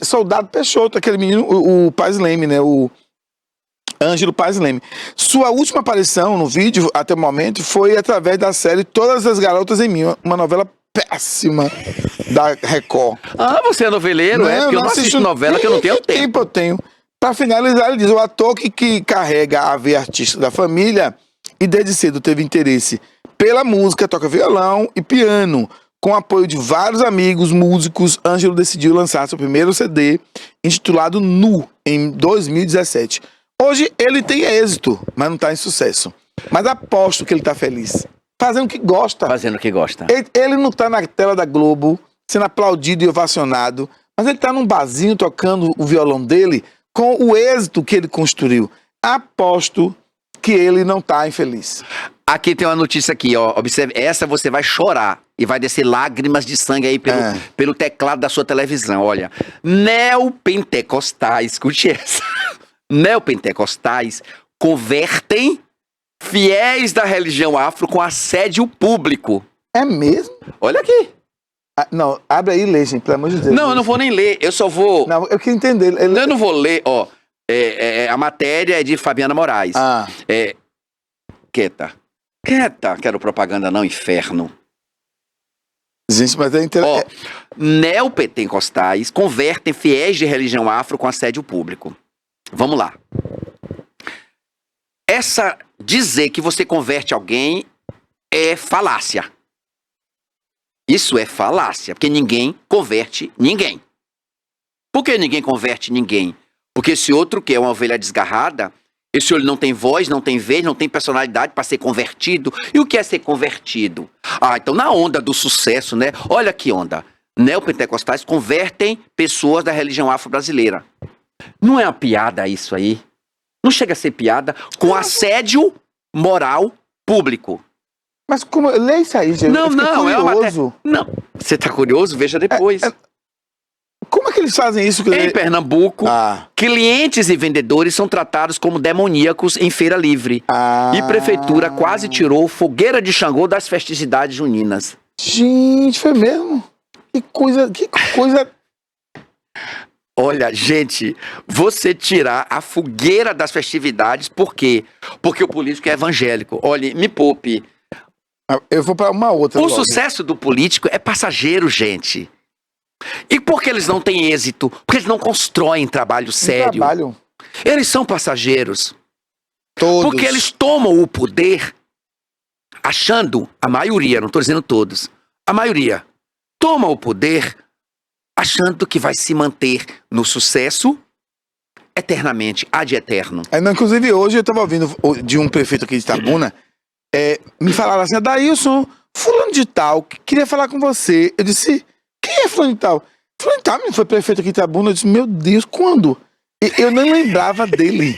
Soldado Peixoto, aquele menino, o Paz Leme, né? O Ângelo Paz Leme. Sua última aparição no vídeo, até o momento, foi através da série Todas as Garotas em Mim, uma novela péssima da Record. Ah, você é noveleiro, não, Porque eu não assisto novela, que eu não tenho tempo. Eu tenho. Para finalizar, ele diz, o ator que carrega a veia artística da família e desde cedo teve interesse pela música, toca violão e piano. Com o apoio de vários amigos músicos, Ângelo decidiu lançar seu primeiro CD, intitulado Nu, em 2017. Hoje ele tem êxito, mas não está em sucesso. Mas aposto que ele está feliz. Fazendo o que gosta. Fazendo o que gosta. Ele não está na tela da Globo, sendo aplaudido e ovacionado, mas ele está num barzinho tocando o violão dele com o êxito que ele construiu. Aposto que ele não está infeliz. Aqui tem uma notícia aqui, ó. Observe, essa você vai chorar e vai descer lágrimas de sangue aí pelo teclado da sua televisão. Olha, neopentecostais, escute essa. Neopentecostais convertem fiéis da religião afro com assédio público. É mesmo? Olha aqui. Não, abre aí e lê, gente, pelo amor de Deus. Não, eu não vou nem ler, eu só vou... Não, eu queria entender. Eu não vou ler, ó. A matéria é de Fabiana Moraes. Quieta. Quero propaganda não, inferno. Gente, mas é interessante. Neopentecostais convertem fiéis de religião afro com assédio público. Vamos lá. Dizer que você converte alguém é falácia. Isso é falácia, porque ninguém converte ninguém. Por que ninguém converte ninguém? Porque esse outro que é uma ovelha desgarrada, esse olho não tem voz, não tem vez, não tem personalidade para ser convertido. E o que é ser convertido? Então na onda do sucesso, né? Olha que onda. Neopentecostais convertem pessoas da religião afro-brasileira. Não é uma piada isso aí? Não chega a ser piada com assédio moral público. Mas como... Lê isso aí, gente. Não, é uma curioso. Não. Você tá curioso? Veja depois. Como é que eles fazem isso? Em Pernambuco, clientes e vendedores são tratados como demoníacos em feira livre. E prefeitura quase tirou fogueira de Xangô das festividades juninas. Gente, foi mesmo? Que coisa... Olha, gente, você tirar a fogueira das festividades, por quê? Porque o político é evangélico. Olha, me poupe. Eu vou para uma outra. O sucesso do político é passageiro, gente. E por que eles não têm êxito? Porque eles não constroem trabalho sério. Eles são passageiros. Todos. Porque eles tomam o poder achando, a maioria, não estou dizendo todos, a maioria toma o poder achando que vai se manter no sucesso eternamente, ad eterno. Inclusive, hoje eu estava ouvindo de um prefeito aqui de Itabuna, me falaram assim, Adailson, fulano de tal, queria falar com você. Eu disse, quem é fulano de tal? Fulano de tal foi prefeito aqui de Itabuna. Eu disse, meu Deus, quando? Eu não lembrava dele.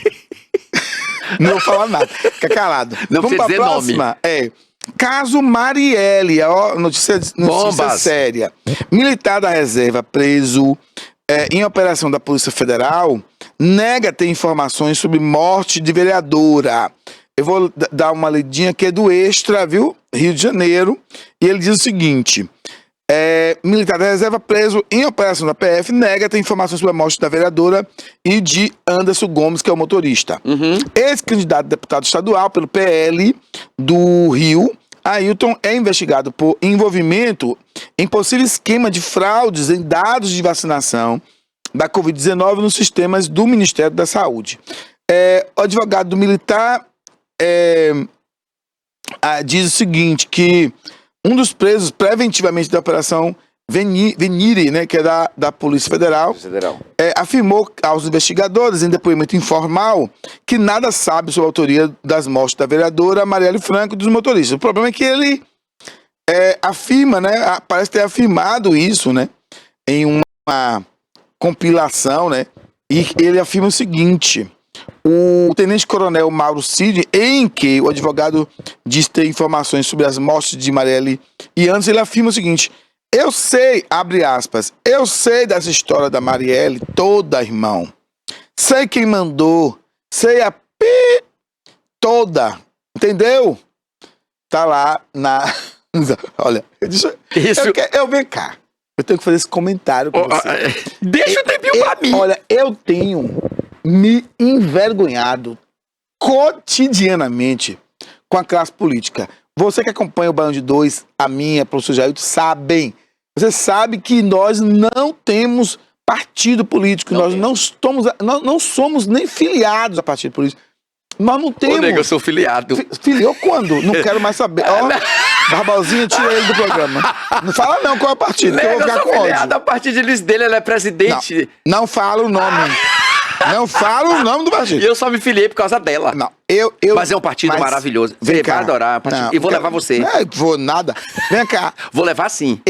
Não vou falar nada, fica calado. Não Vamos precisa para a dizer próxima. Caso Marielle, notícia séria. Militar da reserva preso em operação da Polícia Federal nega ter informações sobre morte de vereadora. Eu vou dar uma lidinha que é do Extra, viu? Rio de Janeiro. E ele diz o seguinte: militar da reserva preso em operação da PF nega ter informações sobre a morte da vereadora e de Anderson Gomes, que é o motorista. Esse candidato a deputado estadual pelo PL do Rio, Ailton, é investigado por envolvimento em possível esquema de fraudes em dados de vacinação da Covid-19 nos sistemas do Ministério da Saúde. O advogado do militar diz o seguinte, que um dos presos preventivamente da operação Venire, né, que é da Polícia Federal, afirmou aos investigadores, em depoimento informal, que nada sabe sobre a autoria das mortes da vereadora Marielle Franco e dos motoristas. O problema é que ele afirma, né, parece ter afirmado isso, né, em uma compilação, né, e ele afirma o seguinte: o tenente-coronel Mauro Cid, em que o advogado diz ter informações sobre as mortes de Marielle e antes, ele afirma o seguinte: eu sei, abre aspas, eu sei dessa história da Marielle toda, irmão. Sei quem mandou, sei a toda, entendeu? Tá lá na... Olha, eu venho cá. Eu tenho que fazer esse comentário com você. Deixa o tempinho pra mim. Olha, eu tenho me envergonhado cotidianamente com a classe política. Você que acompanha o Baião de Dois, a minha, professor Jailton, sabem. Você sabe que nós não temos partido político, nós não somos nem filiados a partido político. Nós não temos. Ô, nego, eu sou filiado. Filiou quando? Não quero mais saber. Barbalzinho, tira ele do programa. Não fala não qual é o partido, que eu vou ficar com ódio. A partir dele, ele é presidente. Não fala o nome. Não fala o nome do partido. E eu só me filiei por causa dela. Não, mas é um partido maravilhoso. Você vai adorar. E vou levar você. Não vou nada. Vem cá. Vou levar sim.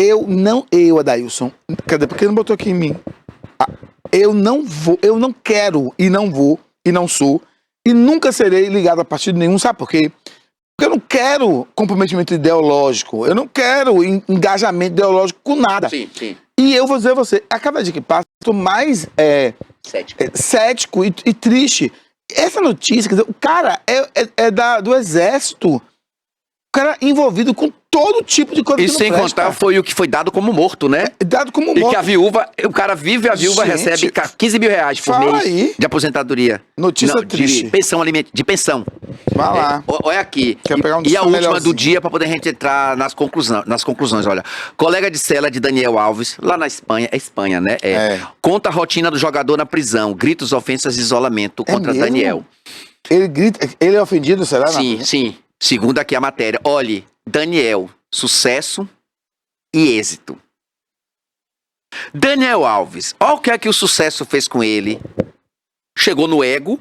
Adailson. Cadê? Por que não botou aqui em mim? Eu não vou, eu não quero e não vou e não sou e nunca serei ligado a partido nenhum. Sabe por quê? Porque eu não quero comprometimento ideológico. Eu não quero engajamento ideológico com nada. Sim, sim. E eu vou dizer a você, a cada dia que passa, estou mais cético e triste. Essa notícia, quer dizer, o cara do Exército, o cara envolvido com todo tipo de coisa E que não sem presta. contar foi o que foi dado como morto, né? Dado como E morto. que a viúva, o cara vive, a viúva Gente, recebe 15 mil reais por fala mês aí. de aposentadoria. Notícia Não, triste. De pensão alimentar, de pensão. Vai lá. Olha aqui. Quer pegar um E a última melhorzinho. do dia para poder a gente entrar nas conclusões. Olha, colega de cela de Daniel Alves, lá na Espanha, é Espanha, né? Conta a rotina do jogador na prisão, gritos, ofensas e isolamento contra mesmo? Daniel. Ele grita, ele é ofendido, será? Sim, sim. Segundo aqui a matéria. Olhe, Daniel, sucesso e êxito. Daniel Alves, olha o que é que o sucesso fez com ele. Chegou no ego,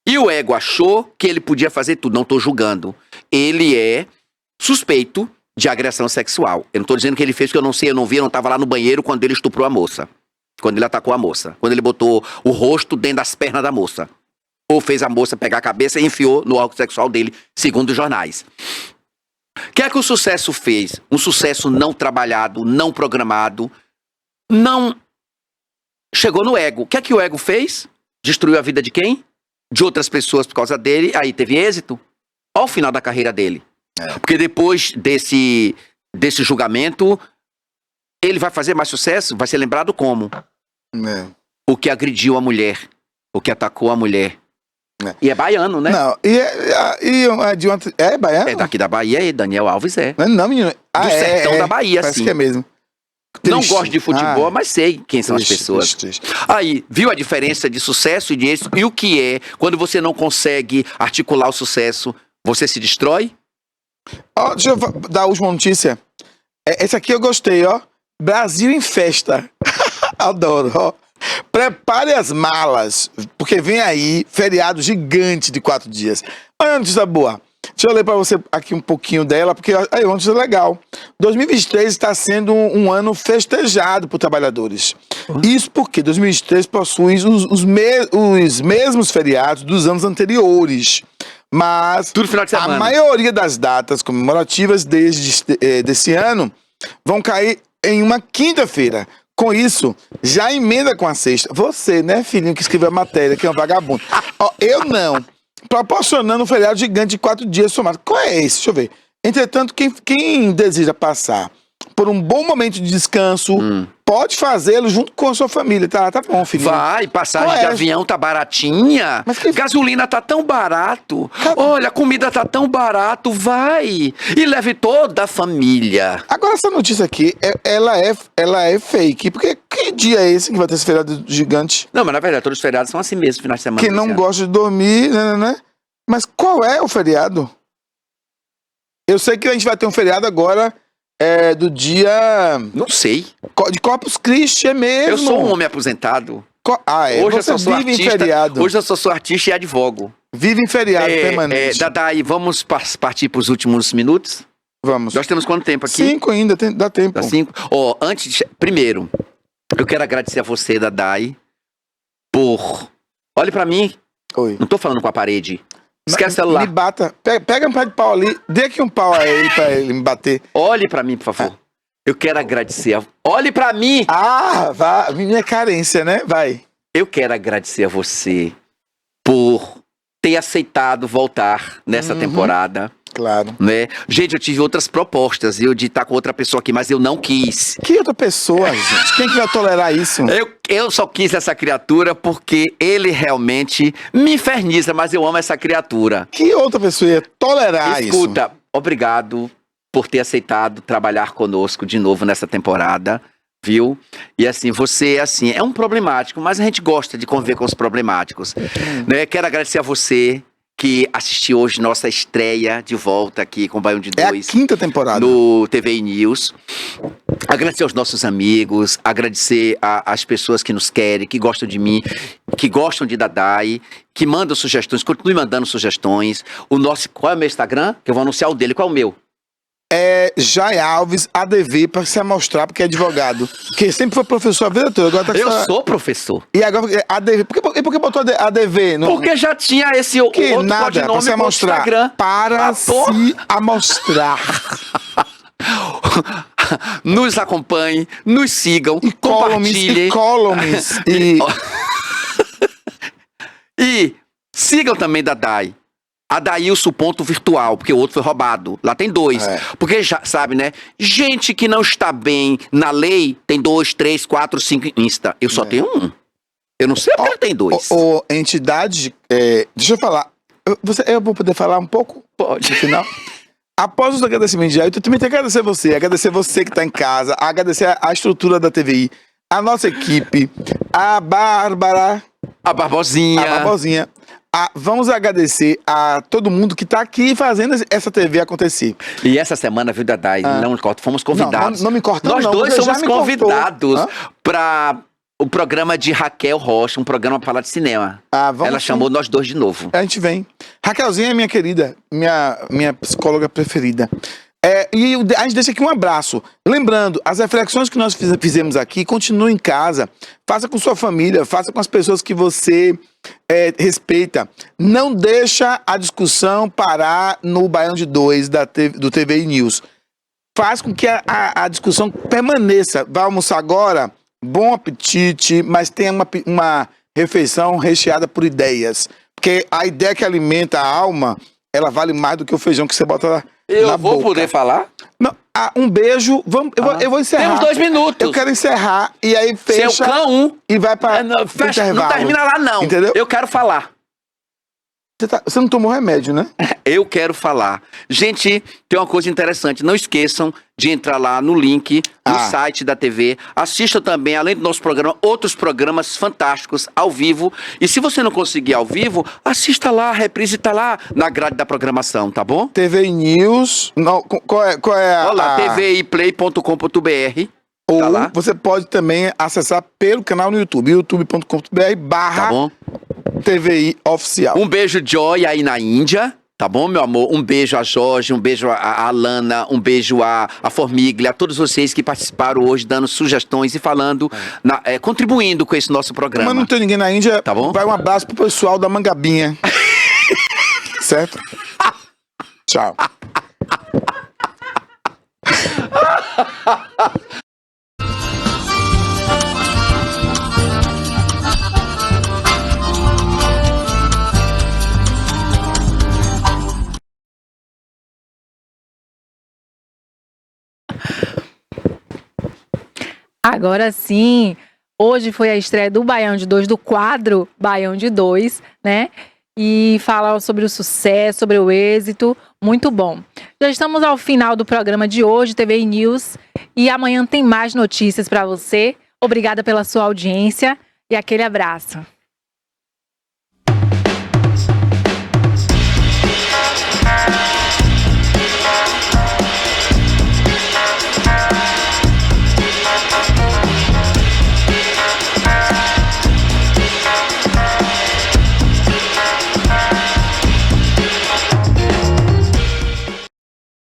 e o ego achou que ele podia fazer tudo. Não estou julgando. Ele é suspeito de agressão sexual. Eu não estou dizendo que ele fez, porque eu não sei, eu não vi, eu não estava lá no banheiro quando ele estuprou a moça. Quando ele atacou a moça. Quando ele botou o rosto dentro das pernas da moça. Ou fez a moça pegar a cabeça e enfiou no órgão sexual dele, segundo os jornais. O que é que o sucesso fez? Um sucesso não trabalhado, não programado, não chegou no ego. O que é que o ego fez? Destruiu a vida de quem? De outras pessoas por causa dele. Aí teve êxito. Olha o final da carreira dele. Porque depois desse julgamento, ele vai fazer mais sucesso? Vai ser lembrado como? O que agrediu a mulher. O que atacou a mulher. E é baiano, né? Não, é baiano? É daqui da Bahia e Daniel Alves é. Não, menino. Do sertão da Bahia, Parece sim. que é mesmo. Não Triste. gosto de futebol, mas sei quem são as pessoas. Triste. Aí, viu a diferença de sucesso e de êxito? E o que é, quando você não consegue articular o sucesso, você se destrói? Ó, deixa eu dar a última notícia. Esse aqui eu gostei, ó. Brasil em festa. Adoro, ó. Prepare as malas, porque vem aí feriado gigante de 4 dias. Olha a notícia boa. Deixa eu ler para você aqui um pouquinho dela, porque aí é uma notícia legal. 2023 está sendo um ano festejado por trabalhadores. Isso porque 2023 possui os mesmos feriados dos anos anteriores. Mas tudo final de semana. A maioria das datas comemorativas desse ano vão cair em uma quinta-feira. Com isso, já emenda com a sexta. Você, né, filhinho, que escreveu a matéria, que é um vagabundo. Ó, eu não. Proporcionando um feriado gigante de 4 dias somados. Qual é esse? Deixa eu ver. Entretanto, quem deseja passar por um bom momento de descanso, pode fazê-lo junto com a sua família. Tá bom, filhinho. Vai, passagem de avião tá baratinha. Gasolina tá tão barato. Olha, a comida tá tão barato. Vai. E leve toda a família. Agora, essa notícia aqui, ela é fake. Porque que dia é esse que vai ter esse feriado gigante? Não, mas na verdade, todos os feriados são assim mesmo, final de semana. Quem não gosta de dormir, né? Mas qual é o feriado? Eu sei que a gente vai ter um feriado agora do dia... Não sei. De Corpus Christi, é mesmo. Eu sou um homem aposentado. Hoje eu sou vive artista, em feriado. Hoje eu sou artista e advogo. Vive em feriado permanente. Dadai, vamos partir para os últimos minutos? Vamos. Nós temos quanto tempo aqui? 5 ainda, dá tempo. Dá 5? Primeiro, eu quero agradecer a você, Dadai, por... Olhe para mim. Oi. Não tô falando com a parede. Esquece o celular. Me bata. Pega um pé de pau ali. Dê aqui um pau a ele pra ele me bater. Olhe pra mim, por favor. Eu quero agradecer. Olhe pra mim. Vá. Minha carência, né? Vai. Eu quero agradecer a você por ter aceitado voltar nessa temporada. Claro. Né? Gente, eu tive outras propostas, de estar com outra pessoa aqui, mas eu não quis. Que outra pessoa, gente? Quem que vai tolerar isso? Eu só quis essa criatura porque ele realmente me inferniza, mas eu amo essa criatura. Que outra pessoa ia tolerar isso? Escuta, obrigado por ter aceitado trabalhar conosco de novo nessa temporada, viu? E assim, você é um problemático, mas a gente gosta de conviver com os problemáticos. Né? Quero agradecer a você que assistiu hoje nossa estreia de volta aqui com o Baião de 2. É a 5ª temporada. No TV News. Agradecer aos nossos amigos, agradecer às pessoas que nos querem, que gostam de mim, que gostam de Dadai, que mandam sugestões, continue mandando sugestões. Qual é o meu Instagram? Que eu vou anunciar o dele. Qual é o meu? É Jai Alves ADV, pra se amostrar, porque é advogado. Porque sempre foi professor a vida toda. Agora tá Eu sou professor. E agora ADV. Por que botou ADV? Porque já tinha esse outro nada, codinome se no Instagram. Para se amostrar. Nos acompanhem, nos sigam, compartilhem. E sigam também Dadai. Adailson ponto virtual, porque o outro foi roubado. Lá tem 2. Porque, já sabe, né? Gente que não está bem na lei, tem 2, 3, 4, 5 Insta. Eu só tenho 1. Eu não sei porque tem 2. Entidade, deixa eu falar. Eu vou poder falar um pouco? Pode. No final? Após os agradecimentos de Ailton, eu também tenho que agradecer você que está em casa, agradecer a estrutura da TVI, a nossa equipe, a Bárbara, a Barbosinha. Vamos agradecer a todo mundo que está aqui fazendo essa TV acontecer. E essa semana, viu, Dadai, não corta, fomos convidados. Não me corta, Nós não. dois Você somos já me convidados cortou. para o programa de Raquel Rocha, um programa para falar de cinema. Ela chamou nós dois de novo. A gente vem. Raquelzinha é minha querida, minha psicóloga preferida. E a gente deixa aqui um abraço. Lembrando, as reflexões que nós fizemos aqui, continue em casa. Faça com sua família, faça com as pessoas que você respeita. Não deixa a discussão parar no Baião de 2 do TVI News. Faz com que a discussão permaneça. Vai almoçar agora? Bom apetite, mas tenha uma refeição recheada por ideias. Porque a ideia que alimenta a alma, ela vale mais do que o feijão que você bota na boca. Eu vou poder falar? Não, um beijo. Eu vou encerrar. Temos 2 minutos. Eu quero encerrar e aí fecha. Seu cão. E vai para Não termina lá, não. Entendeu? Eu quero falar. Você não tomou remédio, né? Eu quero falar. Gente, tem uma coisa interessante. Não esqueçam de entrar lá no link do site da TV. Assistam também, além do nosso programa, outros programas fantásticos ao vivo. E se você não conseguir ao vivo, assista lá, a reprise está lá na grade da programação, tá bom? TV News. Não, qual é a... Olha lá, tviplay.com.br. Ou tá lá. você pode também acessar pelo canal no YouTube, youtube.com.br/. Tá bom? TVI Oficial. Um beijo, Joy, aí na Índia. Tá bom, meu amor? Um beijo a Jorge, um beijo a Alana, um beijo a Formiglia, a todos vocês que participaram hoje, dando sugestões e falando, contribuindo com esse nosso programa. Mas não tem ninguém na Índia, tá bom? Vai um abraço pro pessoal da Mangabinha. Certo? Tchau. Agora sim, hoje foi a estreia do Baião de 2, do quadro Baião de 2, né? E fala sobre o sucesso, sobre o êxito, muito bom. Já estamos ao final do programa de hoje, TVI News, e amanhã tem mais notícias para você. Obrigada pela sua audiência e aquele abraço.